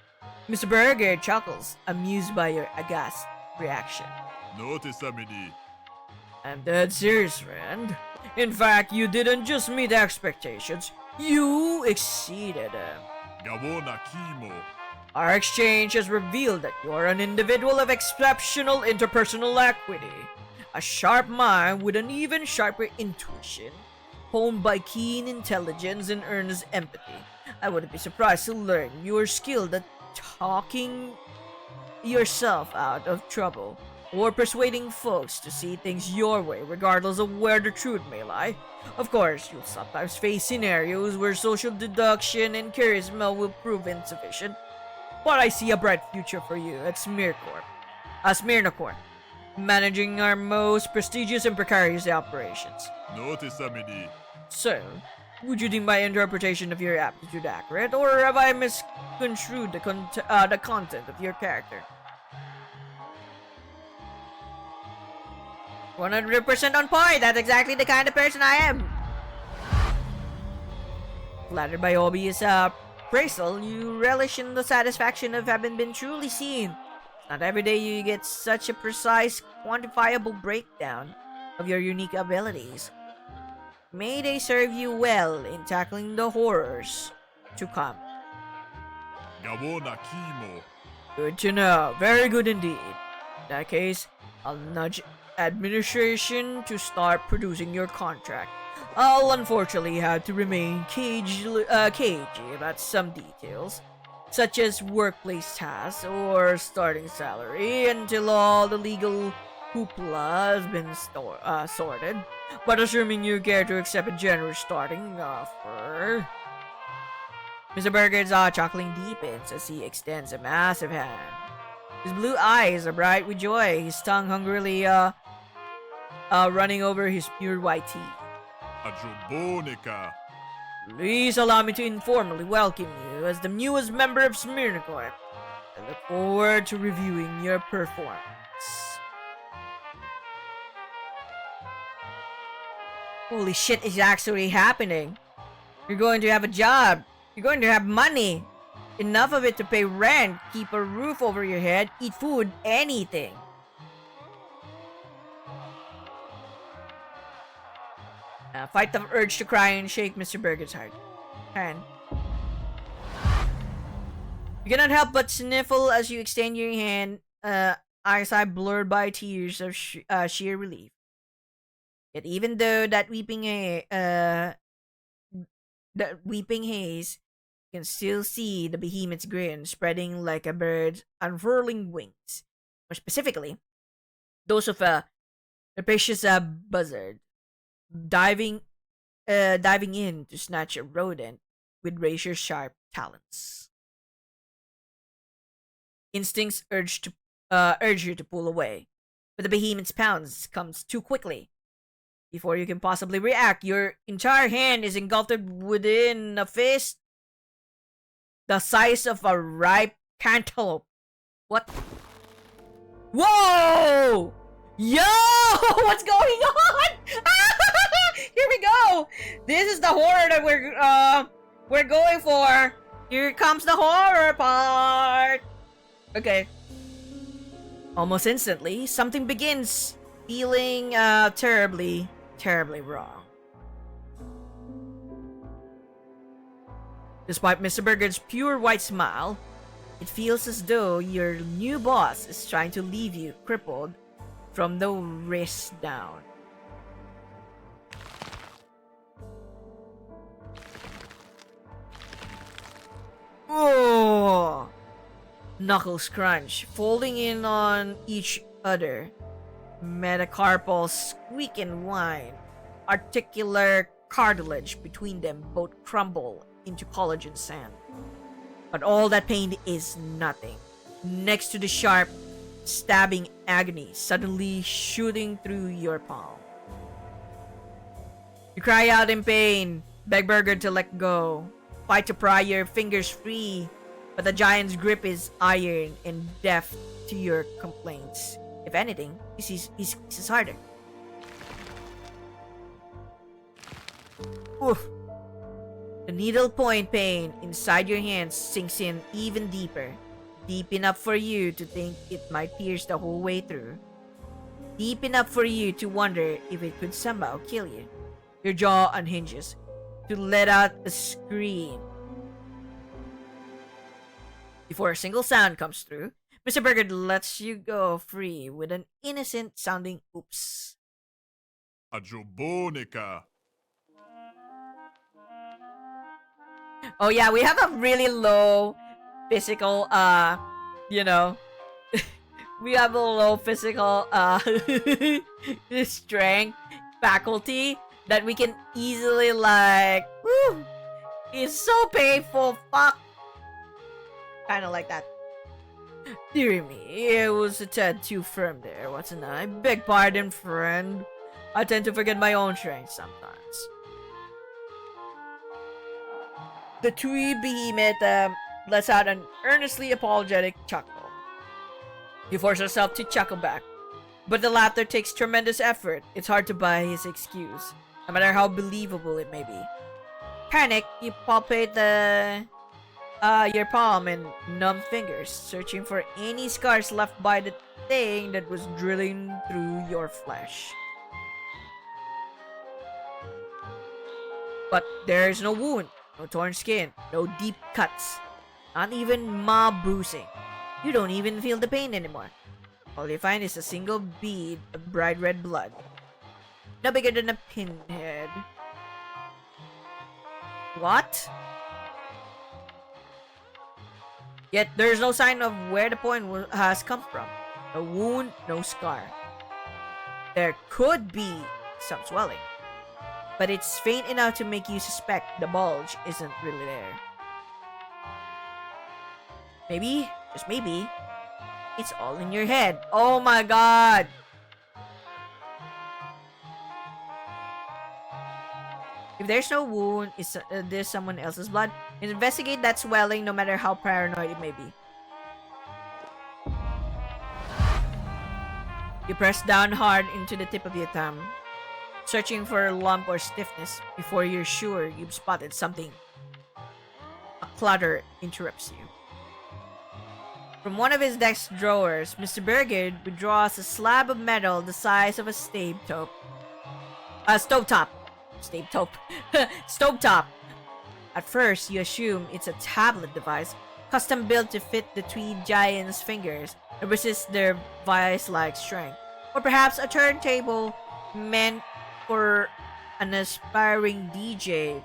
S1: Mr. Burger chuckles, amused by your aghast reaction.
S4: Notice Amini.
S1: I'm dead serious, friend. In fact, you didn't just meet expectations, you exceeded them.
S4: Gawo Nakimo.
S1: Our exchange has revealed that you're an individual of exceptional interpersonal equity, a sharp mind with an even sharper intuition, honed by keen intelligence and earnest empathy. I wouldn't be surprised to learn you're skilled at talking yourself out of trouble, or persuading folks to see things your way regardless of where the truth may lie. Of course, you'll sometimes face scenarios where social deduction and charisma will prove insufficient, but I see a bright future for you at SMYRNACORP, managing our most prestigious and precarious operations.
S4: Notice Amini.
S1: So, would you deem my interpretation of your aptitude accurate, or have I misconstrued the content of your character? 100% on point. That's exactly the kind of person I am. Flattered by obvious appraisal, you relish in the satisfaction of having been truly seen. Not every day you get such a precise, quantifiable breakdown of your unique abilities. May they serve you well in tackling the horrors to come.
S4: Gawo Nakimo.
S1: Good to know. Very good indeed. In that case, I'll nudge administration to start producing your contract. I'll unfortunately have to remain cagey about some details, such as workplace tasks or starting salary, until all the legal hoopla has been sorted. But assuming you care to accept a generous starting offer... Mr. Burger's chuckling deepens as he extends a massive hand. His blue eyes are bright with joy, his tongue hungrily running over his pure white teeth.
S4: Ajobonica.
S1: Please allow me to informally welcome you as the newest member of SMYRNACORP. I look forward to reviewing your performance. Holy shit is actually happening. You're going to have a job. You're going to have money. Enough of it to pay rent, keep a roof over your head, eat food, anything. Fight the urge to cry and shake Mr. Burger's hand. You cannot help but sniffle as you extend your hand, eyesight blurred by tears of sheer relief. Yet even though that weeping haze, you can still see the behemoth's grin spreading like a bird's unfurling wings. More specifically, those of a rapacious buzzard diving in to snatch a rodent with razor-sharp talons. Instincts urge you to pull away, but the behemoth's pounce comes too quickly. Before you can possibly react, your entire hand is engulfed within a fist the size of a ripe cantaloupe. What? Whoa! Yo! What's going on? Here we go! This is the horror that we're going for. Here comes the horror part. Okay. Almost instantly, something begins feeling terribly wrong. Despite Mr. Burger's pure white smile, it feels as though your new boss is trying to leave you crippled from the wrist down. knuckles crunch, folding in on each other. Metacarpal squeak and whine. Articular cartilage between them both crumble into collagen sand. But all that pain is nothing next to the sharp, stabbing agony suddenly shooting through your palm. You cry out in pain, beg Burger to let go, fight to pry your fingers free, but the giant's grip is iron and deaf to your complaints. If anything, he's harder. Oof. The needle point pain inside your hands sinks in even deeper. Deep enough for you to think it might pierce the whole way through. Deep enough for you to wonder if it could somehow kill you. Your jaw unhinges to let out a scream. Before a single sound comes through, Mr. Burger lets you go free with an innocent sounding oops.
S4: Ajobonica.
S1: Oh yeah, we have a really low physical, you know, we have a low physical, strength faculty that we can easily like, whew, it's so painful, fuck. Kinda like that. Dear me, it was a tad too firm there, wasn't I? Beg pardon, friend. I tend to forget my own strength sometimes. The twee behemoth lets out an earnestly apologetic chuckle. He forces himself to chuckle back, but the laughter takes tremendous effort. It's hard to buy his excuse, no matter how believable it may be. Panic, you palpate your palm and numb fingers, searching for any scars left by the thing that was drilling through your flesh. But there's no wound, no torn skin, no deep cuts, not even mild bruising. You don't even feel the pain anymore. All you find is a single bead of bright red blood, no bigger than a pinhead. What? Yet there's no sign of where the point has come from. No wound, no scar. There could be some swelling, but it's faint enough to make you suspect the bulge isn't really there. Maybe, just maybe, it's all in your head. Oh my god! If there's no wound, is there's someone else's blood? Investigate that swelling, no matter how paranoid it may be. You press down hard into the tip of your thumb, searching for a lump or stiffness before you're sure you've spotted something. A clutter interrupts you. From one of his desk drawers, Mr. Burgard withdraws a slab of metal the size of a stovetop. Stovetop. At first, you assume it's a tablet device, custom built to fit the Tweed giant's fingers and resist their vice-like strength. Or perhaps a turntable meant for an aspiring DJ,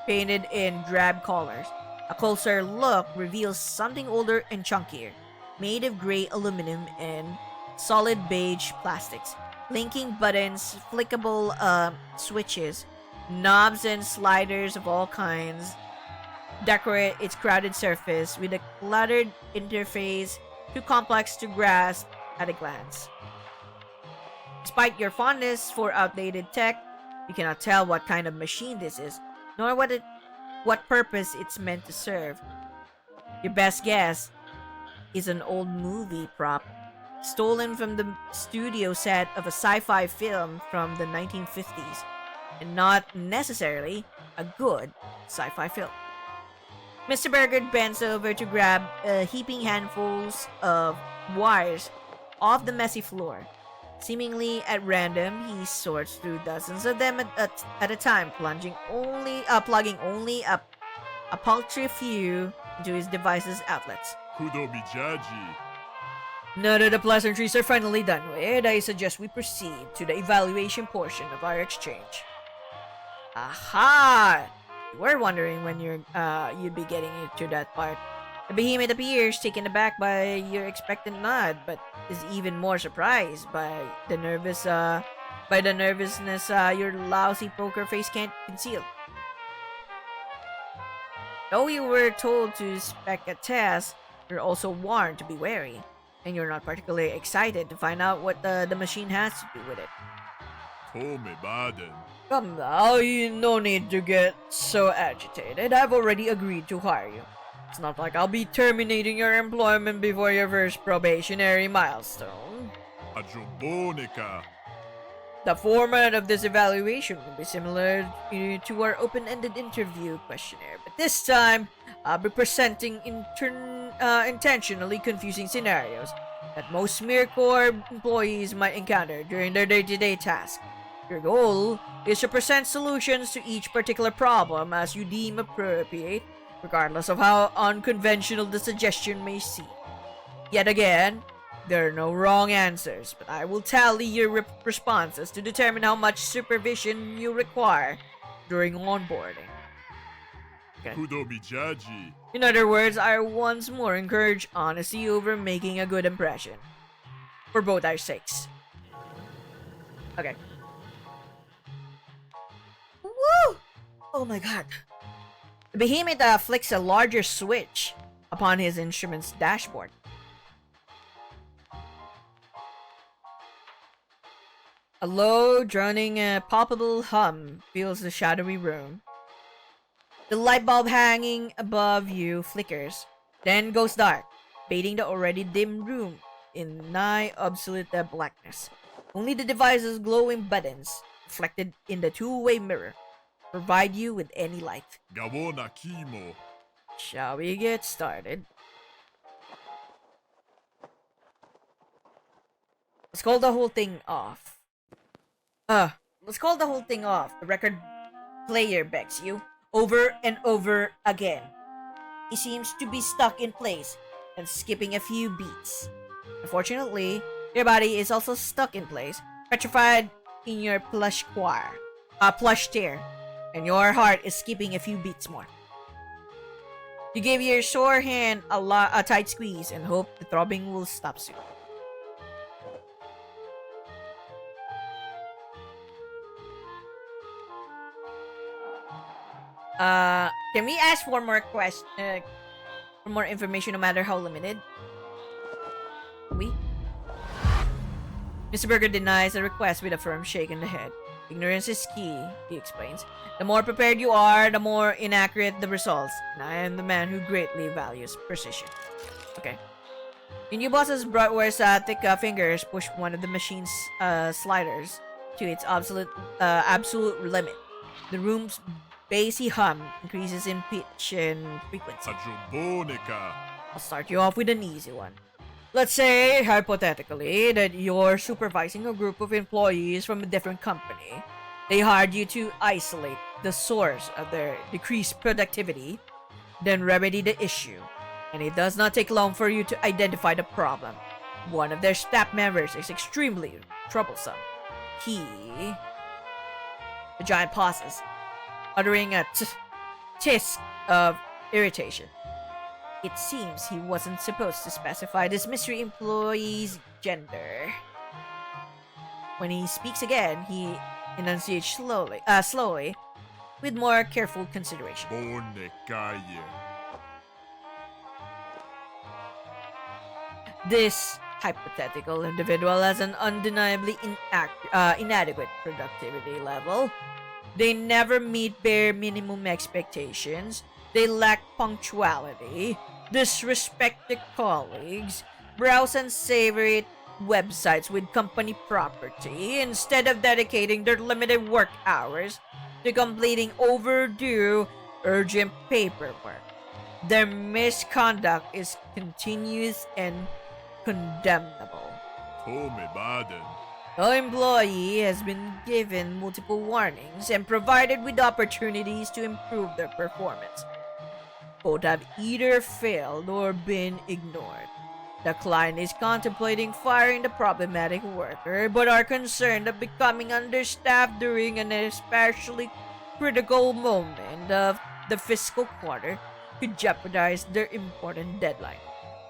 S1: painted in drab colors. A closer look reveals something older and chunkier, made of gray aluminum and solid beige plastics. Linking buttons, flickable switches, knobs and sliders of all kinds decorate its crowded surface with a cluttered interface too complex to grasp at a glance. Despite your fondness for outdated tech, you cannot tell what kind of machine this is, nor what purpose it's meant to serve. Your best guess is an old movie prop, stolen from the studio set of a sci-fi film from the 1950s, and not necessarily a good sci-fi film. Mr. Burgard bends over to grab heaping handfuls of wires off the messy floor. Seemingly at random, he sorts through dozens of them at a time, plugging only a paltry few into his device's outlets.
S4: Kudo Mijaji.
S1: Now that the pleasantries are finally done with, I suggest we proceed to the evaluation portion of our exchange. Aha! You were wondering when you'd be getting into that part. The behemoth appears, taken aback by your expectant nod, but is even more surprised by the nervousness your lousy poker face can't conceal. Though you were told to spec a test, you're also warned to be wary, and you're not particularly excited to find out what the machine has to do with it.
S4: Tome baden.
S1: Come now, you no need to get so agitated. I've already agreed to hire you. It's not like I'll be terminating your employment before your first probationary milestone.
S4: Ajobonica.
S1: The format of this evaluation will be similar to our open-ended interview questionnaire, but this time, I'll be presenting intentionally confusing scenarios that most SMYRNACORP employees might encounter during their day-to-day tasks. Your goal is to present solutions to each particular problem as you deem appropriate, regardless of how unconventional the suggestion may seem. Yet again, there are no wrong answers, but I will tally your responses to determine how much supervision you require during onboarding. Okay.
S4: Kudomijaji.
S1: In other words, I once more encourage honesty over making a good impression. For both our sakes. Okay. Woo! Oh my god. The behemoth flicks a larger switch upon his instrument's dashboard. A low, droning, palpable hum fills the shadowy room. The light bulb hanging above you flickers, then goes dark, bathing the already dim room in nigh obsolete blackness. Only the device's glowing buttons, reflected in the two-way mirror, provide you with any light.
S4: Gabona kimo.
S1: Shall we get started? Let's call the whole thing off. Let's call the whole thing off. The record player begs you, over and over again. He seems to be stuck in place and skipping a few beats. Unfortunately, your body is also stuck in place, petrified in your plush chair, and your heart is skipping a few beats more. You give your sore hand a tight squeeze and hope the throbbing will stop soon. Can we ask for more for more information, no matter how limited? We? Mr. Berger denies the request with a firm shake in the head. Ignorance is key, he explains. The more prepared you are, the more inaccurate the results, and I am the man who greatly values precision. Okay. Your new boss's Bratware's thick fingers push one of the machine's sliders to its absolute limit. The room's bassy hum increases in pitch and frequency.
S4: Ajobonica.
S1: I'll start you off with an easy one. Let's say, hypothetically, that you're supervising a group of employees from a different company. They hired you to isolate the source of their decreased productivity, then remedy the issue. And it does not take long for you to identify the problem. One of their staff members is extremely troublesome. The giant pauses, uttering a tisk of irritation. It seems he wasn't supposed to specify this mystery employee's gender. When he speaks again, he enunciates slowly, with more careful consideration.
S4: Bonekaye.
S1: This hypothetical individual has an undeniably inadequate productivity level. They never meet bare minimum expectations. They lack punctuality, disrespect their colleagues, browse unsavory websites with company property instead of dedicating their limited work hours to completing overdue, urgent paperwork. Their misconduct is continuous and condemnable.
S4: Tome baden.
S1: The employee has been given multiple warnings and provided with opportunities to improve their performance. Both have either failed or been ignored. The client is contemplating firing the problematic worker, but are concerned of becoming understaffed during an especially critical moment of the fiscal quarter could jeopardize their important deadline.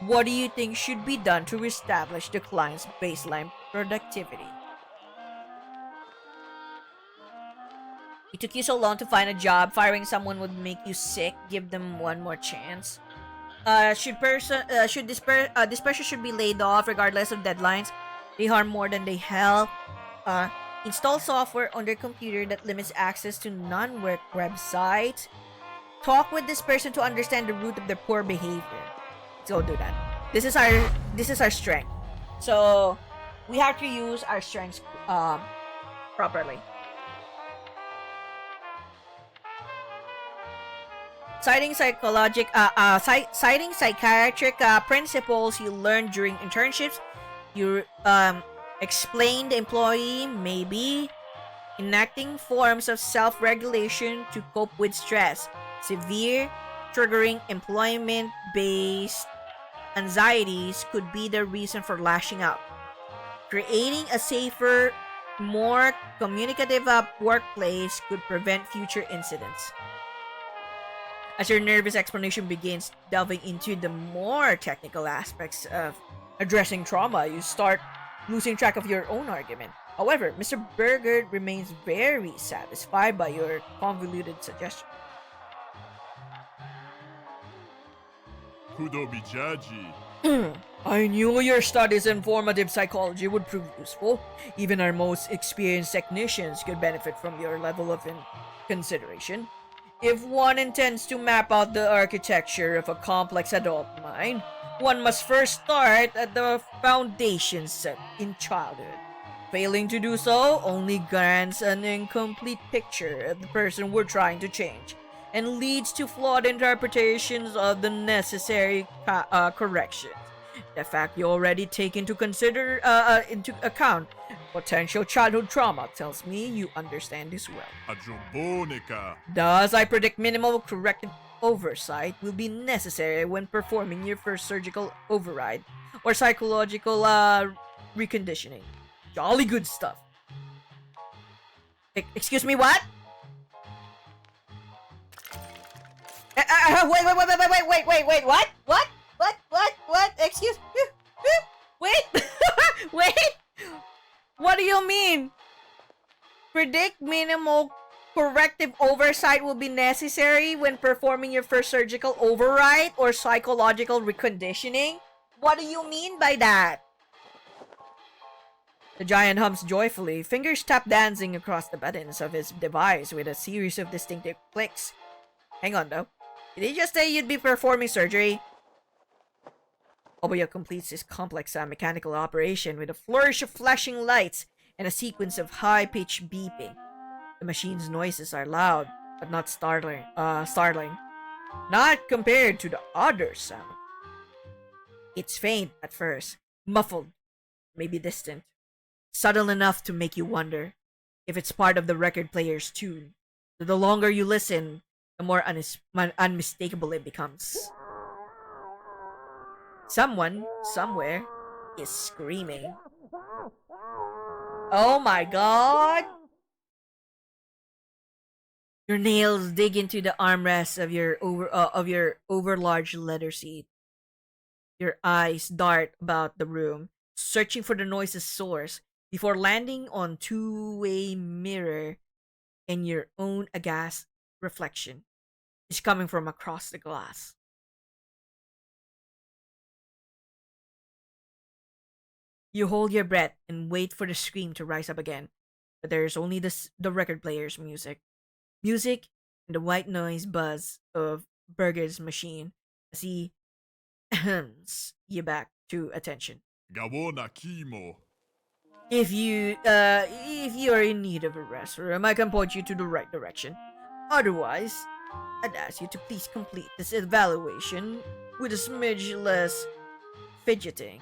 S1: What do you think should be done to reestablish the client's baseline productivity? It took you so long to find a job. Firing someone would make you sick. Give them one more chance. This person should be laid off regardless of deadlines. They harm more than they help. Install software on their computer that limits access to non-work websites. Talk with this person to understand the root of their poor behavior. So do that. This is our strength. So we have to use our strengths properly. Citing psychiatric principles you learned during internships. You explain the employee maybe enacting forms of self-regulation to cope with stress. Severe triggering employment-based anxieties could be the reason for lashing out. Creating a safer, more communicative workplace could prevent future incidents. As your nervous explanation begins delving into the more technical aspects of addressing trauma, you start losing track of your own argument. However, Mr. Burgard remains very satisfied by your convoluted suggestion.
S4: Kudobijaji.
S1: I knew your studies in formative psychology would prove useful. Even our most experienced technicians could benefit from your level of consideration. If one intends to map out the architecture of a complex adult mind, one must first start at the foundations set in childhood. Failing to do so only grants an incomplete picture of the person we're trying to change, and leads to flawed interpretations of the necessary corrections. The fact you already take into account potential childhood trauma tells me you understand this well.
S4: Ajobonica.
S1: Thus, I predict minimal corrective oversight will be necessary when performing your first surgical override or psychological reconditioning. Jolly good stuff. Excuse me, what? Wait, what? Excuse me. Wait. Wait. What do you mean? Predict minimal corrective oversight will be necessary when performing your first surgical override or psychological reconditioning? What do you mean by that? The giant hums joyfully, fingers tap dancing across the buttons of his device with a series of distinctive clicks. Hang on though. Did he just say you'd be performing surgery? Oboya completes his complex mechanical operation with a flourish of flashing lights and a sequence of high-pitched beeping. The machine's noises are loud, but not startling. Not compared to the other sound. It's faint at first, muffled, maybe distant, subtle enough to make you wonder if it's part of the record player's tune. The longer you listen, the more unmistakable it becomes. Someone, somewhere, is screaming. Oh my god! Your nails dig into the armrests of your overlarge leather seat. Your eyes dart about the room, searching for the noise's source, before landing on two-way mirror and your own aghast reflection is coming from across the glass. You hold your breath and wait for the scream to rise up again, but there is only the record player's music. Music and the white noise buzz of Burger's machine as he hands you back to attention.
S4: Gawona Kimo.
S1: If you are in need of a restroom, I can point you to the right direction. Otherwise, I'd ask you to please complete this evaluation with a smidge less fidgeting.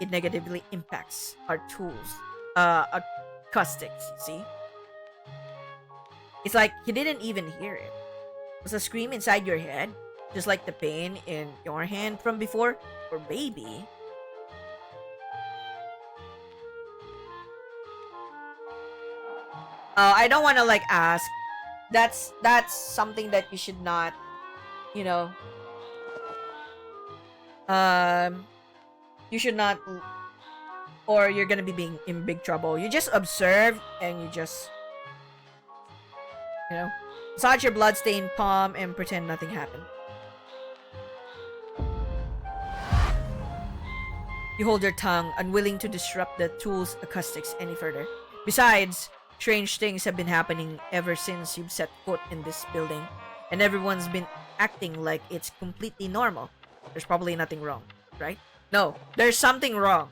S1: It negatively impacts our tools, acoustics, you see? It's like you didn't even hear it. It was a scream inside your head, just like the pain in your hand from before, or maybe I don't want to ask. That's something that you should not, you should not, or you're gonna be being in big trouble. You just observe and you just, massage your bloodstained palm and pretend nothing happened. You hold your tongue, unwilling to disrupt the tool's acoustics any further. Besides, strange things have been happening ever since you've set foot in this building, and everyone's been acting like it's completely normal. There's probably nothing wrong, right? No, there's something wrong.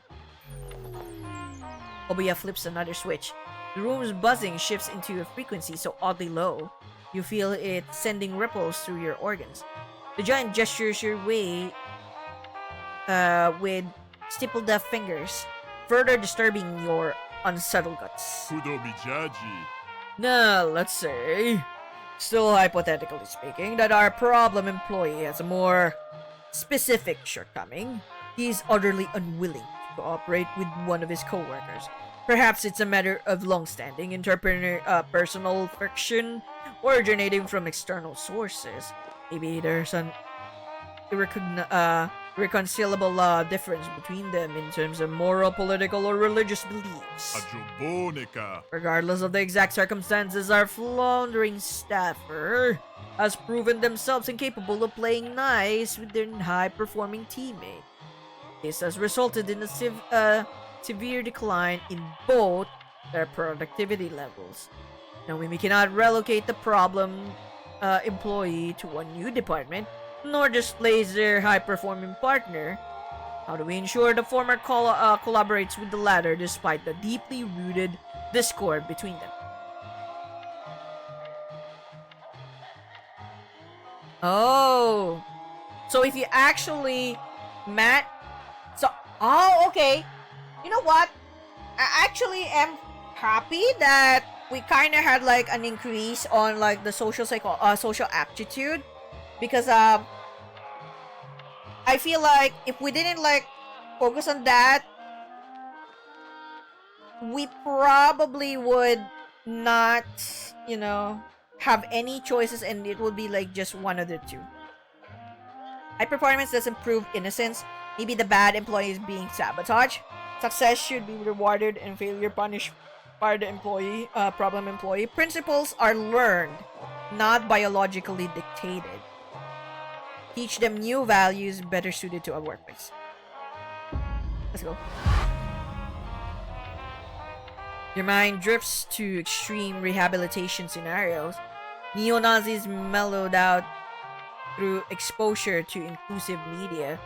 S1: Obuya flips another switch. The room's buzzing shifts into a frequency so oddly low, you feel it sending ripples through your organs. The giant gestures your way with stippled fingers, further disturbing your unsettled guts.
S4: Kudobijaji.
S1: Now, let's say, still hypothetically speaking, that our problem employee has a more specific shortcoming. He's utterly unwilling to cooperate with one of his co-workers. Perhaps it's a matter of long-standing interpersonal friction originating from external sources. Maybe there's an irreconcilable difference between them in terms of moral, political, or religious beliefs.
S4: Ajobonica.
S1: Regardless of the exact circumstances, our floundering staffer has proven themselves incapable of playing nice with their high-performing teammate. This has resulted in a severe decline in both their productivity levels. Now, we cannot relocate the problem employee to a new department, nor displace their high-performing partner. How do we ensure the former collaborates with the latter despite the deeply rooted discord between them? Oh, so if you actually okay. You know what? I actually am happy that we kind of had like an increase on like the social aptitude, because I feel like if we didn't like focus on that, we probably would not, have any choices, and it would be like just one of the two. High performance does improve innocence. Maybe the bad employee is being sabotaged. Success should be rewarded and failure punished by the problem employee. Principles are learned, not biologically dictated. Teach them new values better suited to a workplace. Let's go. Your mind drifts to extreme rehabilitation scenarios. Neo-Nazis mellowed out through exposure to inclusive media.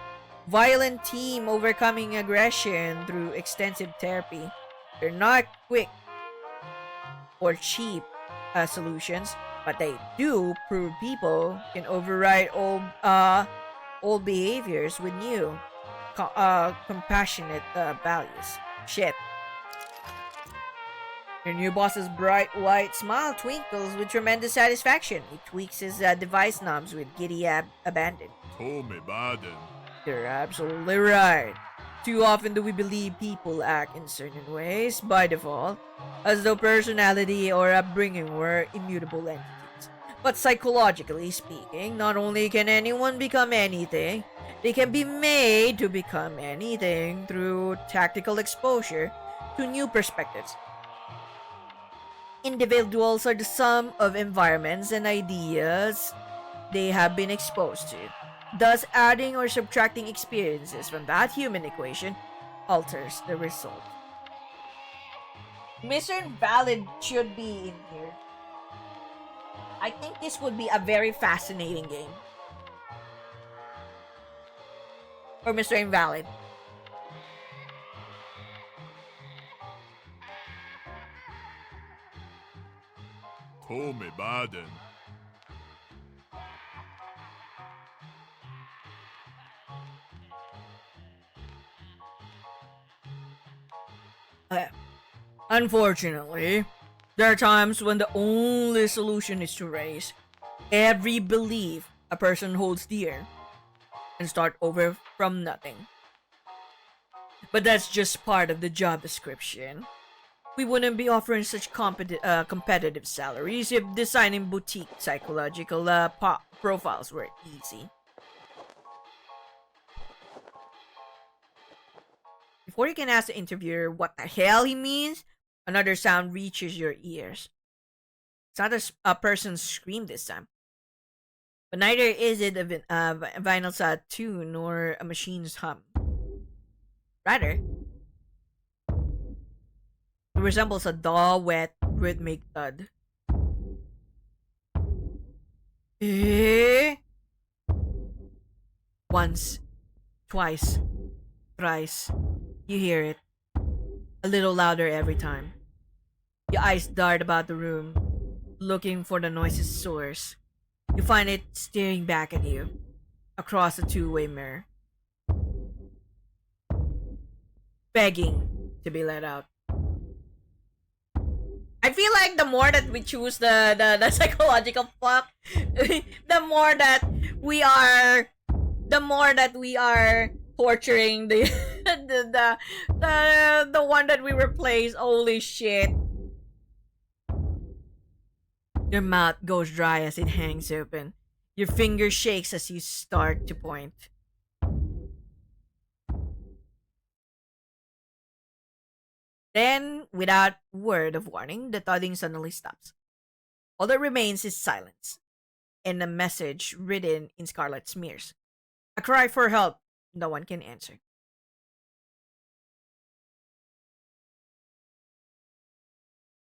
S1: Violent team overcoming aggression through extensive therapy. They're not quick or cheap solutions, but they do prove people can override old behaviors with new, compassionate values. Shit. Your new boss's bright white smile twinkles with tremendous satisfaction. He tweaks his device knobs with giddy abandon.
S4: Tome baden.
S1: You're absolutely right. Too often do we believe people act in certain ways by default, as though personality or upbringing were immutable entities. But psychologically speaking, not only can anyone become anything, they can be made to become anything through tactical exposure to new perspectives. Individuals are the sum of environments and ideas they have been exposed to. Thus, adding or subtracting experiences from that human equation alters the result. Mr. Invalid should be in here. I think this would be a very fascinating game. For Mr. Invalid.
S4: Tome baden.
S1: Unfortunately, there are times when the only solution is to raise every belief a person holds dear and start over from nothing. But that's just part of the job description. We wouldn't be offering such competitive salaries if designing boutique psychological profiles were easy. Before you can ask the interviewer what the hell he means, another sound reaches your ears. It's not a person's scream this time, but neither is it a vinyl sad tune or a machine's hum. Rather, it resembles a dull, wet, rhythmic thud. Eh? Once, twice, thrice, you hear it. A little louder every time. Your eyes dart about the room, looking for the noise's source. You find it staring back at you, across a two-way mirror. Begging to be let out. I feel like the more that we choose the psychological fuck, the more that we are torturing the the one that we replace. Holy shit. Your mouth goes dry as it hangs open. Your finger shakes as you start to point. Then, without word of warning, the thudding suddenly stops. All that remains is silence, and a message written in scarlet smears. A cry for help no one can answer.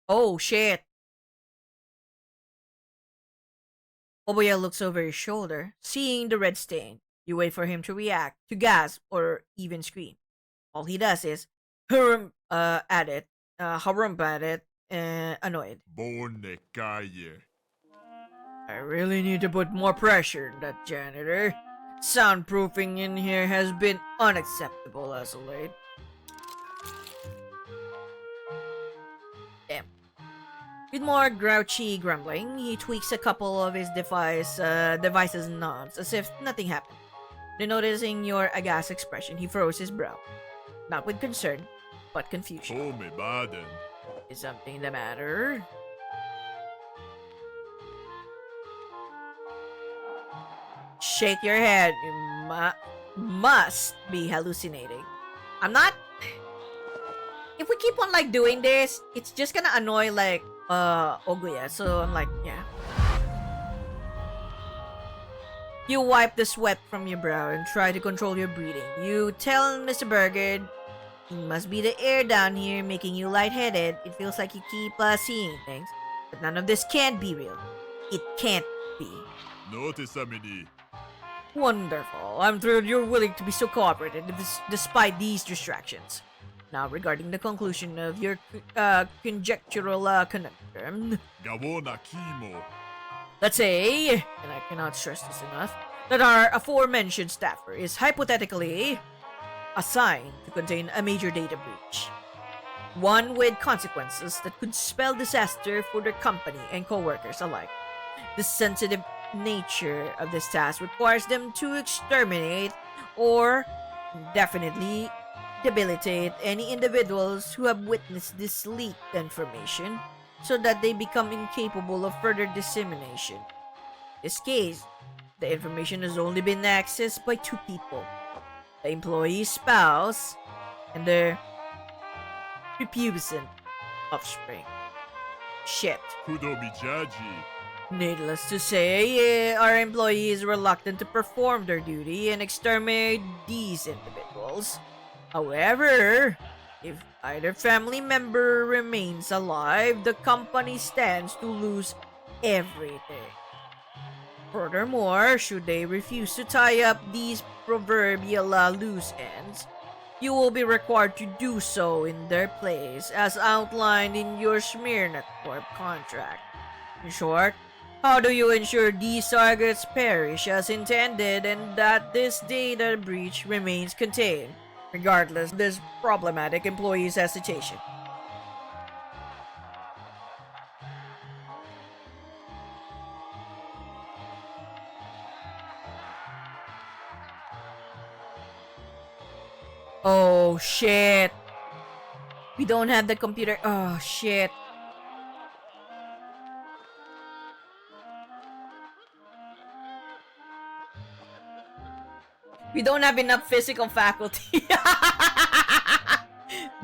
S1: Oh shit! Oboya looks over his shoulder, seeing the red stain. You wait for him to react, to gasp, or even scream. All he does is harump at it, annoyed.
S4: Bonekaye.
S1: I really need to put more pressure on that janitor. Soundproofing in here has been unacceptable as of late. Damn. With more grouchy grumbling, he tweaks a couple of his device's knobs as if nothing happened. Then noticing your aghast expression, he furrows his brow. Not with concern, but confusion.
S4: Tome baden.
S1: Is something the matter? Shake your head. You must be hallucinating. I'm not. If we keep on like doing this, it's just gonna annoy like Oguya. So I'm like, yeah. You wipe the sweat from your brow and try to control your breathing. You tell Mr. Burgard it must be the air down here making you lightheaded. It feels like you keep seeing things, but none of this can be real. It can't be.
S4: Notice Amini.
S1: Wonderful. I'm thrilled you're willing to be so cooperative despite these distractions. Now, regarding the conclusion of your conjectural conundrum.
S4: Gawona Kimo.
S1: Let's say, and I cannot stress this enough, that our aforementioned staffer is hypothetically assigned to contain a major data breach. One with consequences that could spell disaster for their company and co-workers alike. The sensitive nature of this task requires them to exterminate or definitely debilitate any individuals who have witnessed this leaked information so that they become incapable of further dissemination. In this case, the information has only been accessed by two people, the employee's spouse and their prepubescent offspring. Shit.
S4: Kudomijaji.
S1: Needless to say, our employee is reluctant to perform their duty and exterminate these individuals. However, if either family member remains alive, the company stands to lose everything. Furthermore, should they refuse to tie up these proverbial loose ends, you will be required to do so in their place as outlined in your SMYRNACORP contract. In short, how do you ensure these targets perish as intended and that this data breach remains contained, regardless of this problematic employee's hesitation? Oh shit. We don't have the computer. Oh shit. We don't have enough physical faculty.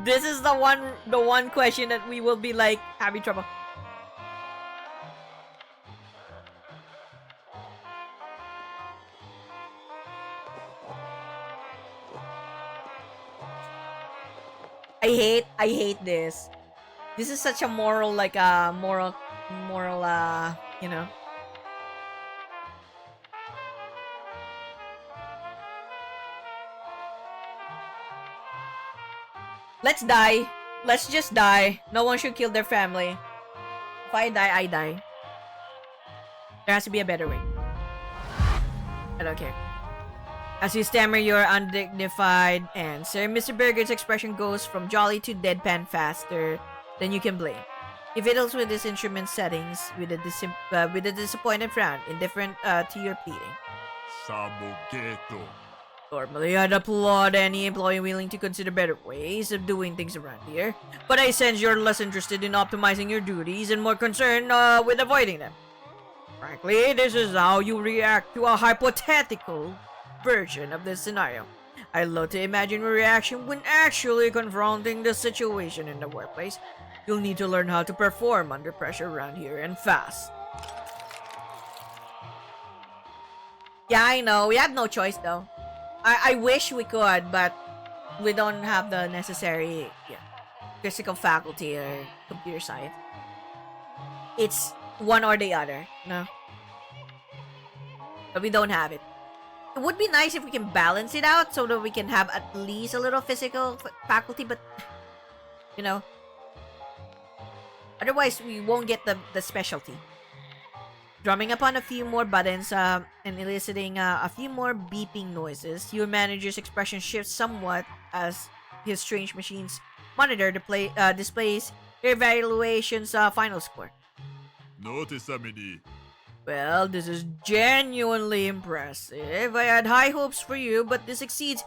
S1: This is the one question that we will be like having trouble. I hate this. This is such a moral, like moral, you know. Let's die. Let's just die. No one should kill their family. If I die, I die. There has to be a better way. I don't care. As you stammer your undignified answer, Mr. Burger's expression goes from jolly to deadpan faster than you can blame. He fiddles with his instrument settings with a disappointed frown, indifferent to your pleading.
S4: Samogeto.
S1: Normally, I'd applaud any employee willing to consider better ways of doing things around here, but I sense you're less interested in optimizing your duties and more concerned with avoiding them. Frankly, this is how you react to a hypothetical version of this scenario. I love to imagine your reaction when actually confronting the situation in the workplace. You'll need to learn how to perform under pressure around here, and fast. Yeah, I know. We have no choice, though. I wish we could, but we don't have the necessary physical faculty or computer science. It's one or the other, no? But we don't have it. It would be nice if we can balance it out so that we can have at least a little physical faculty, but, you know, otherwise we won't get the specialty. Drumming upon a few more buttons and eliciting a few more beeping noises, your manager's expression shifts somewhat as his strange machine's monitor displays your evaluation's final score.
S4: Notice many.
S1: Well, this is genuinely impressive. I had high hopes for you, but this exceeds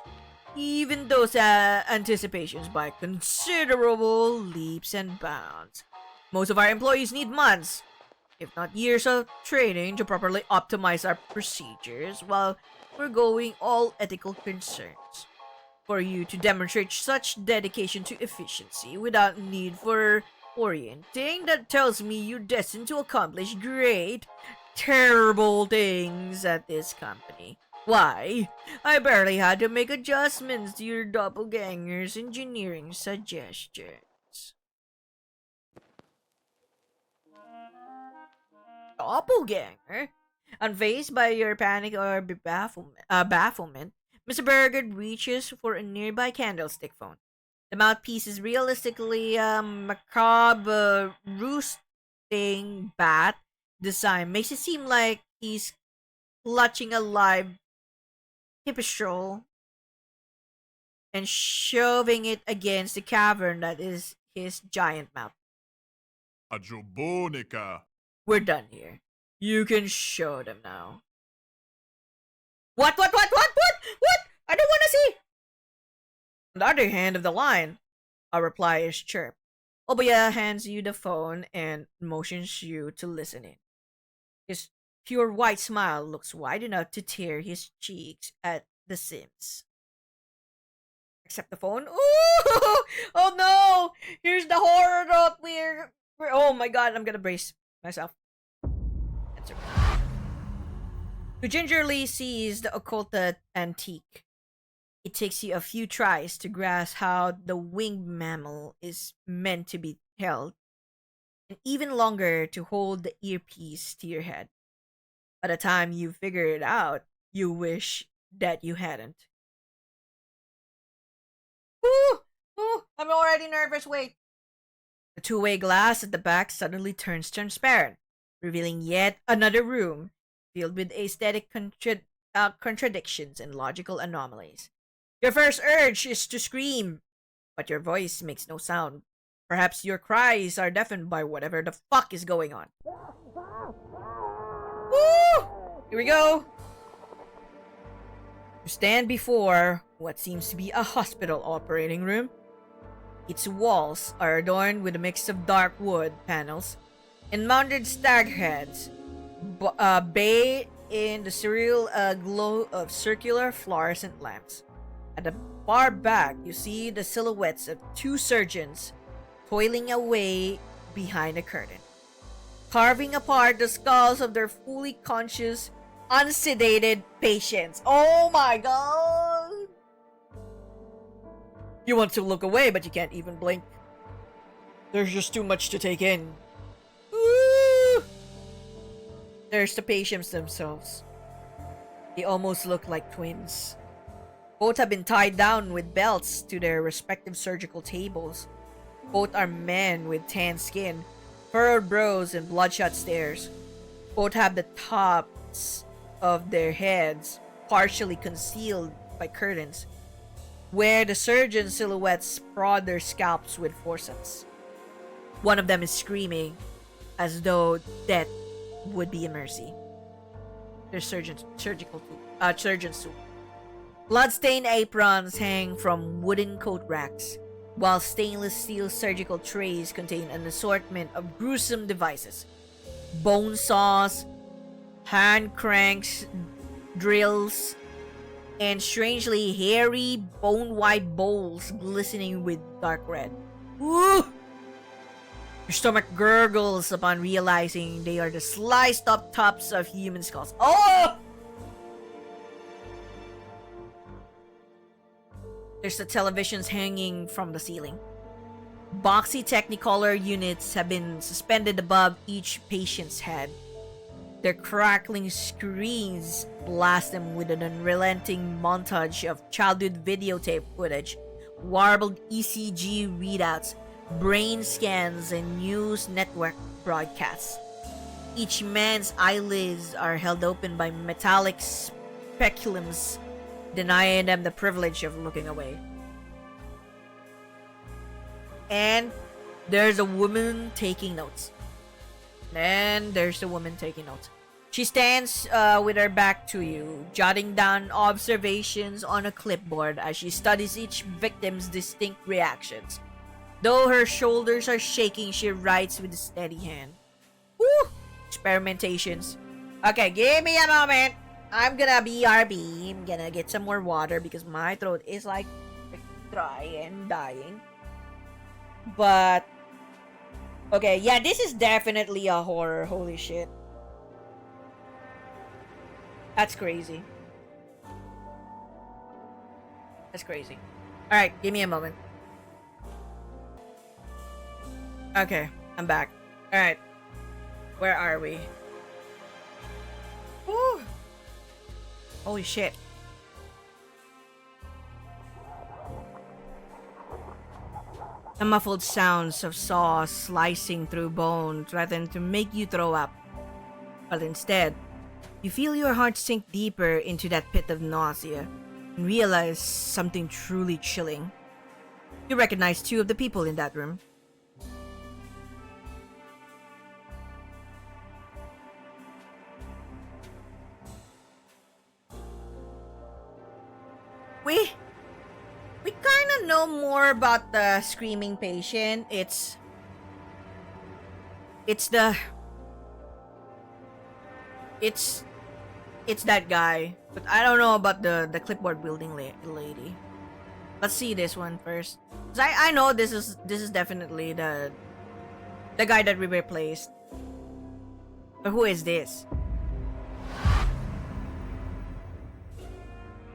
S1: even those anticipations by considerable leaps and bounds. Most of our employees need months, if not years of training to properly optimize our procedures while foregoing all ethical concerns. For you to demonstrate such dedication to efficiency without need for orienting, that tells me you're destined to accomplish great, terrible things at this company. Why, I barely had to make adjustments to your doppelganger's engineering suggestions. Doppelganger? Unfazed by your panic or bafflement, Mr. Burger reaches for a nearby candlestick phone. The mouthpiece is realistically macabre roosting bat design. Makes it seem like he's clutching a live hippostrol and shoving it against the cavern that is his giant mouth.
S4: Ajobonica.
S1: We're done here. You can show them now. What? I don't want to see! On the other hand of the line, a reply is chirp. Obaya hands you the phone and motions you to listen in. His pure white smile looks wide enough to tear his cheeks at the seams. Accept the phone. Ooh! Oh no! Here's the horror that we're oh my god, I'm gonna brace myself. Answer. To gingerly seize the occult antique, it takes you a few tries to grasp how the winged mammal is meant to be held, and even longer to hold the earpiece to your head. By the time you figure it out, you wish that you hadn't. Ooh, I'm already nervous, wait. The two-way glass at the back suddenly turns transparent, revealing yet another room filled with aesthetic contradictions and logical anomalies. Your first urge is to scream, but your voice makes no sound. Perhaps your cries are deafened by whatever the fuck is going on. Woo! Here we go! You stand before what seems to be a hospital operating room. Its walls are adorned with a mix of dark wood panels and mounted stag heads, bathed in the surreal glow of circular fluorescent lamps. At the far back, you see the silhouettes of two surgeons toiling away behind a curtain, carving apart the skulls of their fully conscious, unsedated patients. Oh my god! You want to look away, but you can't even blink. There's just too much to take in. Ooh! There's the patients themselves. They almost look like twins. Both have been tied down with belts to their respective surgical tables. Both are men with tan skin, furrowed brows, and bloodshot stares. Both have the tops of their heads partially concealed by curtains, where the surgeon silhouettes prod their scalps with forceps. One of them is screaming as though death would be a mercy. Their surgeon's suit. Bloodstained aprons hang from wooden coat racks, while stainless steel surgical trays contain an assortment of gruesome devices. Bone saws, hand cranks, drills, and strangely hairy, bone-white bowls glistening with dark red. Woo! Your stomach gurgles upon realizing they are the sliced up tops of human skulls. Oh! There's the televisions hanging from the ceiling. Boxy Technicolor units have been suspended above each patient's head. Their crackling screens blast them with an unrelenting montage of childhood videotape footage, warbled ECG readouts, brain scans, and news network broadcasts. Each man's eyelids are held open by metallic speculums, denying them the privilege of looking away. And there's a woman taking notes. She stands with her back to you, jotting down observations on a clipboard as she studies each victim's distinct reactions. Though her shoulders are shaking, she writes with a steady hand. Woo! Experimentations. Okay, give me a moment. I'm gonna BRB. I'm gonna get some more water because my throat is like dry and dying. But okay, yeah, this is definitely a horror. Holy shit. That's crazy. Alright, give me a moment. Okay, I'm back. Alright. Where are we? Woo! Holy shit. The muffled sounds of saws slicing through bone threaten to make you throw up. But instead, you feel your heart sink deeper into that pit of nausea and realize something truly chilling. You recognize two of the people in that room. We kind of know more about the screaming patient. It's that guy, but I don't know about the clipboard wielding lady. Let's see this one first. 'Cause I know this is definitely the guy that we replaced. But who is this?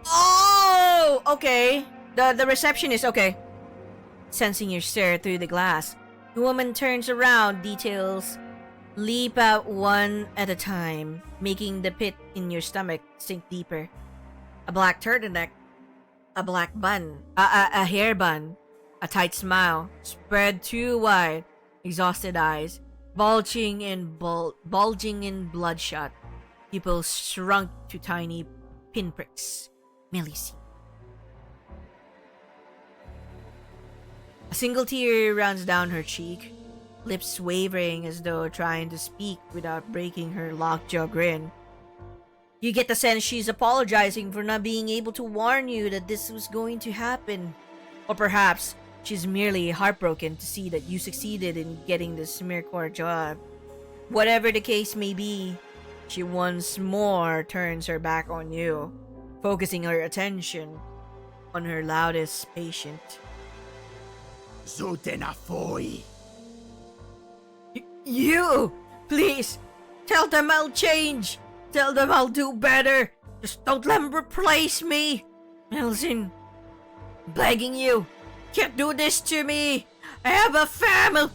S1: Oh, okay. The receptionist, okay. Sensing your stare through the glass, the woman turns around, details leap out one at a time, making the pit in your stomach sink deeper. A black turtleneck, a black bun, a hair bun, a tight smile, spread too wide, exhausted eyes, bulging and bloodshot, pupils shrunk to tiny pinpricks. Millicent. A single tear runs down her cheek, lips wavering as though trying to speak without breaking her lockjaw grin. You get the sense she's apologizing for not being able to warn you that this was going to happen. Or perhaps she's merely heartbroken to see that you succeeded in getting the SMYRNACORP job. Whatever the case may be, she once more turns her back on you, focusing her attention on her loudest patient.
S5: Zutenafoi.
S1: You! Please! Tell them I'll change! Tell them I'll do better! Just don't let them replace me! Melzin, I'm begging you! Can't do this to me! I have a family!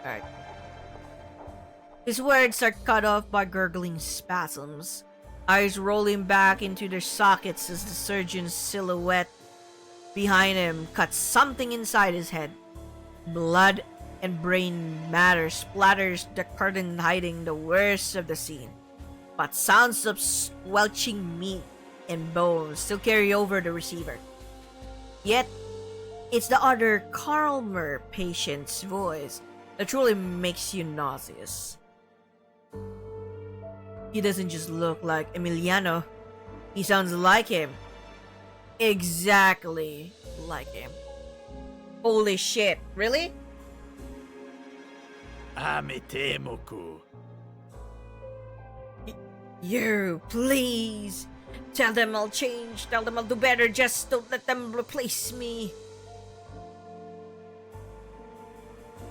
S1: Alright. His words are cut off by gurgling spasms, eyes rolling back into their sockets as the surgeon's silhouette behind him cuts something inside his head. Blood and brain matter splatters the curtain, hiding the worst of the scene. But sounds of squelching meat and bones still carry over the receiver. Yet, it's the other calmer patient's voice that truly makes you nauseous. He doesn't just look like Emiliano, he sounds like him. Exactly like him. Holy shit, really?
S5: Ametemoku.
S1: You, please. Tell them I'll change. Tell them I'll do better. Just don't let them replace me.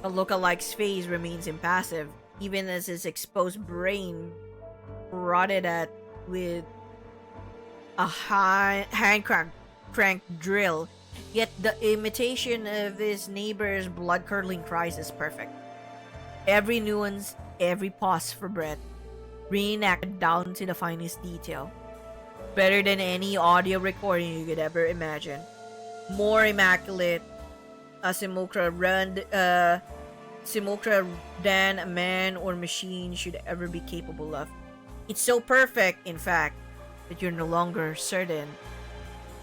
S1: The lookalike's face remains impassive, even as his exposed brain, prodded at with a hand crank drill. Yet the imitation of his neighbor's blood-curdling cries is perfect. Every nuance, every pause for breath, reenacted down to the finest detail. Better than any audio recording you could ever imagine. More immaculate simulacra than a man or machine should ever be capable of. It's so perfect, in fact, that you're no longer certain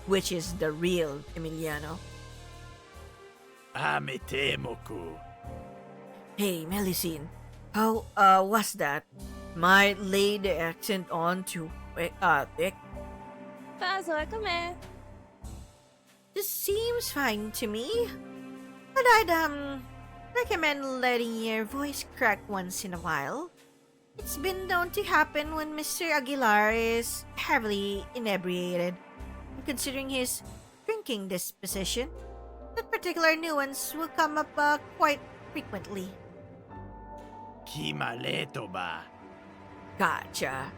S1: which is the real Emiliano.
S5: Ametemoku.
S1: Hey, Melusine, how was that? Might lay the accent on too thick.
S3: Paso a comer.
S1: This seems fine to me. But I'd recommend letting your voice crack once in a while. It's been known to happen when Mr. Aguilar is heavily inebriated. And considering his drinking disposition, that particular nuance will come up quite frequently.
S5: Kimaleto ba?
S1: Gotcha.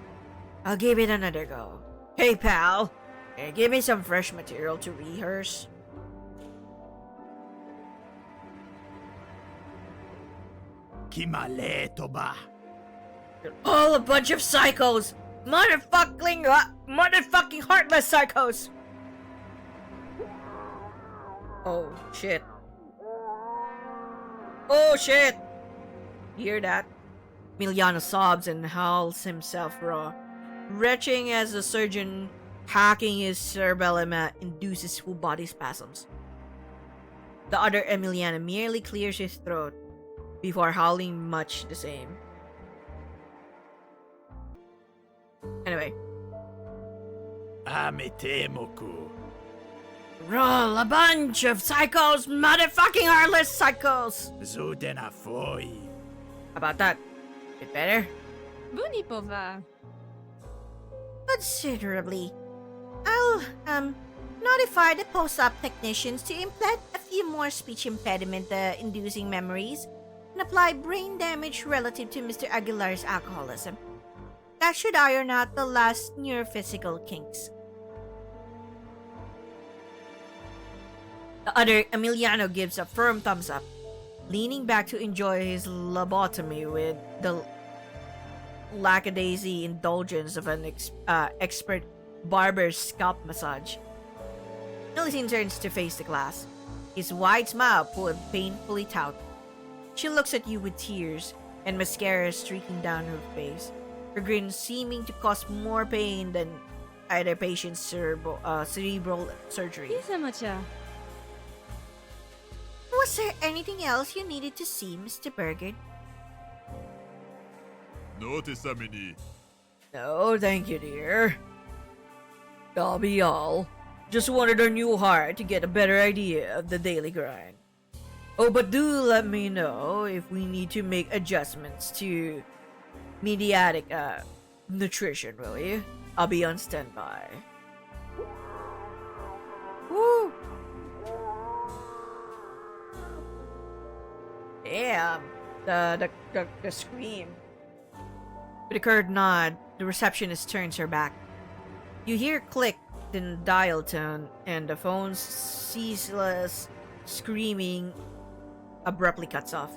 S1: I'll give it another go. Hey, pal. Give me some fresh material to rehearse.
S5: Kimaleto ba?
S1: You're all a bunch of psychos! Motherfucking heartless psychos! Oh, shit. Oh, shit! Hear that? Emiliano sobs and howls himself raw, retching as the surgeon hacking his cerebellum induces full body spasms. The other Emiliano merely clears his throat before howling much the same. Anyway.
S5: Ametemoku.
S1: Roll a bunch of psychos, motherfucking heartless psychos!
S5: Zutenafoi.
S1: How about that? Bit better?
S3: Bunipova.
S1: Considerably. I'll, notify the post-op technicians to implant a few more speech impediment-inducing memories and apply brain damage relative to Mr. Aguilar's alcoholism. That should iron out the last neurophysical kinks. The other Emiliano gives a firm thumbs up, leaning back to enjoy his lobotomy with the lackadaisy indulgence of an expert barber's scalp massage. Melusine turns to face the glass, his wide smile pulled painfully taut. She looks at you with tears and mascara streaking down her face, her grin seeming to cause more pain than either patient's cerebral surgery.
S3: Kisamocha.
S1: Was there anything else you needed to see, Mr. Burgard?
S4: Notice Amini.
S1: No, thank you, dear. That'll be all. Just wanted our new hire to get a better idea of the daily grind. Oh, but do let me know if we need to make adjustments to mediatic nutrition, will you? I'll be on standby. Woo! Damn. The scream. With a curt nod, the receptionist turns her back. You hear click in the dial tone, and the phone's ceaseless screaming abruptly cuts off.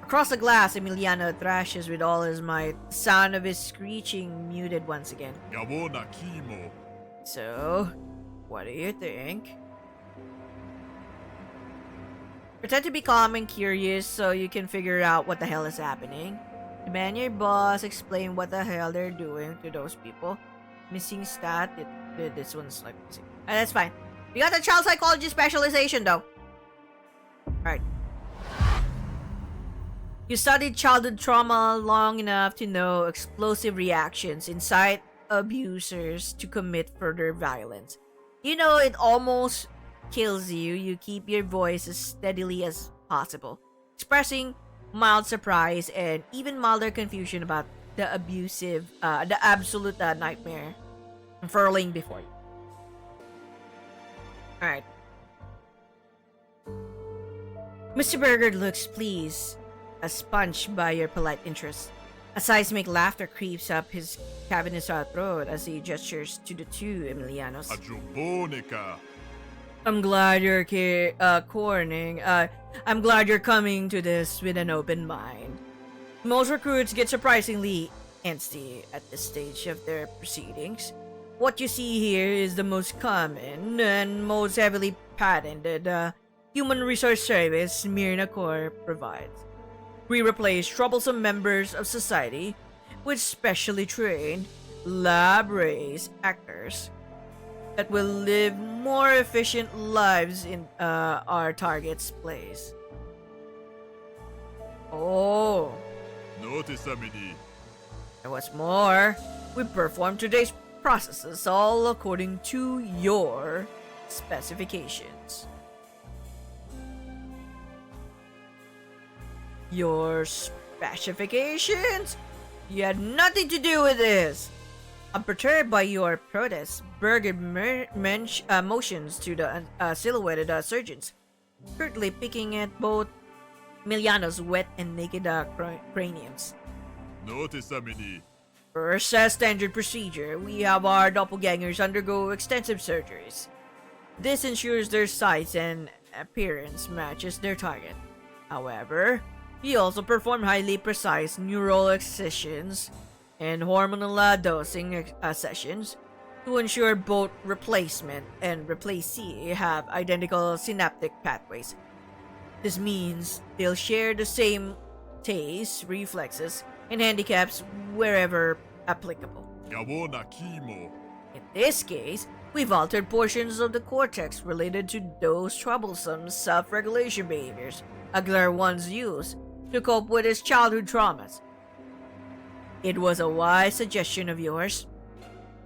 S1: Across the glass, Emiliano thrashes with all his might, the sound of his screeching muted once again.
S4: Gabona Kimo.
S1: So, what do you think? Pretend to be calm and curious so you can figure out what the hell is happening. Demand your boss explain what the hell they're doing to those people. Missing stat. This one's like missing. That's fine. You got the child psychology specialization though. Alright. You studied childhood trauma long enough to know explosive reactions incite abusers to commit further violence. You know it almost kills you. You keep your voice as steadily as possible, expressing mild surprise and even milder confusion about the absolute nightmare unfurling before you. Alright. Mr. Berger looks pleased, as punched by your polite interest. A seismic laughter creeps up his cavernous throat as he gestures to the two Emilianos.
S4: Ajubonica.
S1: I'm glad you're Corning. I'm glad you're coming to this with an open mind. Most recruits get surprisingly antsy at this stage of their proceedings. What you see here is the most common and most heavily patented human resource service SMYRNACORP provides. We replace troublesome members of society with specially trained, lab-raised actors that will live more efficient lives in our target's place. Oh.
S4: Notice Amini.
S1: And what's more, we perform today's processes all according to your specifications. Your specifications? You had nothing to do with this. Unperturbed by your protest, Berger motions to the silhouetted surgeons, curtly picking at both Emiliano's wet and naked craniums.
S4: Notice Amini.
S1: First, as standard procedure, we have our doppelgangers undergo extensive surgeries. This ensures their size and appearance matches their target. However, we also perform highly precise neural excisions and hormonal dosing sessions to ensure both replacement and replacee have identical synaptic pathways. This means they'll share the same tastes, reflexes, and handicaps wherever applicable.
S4: Gabona Kimo.
S1: In this case, we've altered portions of the cortex related to those troublesome self-regulation behaviors Aguilar once used to cope with his childhood traumas. It was a wise suggestion of yours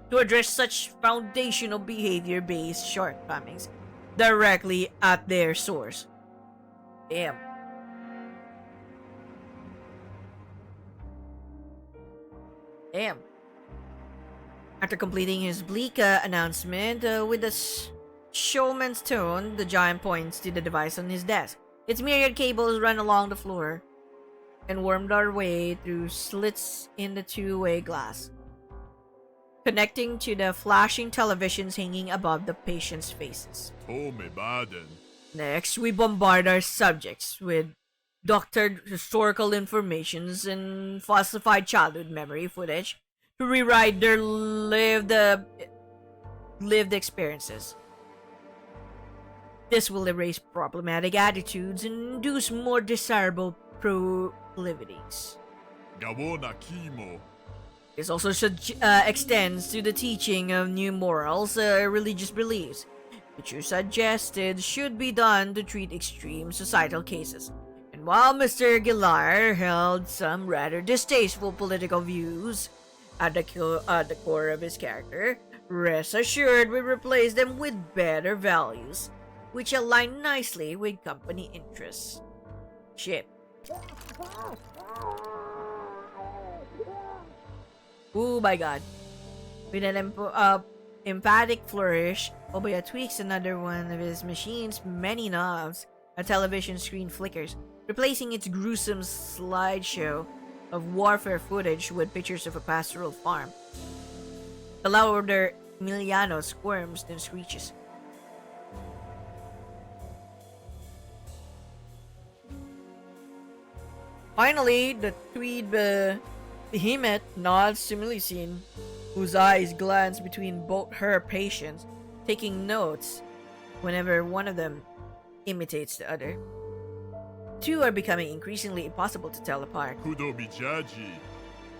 S1: to address such foundational behavior-based shortcomings directly at their source. Damn. After completing his bleak announcement with a showman's tone, the giant points to the device on his desk. Its myriad cables run along the floor and wormed our way through slits in the two-way glass, connecting to the flashing televisions hanging above the patients' faces.
S4: Tome Baden.
S1: Next, we bombard our subjects with doctored historical informations and falsified childhood memory footage to rewrite their lived experiences. This will erase problematic attitudes and induce more desirable proclivities.
S4: Gabona Kimo.
S1: This also extends to the teaching of new morals, religious beliefs, which you suggested should be done to treat extreme societal cases. And while Mr. Aguilar held some rather distasteful political views at the core of his character, rest assured we replace them with better values, which align nicely with company interests. Shit. Oh my god. With an emphatic flourish, Oboya tweaks another one of his machine's many knobs. A television screen flickers, replacing its gruesome slideshow of warfare footage with pictures of a pastoral farm. The louder Emiliano squirms then screeches. Finally, the tweed behemoth nods to Melusine, whose eyes glance between both her patients, taking notes whenever one of them imitates the other. Two are becoming increasingly impossible to tell apart.
S4: Kudo Mijaji.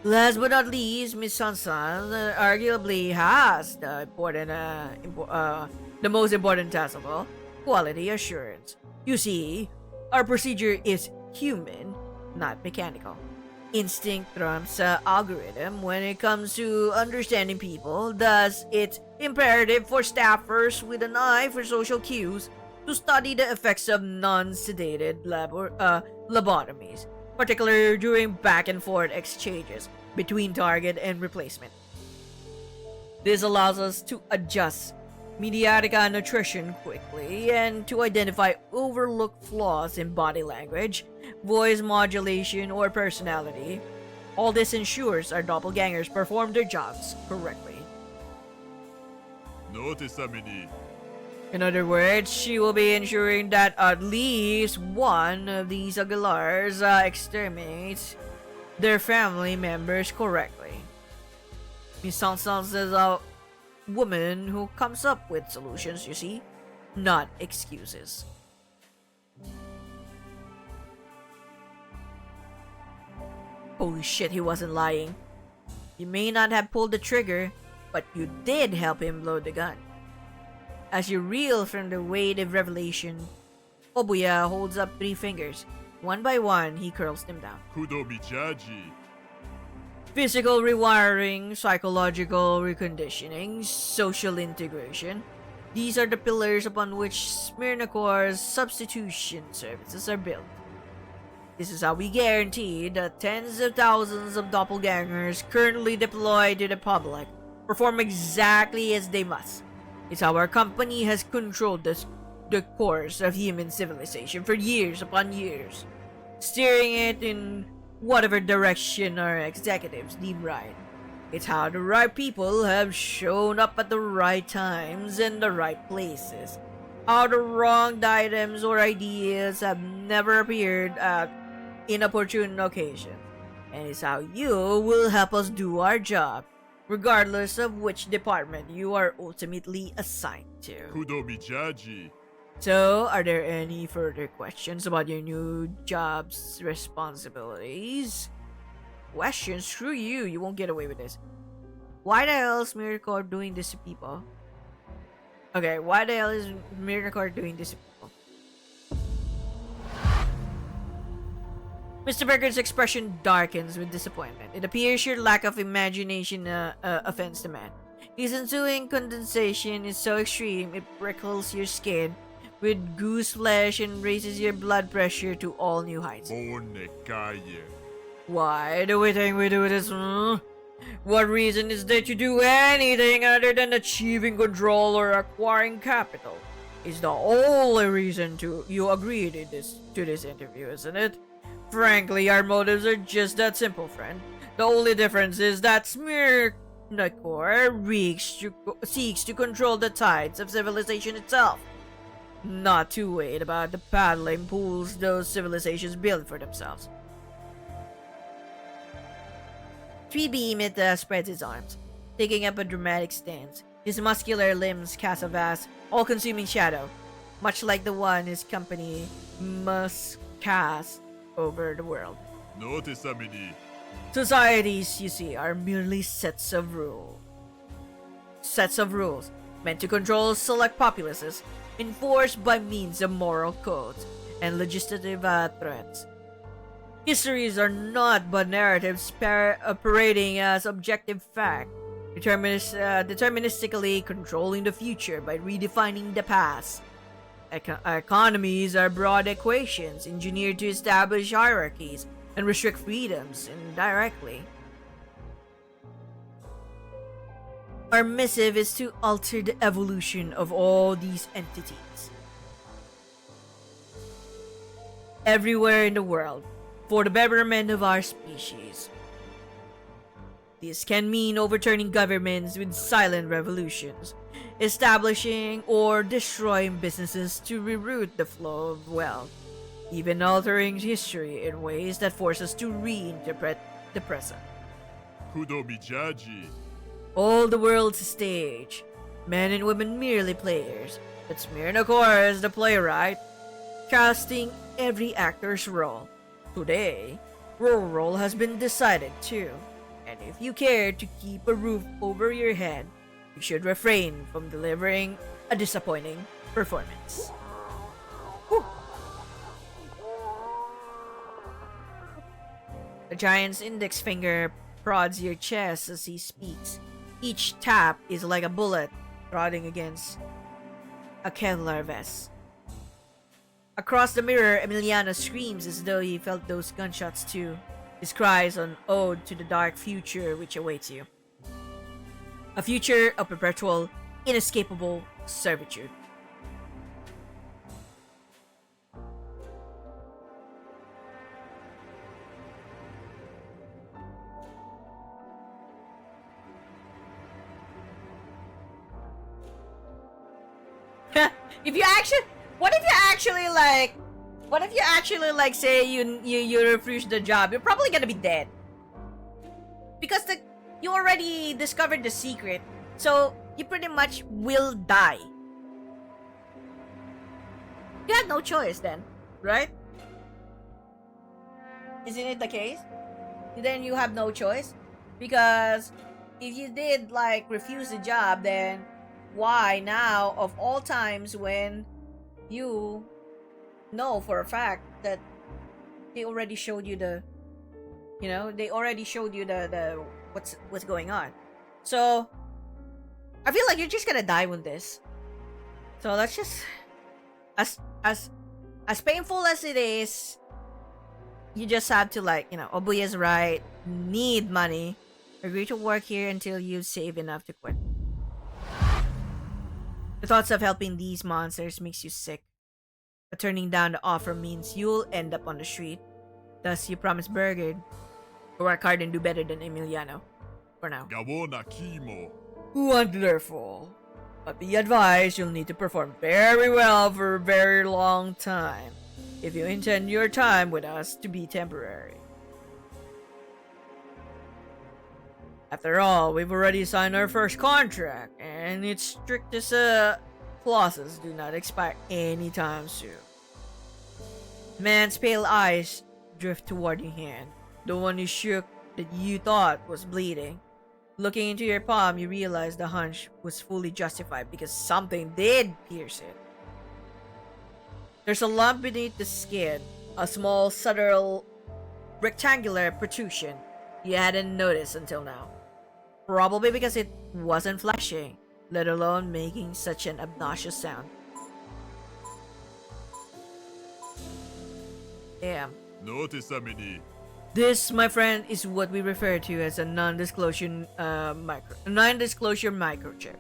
S1: Last but not least, Miss Sansan arguably has the most important task of all, quality assurance. You see, our procedure is human, not mechanical. Instinct trumps algorithm when it comes to understanding people. Thus, it's imperative for staffers with an eye for social cues to study the effects of non-sedated lobotomies, particularly during back-and-forth exchanges between target and replacement. This allows us to adjust mediatica nutrition quickly and to identify overlooked flaws in body language, voice modulation, or personality. All this ensures our doppelgangers perform their jobs correctly.
S4: Notisamini.
S1: In other words, she will be ensuring that at least one of these Aguilars exterminates their family members correctly. Miss Sansan is a woman who comes up with solutions, you see, not excuses. Holy shit, he wasn't lying. You may not have pulled the trigger, but you did help him load the gun. As you reel from the weight of revelation, Obuya holds up 3 fingers. One by one, he curls them down.
S4: Kudo Mijaji.
S1: Physical rewiring, psychological reconditioning, social integration. These are the pillars upon which SMYRNACORP's substitution services are built. This is how we guarantee that tens of thousands of doppelgangers currently deployed to the public perform exactly as they must. It's how our company has controlled the course of human civilization for years upon years, steering it in whatever direction our executives deem right. It's how the right people have shown up at the right times and the right places. How the wrong items or ideas have never appeared at inopportune occasions. And it's how you will help us do our job, regardless of which department you are ultimately assigned to.
S4: Kudo Mijaji.
S1: So, are there any further questions about your new job's responsibilities? Questions? Screw you, you won't get away with this. Why the hell is SMYRNACORP doing this to people? Okay, why the hell is SMYRNACORP doing this to people? Mr. Berger's expression darkens with disappointment. It appears your lack of imagination offends the man. His ensuing condensation is so extreme it prickles your skin with goose flesh and raises your blood pressure to all new heights.
S4: Bonekaye.
S1: Why do we think we do this? What reason is there to do anything other than achieving control or acquiring capital? Is the only reason you agreed to this interview, isn't it? Frankly, our motives are just that simple, friend. The only difference is that SMYRNACORP seeks to control the tides of civilization itself, not to wait about the paddling pools those civilizations build for themselves. Behemoth spreads his arms, taking up a dramatic stance. His muscular limbs cast a vast, all-consuming shadow, much like the one his company must cast over the world.
S4: Notisamini.
S1: Societies, you see, are merely sets of rules. Sets of rules meant to control select populaces, enforced by means of moral codes and legislative threats. Histories are not but narratives operating as objective fact, deterministically controlling the future by redefining the past. Economies are broad equations engineered to establish hierarchies and restrict freedoms indirectly. Our missive is to alter the evolution of all these entities everywhere in the world for the betterment of our species. This can mean overturning governments with silent revolutions, establishing or destroying businesses to reroute the flow of wealth, even altering history in ways that force us to reinterpret the present.
S4: Kudo mijaji.
S1: All the world's a stage, men and women merely players, but SMYRNACORP is the playwright, casting every actor's role. Today, your role has been decided too, and if you care to keep a roof over your head, you should refrain from delivering a disappointing performance. Whew. The giant's index finger prods your chest as he speaks. Each tap is like a bullet prodding against a Kevlar vest. Across the mirror, Emiliano screams as though he felt those gunshots too. His cries an ode to the dark future which awaits you. A future of perpetual, inescapable servitude. What if you actually say you refuse the job? You're probably gonna be dead because you already discovered the secret, so you pretty much will die. You had no choice then, right? Isn't it the case? Then you have no choice, because if you did refuse the job, then why now of all times when you know for a fact that they already showed you the what's going on. So I feel like you're just gonna die with this. So let's just, as painful as it is, you just have to Obuya is right, need money, agree to work here until you save enough to quit. The thoughts of helping these monsters makes you sick, but turning down the offer means you'll end up on the street. Thus, you promise Burgard to work hard and do better than Emiliano. For now.
S4: Gawona kimo.
S1: Wonderful. But be advised, you'll need to perform very well for a very long time if you intend your time with us to be temporary. After all, we've already signed our first contract, and its strictest clauses do not expire anytime soon. The man's pale eyes drift toward your hand, the one you shook that you thought was bleeding. Looking into your palm, you realize the hunch was fully justified because something did pierce it. There's a lump beneath the skin, a small, subtle, rectangular protrusion you hadn't noticed until now. Probably because it wasn't flashing, let alone making such an obnoxious sound. Damn.
S4: Notice amini.
S1: This, my friend, is what we refer to as a non-disclosure microchip.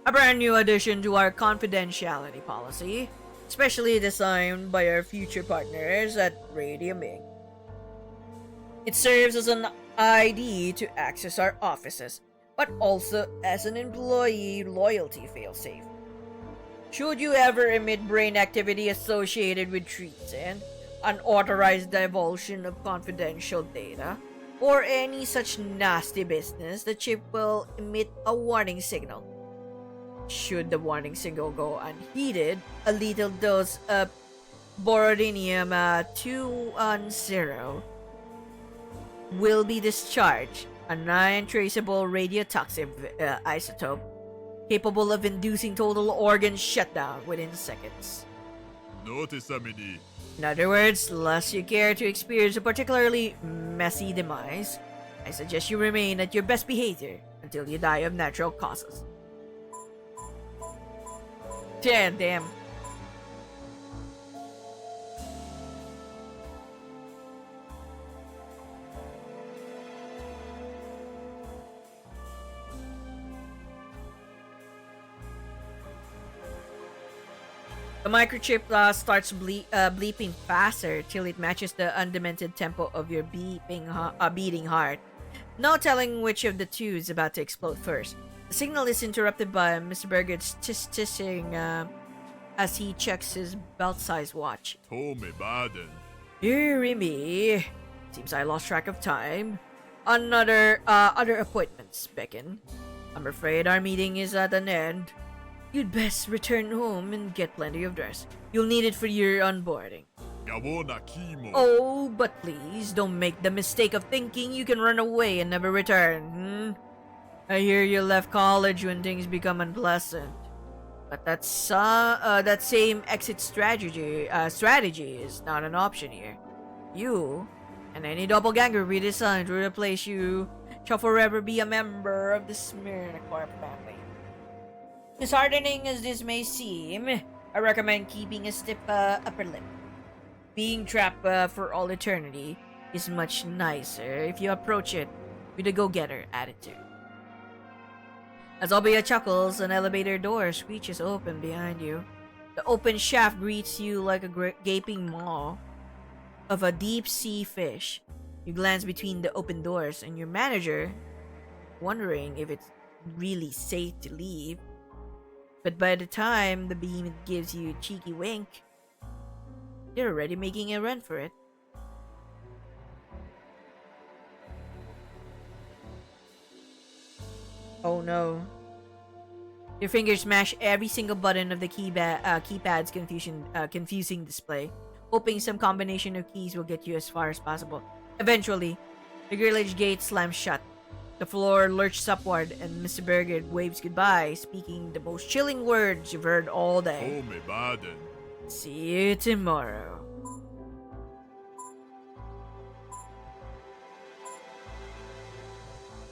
S1: A brand new addition to our confidentiality policy, specially designed by our future partners at Radium Inc. It serves as an ID to access our offices, but also as an employee loyalty failsafe. Should you ever emit brain activity associated with treason, unauthorized divulsion of confidential data, or any such nasty business, the chip will emit a warning signal. Should the warning signal go unheeded, a lethal dose of borodinium 210 will be discharged, a non-traceable radiotoxic isotope capable of inducing total organ shutdown within seconds.
S4: Notice amini.
S1: In other words, lest you care to experience a particularly messy demise, I suggest you remain at your best behavior until you die of natural causes. Damn. The microchip starts bleeping faster till it matches the undemented tempo of your beating heart. No telling which of the two is about to explode first. The signal is interrupted by Mr. Berger's tissing as he checks his belt-sized watch.
S4: Tome baden.
S1: Deary me. Seems I lost track of time. Other appointments beckon. I'm afraid our meeting is at an end. You'd best return home and get plenty of rest. You'll need it for your onboarding.
S4: Gawona kimo.
S1: Oh, but please don't make the mistake of thinking you can run away and never return. I hear you left college when things become unpleasant. But that same exit strategy is not an option here. You and any doppelganger we design to replace you shall forever be a member of the SMYRNACORP family. Disheartening as this may seem, I recommend keeping a stiff upper lip. Being trapped for all eternity is much nicer if you approach it with a go-getter attitude. As Obia chuckles, an elevator door screeches open behind you. The open shaft greets you like a gaping maw of a deep-sea fish. You glance between the open doors and your manager, wondering if it's really safe to leave. But by the time the beam gives you a cheeky wink, you're already making a run for it. Oh no. Your fingers smash every single button of the keypad's confusing display, hoping some combination of keys will get you as far as possible. Eventually, the grillage gate slams shut. The floor lurches upward, and Mr. Berger waves goodbye, speaking the most chilling words you've heard all day.
S4: Tome baden.
S1: See you tomorrow.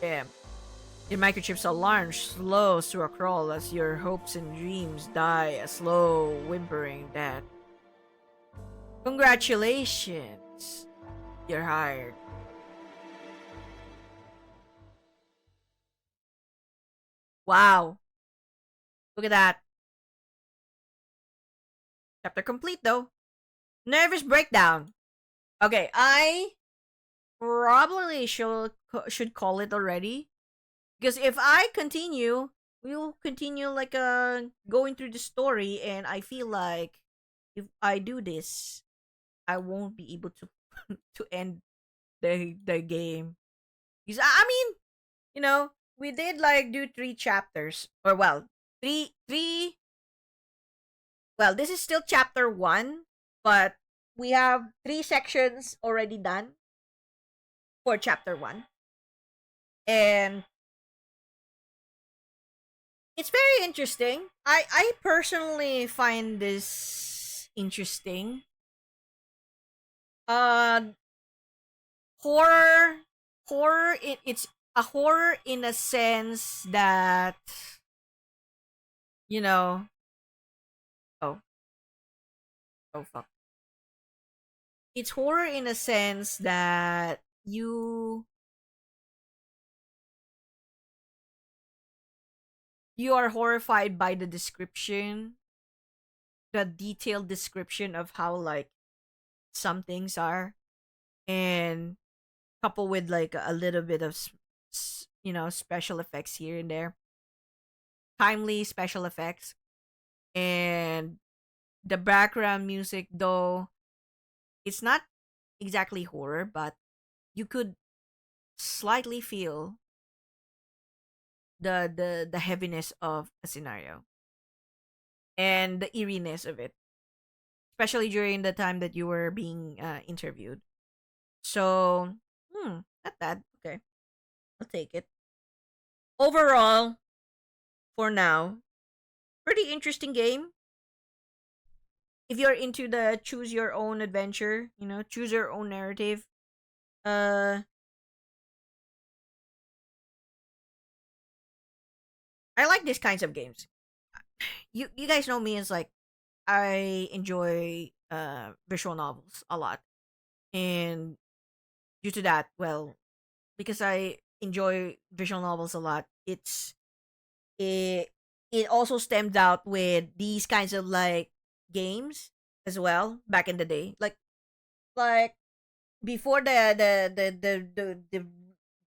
S1: Damn. Your microchip's alarm slows to a crawl as your hopes and dreams die a slow, whimpering death. Congratulations. You're hired. Wow. Look at that. Chapter complete though. Nervous breakdown. Okay, I probably should call it already. Because if I continue, we'll continue like going through the story, and I feel like if I do this, I won't be able to to end the game. Because I mean, you know, we did like do 3 chapters, or well, three. Well, this is still chapter 1, but we have 3 sections already done for chapter 1, and it's very interesting. I personally find this interesting. Horror it's a horror in a sense that, you know, oh fuck. It's horror in a sense that you are horrified by the description, the detailed description of how like some things are, and coupled with like a little bit of special effects here and there, timely special effects, and the background music, though it's not exactly horror, but you could slightly feel the heaviness of a scenario and the eeriness of it, especially during the time that you were being interviewed. So, not bad. Okay, I'll take it. Overall, for now, pretty interesting game. If you're into the choose your own adventure, choose your own narrative, I like these kinds of games. You guys know me as like, I enjoy visual novels a lot, and due to that, well, because I enjoy visual novels a lot, it also stemmed out with these kinds of like games as well back in the day. Like before the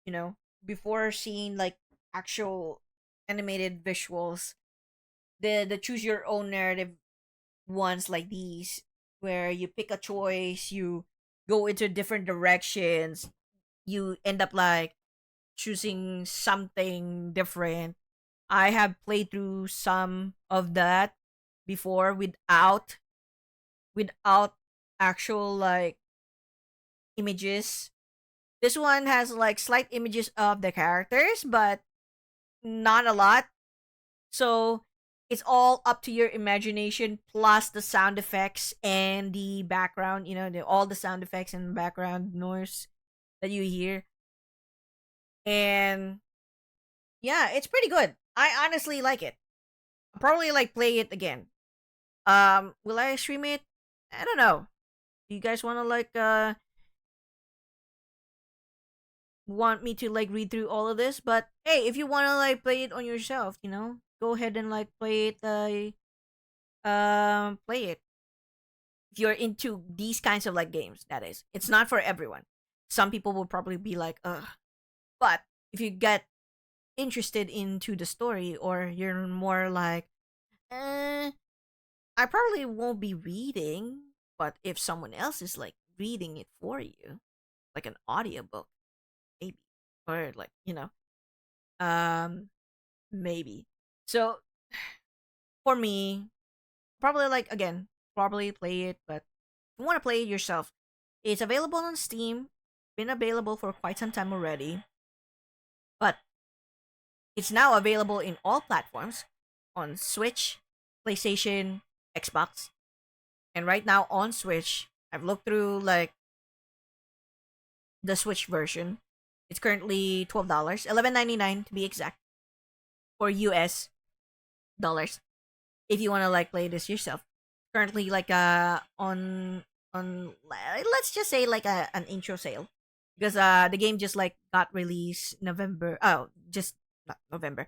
S1: you know, before seeing like actual animated visuals, the choose your own narrative ones like these, where you pick a choice, you go into different directions, you end up like choosing something different. I have played through some of that before without actual like images. This one has like slight images of the characters, but not a lot. So it's all up to your imagination plus the sound effects and the background, all the sound effects and background noise that you hear. And yeah, it's pretty good. I honestly like it. I'll probably like play it again. Will I stream it? I don't know. Do you guys want to like want me to like read through all of this? But hey, if you want to like play it on yourself, go ahead and like play it play it. If you're into these kinds of like games, that is. It's not for everyone. Some people will probably be like, "Ugh." But if you get interested into the story, or you're more like, I probably won't be reading, but if someone else is like reading it for you, like an audiobook, maybe. Or like, um maybe. So for me, probably like again, probably play it, but if you want to play it yourself, it's available on Steam, been available for quite some time already, but it's now available in all platforms on Switch, PlayStation, Xbox. And right now on Switch, I've looked through like the Switch version. It's currently $12, 11.99 to be exact, for US dollars. If you want to like play this yourself. Currently like on let's just say like an intro sale, because the game just like got released November. Oh, just not November.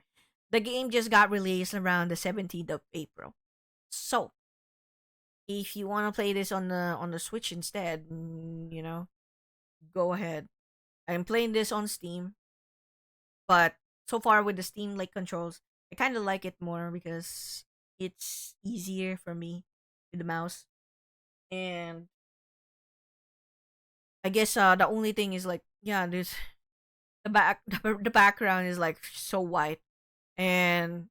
S1: The game just got released around the 17th of April. So, if you want to play this on the Switch instead, go ahead. I'm playing this on Steam, but so far with the Steam like controls, I kind of like it more because it's easier for me with the mouse. And I guess the only thing is like, yeah, there's the background is like so white, and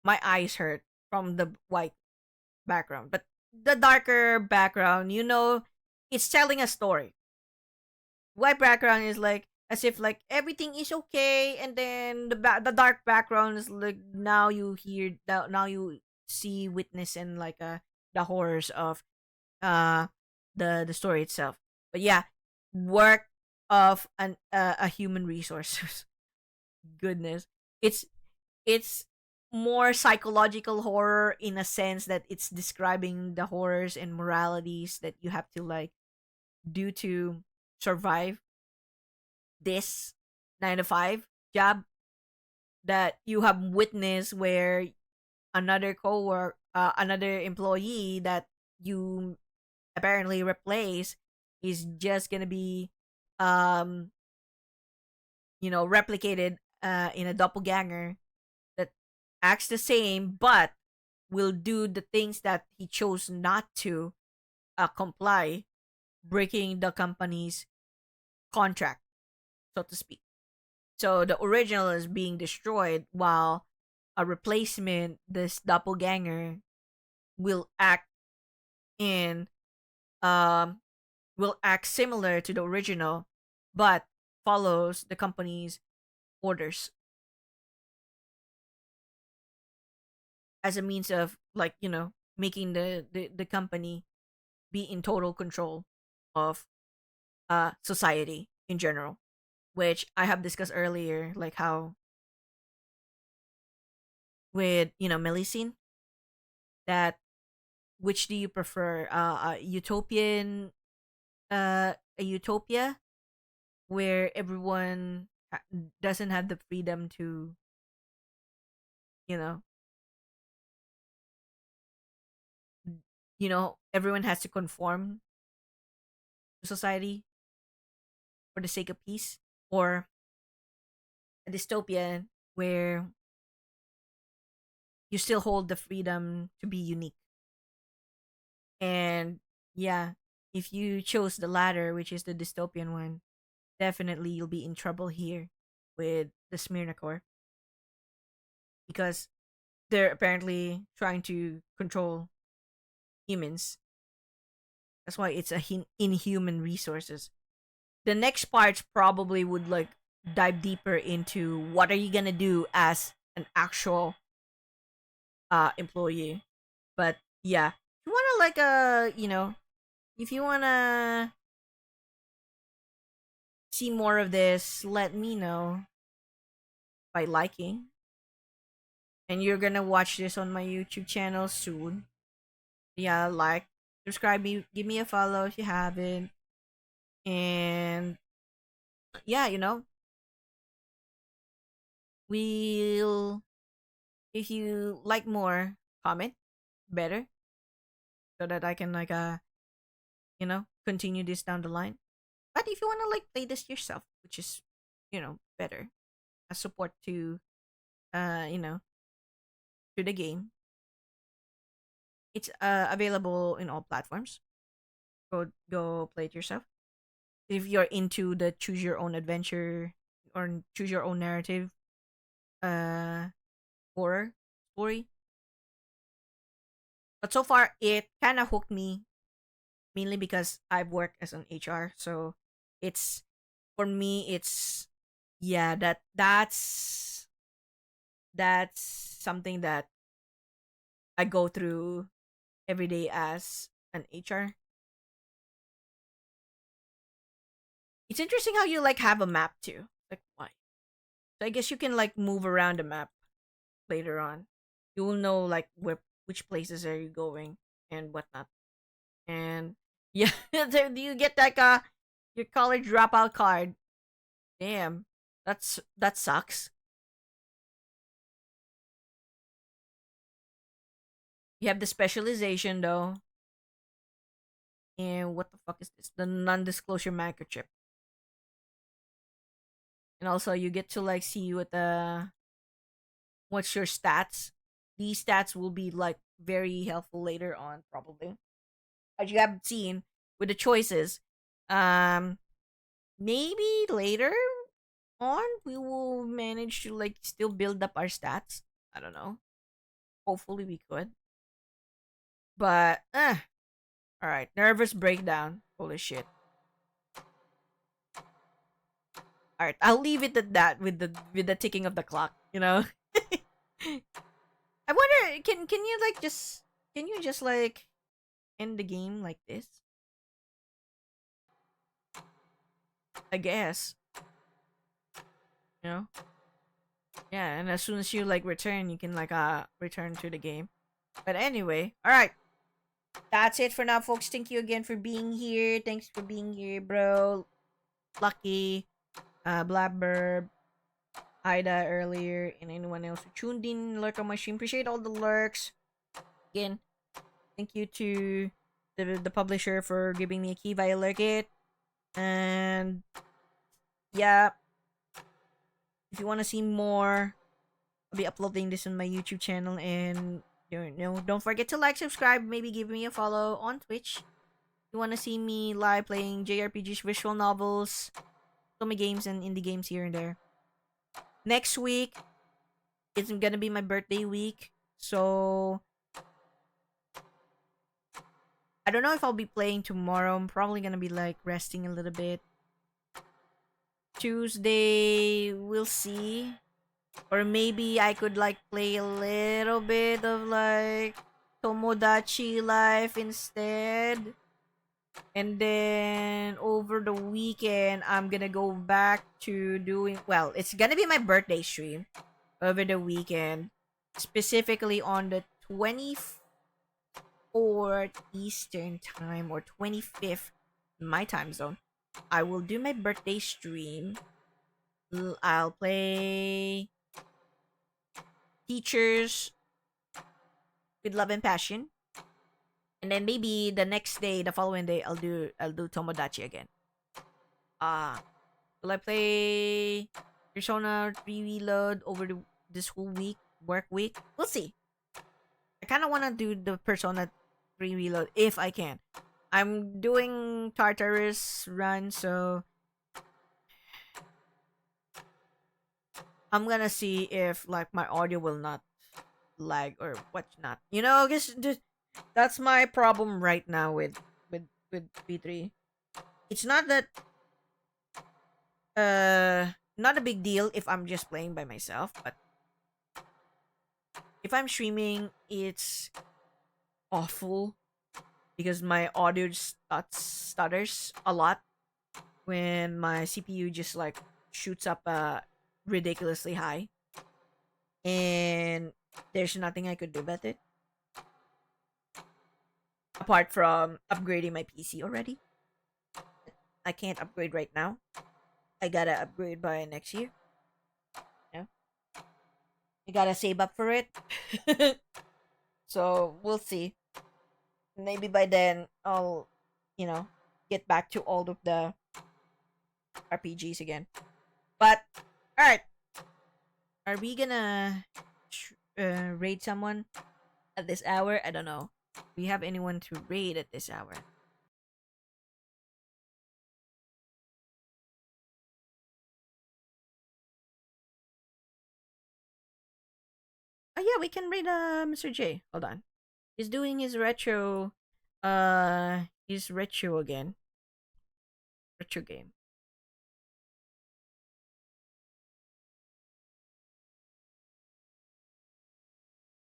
S1: my eyes hurt from the white background. But the darker background, it's telling a story. White background is like as if like everything is okay, and then the dark background is like now you see, witness, and like the horrors of uh the story itself. But yeah, work of a human resources. Goodness, it's more psychological horror in a sense that it's describing the horrors and moralities that you have to like do to survive this 9 to 5 job that you have witnessed, where another employee that you apparently replace is just gonna be um replicated in a doppelganger that acts the same but will do the things that he chose not to comply, breaking the company's contract, so to speak. So the original is being destroyed, while a replacement, this doppelganger, will act in will act similar to the original, but follows the company's orders as a means of like making the company be in total control of society in general, which I have discussed earlier, like how with Melusine, that which do you prefer, a utopia where everyone doesn't have the freedom to you know everyone has to conform to society for the sake of peace, or a dystopia where you still hold the freedom to be unique. And yeah, if you chose the latter, which is the dystopian one, definitely you'll be in trouble here with the SMYRNACORP, because they're apparently trying to control humans. That's why it's a inhuman resources. The next parts probably would like dive deeper into what are you gonna do as an actual employee. But yeah, if you wanna like if you wanna see more of this, let me know by liking. And you're gonna watch this on my YouTube channel soon. Yeah, like, subscribe me, give me a follow if you haven't. And yeah, we'll, if you like more, comment better so that I can like continue this down the line. But if you wanna like play this yourself, which is better, a support to to the game. It's available in all platforms. Go play it yourself. If you're into the choose your own adventure or choose your own narrative uh horror story. But so far it kind of hooked me, mainly because I've worked as an HR, so it's, for me, it's, yeah, that's something that I go through every day as an HR. It's interesting how you like have a map too. Like, why? So I guess you can like move around the map later on. You will know like which places are you going and whatnot. And yeah, so do you get like your college dropout card? Damn, that sucks. You have the specialization though. And what the fuck is this? The non-disclosure microchip. And also you get to like see what the what's your stats. These stats will be like very helpful later on, probably. As you have seen with the choices. Maybe later on we will manage to like still build up our stats. I don't know. Hopefully we could. But alright. Nervous breakdown. Holy shit. Alright, I'll leave it at that with the ticking of the clock, I wonder, can you like just, can you just like end the game like this? I guess. You know? Yeah, and as soon as you like return, you can like return to the game. But anyway, alright. That's it for now, folks. Thank you again for being here. Thanks for being here, bro. Lucky, Blabber, Ida earlier, and anyone else who tuned in, lurk on my stream. Appreciate all the lurks. Again, thank you to the publisher for giving me a key via Lurkit. And yeah, if you want to see more, I'll be uploading this on my YouTube channel. And don't forget to like, subscribe, maybe give me a follow on Twitch. If you want to see me live playing JRPGs, visual novels, Tommy games, and indie games here and there. Next week, it's gonna be my birthday week, so I don't know if I'll be playing tomorrow. I'm probably gonna be like resting a little bit. Tuesday, we'll see. Or maybe I could like play a little bit of like Tomodachi Life instead. And then over the weekend, I'm gonna go back to doing, well, it's gonna be my birthday stream over the weekend. Specifically on the 24th Eastern time, or 25th my time zone. I will do my birthday stream. I'll play Teachers with Love and Passion. And then maybe the next day, the following day, I'll do Tomodachi again. Will I play Persona 3 Reload over this whole week, work week? We'll see. I kind of want to do the Persona 3 Reload if I can. I'm doing Tartarus run, so I'm gonna see if like my audio will not lag or whatnot. You know, I guess that's my problem right now with P3. It's not that not a big deal if I'm just playing by myself, but if I'm streaming, it's awful because my audio stutters a lot when my CPU just like shoots up ridiculously high, and there's nothing I could do about it apart from upgrading my PC already. I can't upgrade right now. I gotta upgrade by next year. Yeah, I gotta save up for it. So we'll see. Maybe by then I'll, get back to all of the RPGs again. But all right, are we gonna raid someone at this hour? I don't know. Do we have anyone to raid at this hour? Oh yeah, we can raid Mr. J. Hold on. He's doing his retro again. Retro game.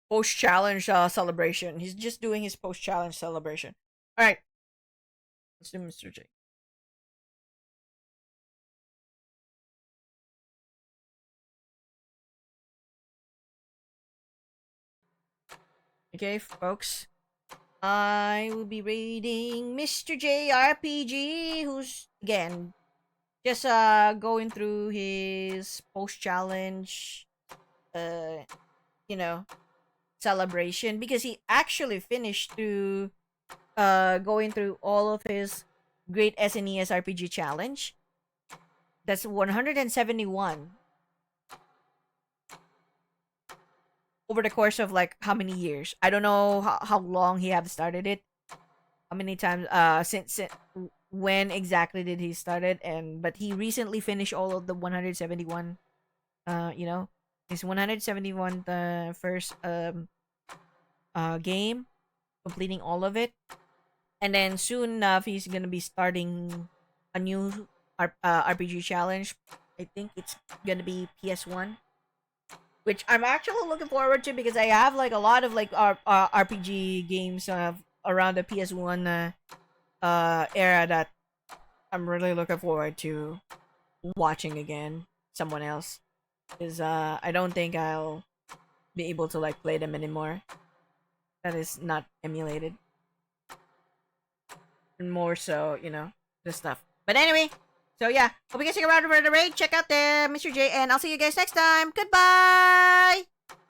S1: Post challenge celebration. He's just doing his post challenge celebration. All right. Let's do Mr. J. Okay, folks. I will be raiding Mr. J RPG, who's again just going through his post challenge celebration, because he actually finished through going through all of his great SNES RPG challenge. That's 171 over the course of like how many years. I don't know how long he have started it, how many times since when exactly did he started, but he recently finished all of the 171 his 171 first game, completing all of it. And then soon enough he's gonna be starting a new RPG challenge. I think it's gonna be PS1, which I'm actually looking forward to because I have like a lot of like RPG games around the PS1 era that I'm really looking forward to watching again. Someone else, because I don't think I'll be able to like play them anymore. That is not emulated, and more so, the stuff. But anyway, so yeah, hope you guys stick around for the raid. Check out the Mr. J, and I'll see you guys next time. Goodbye.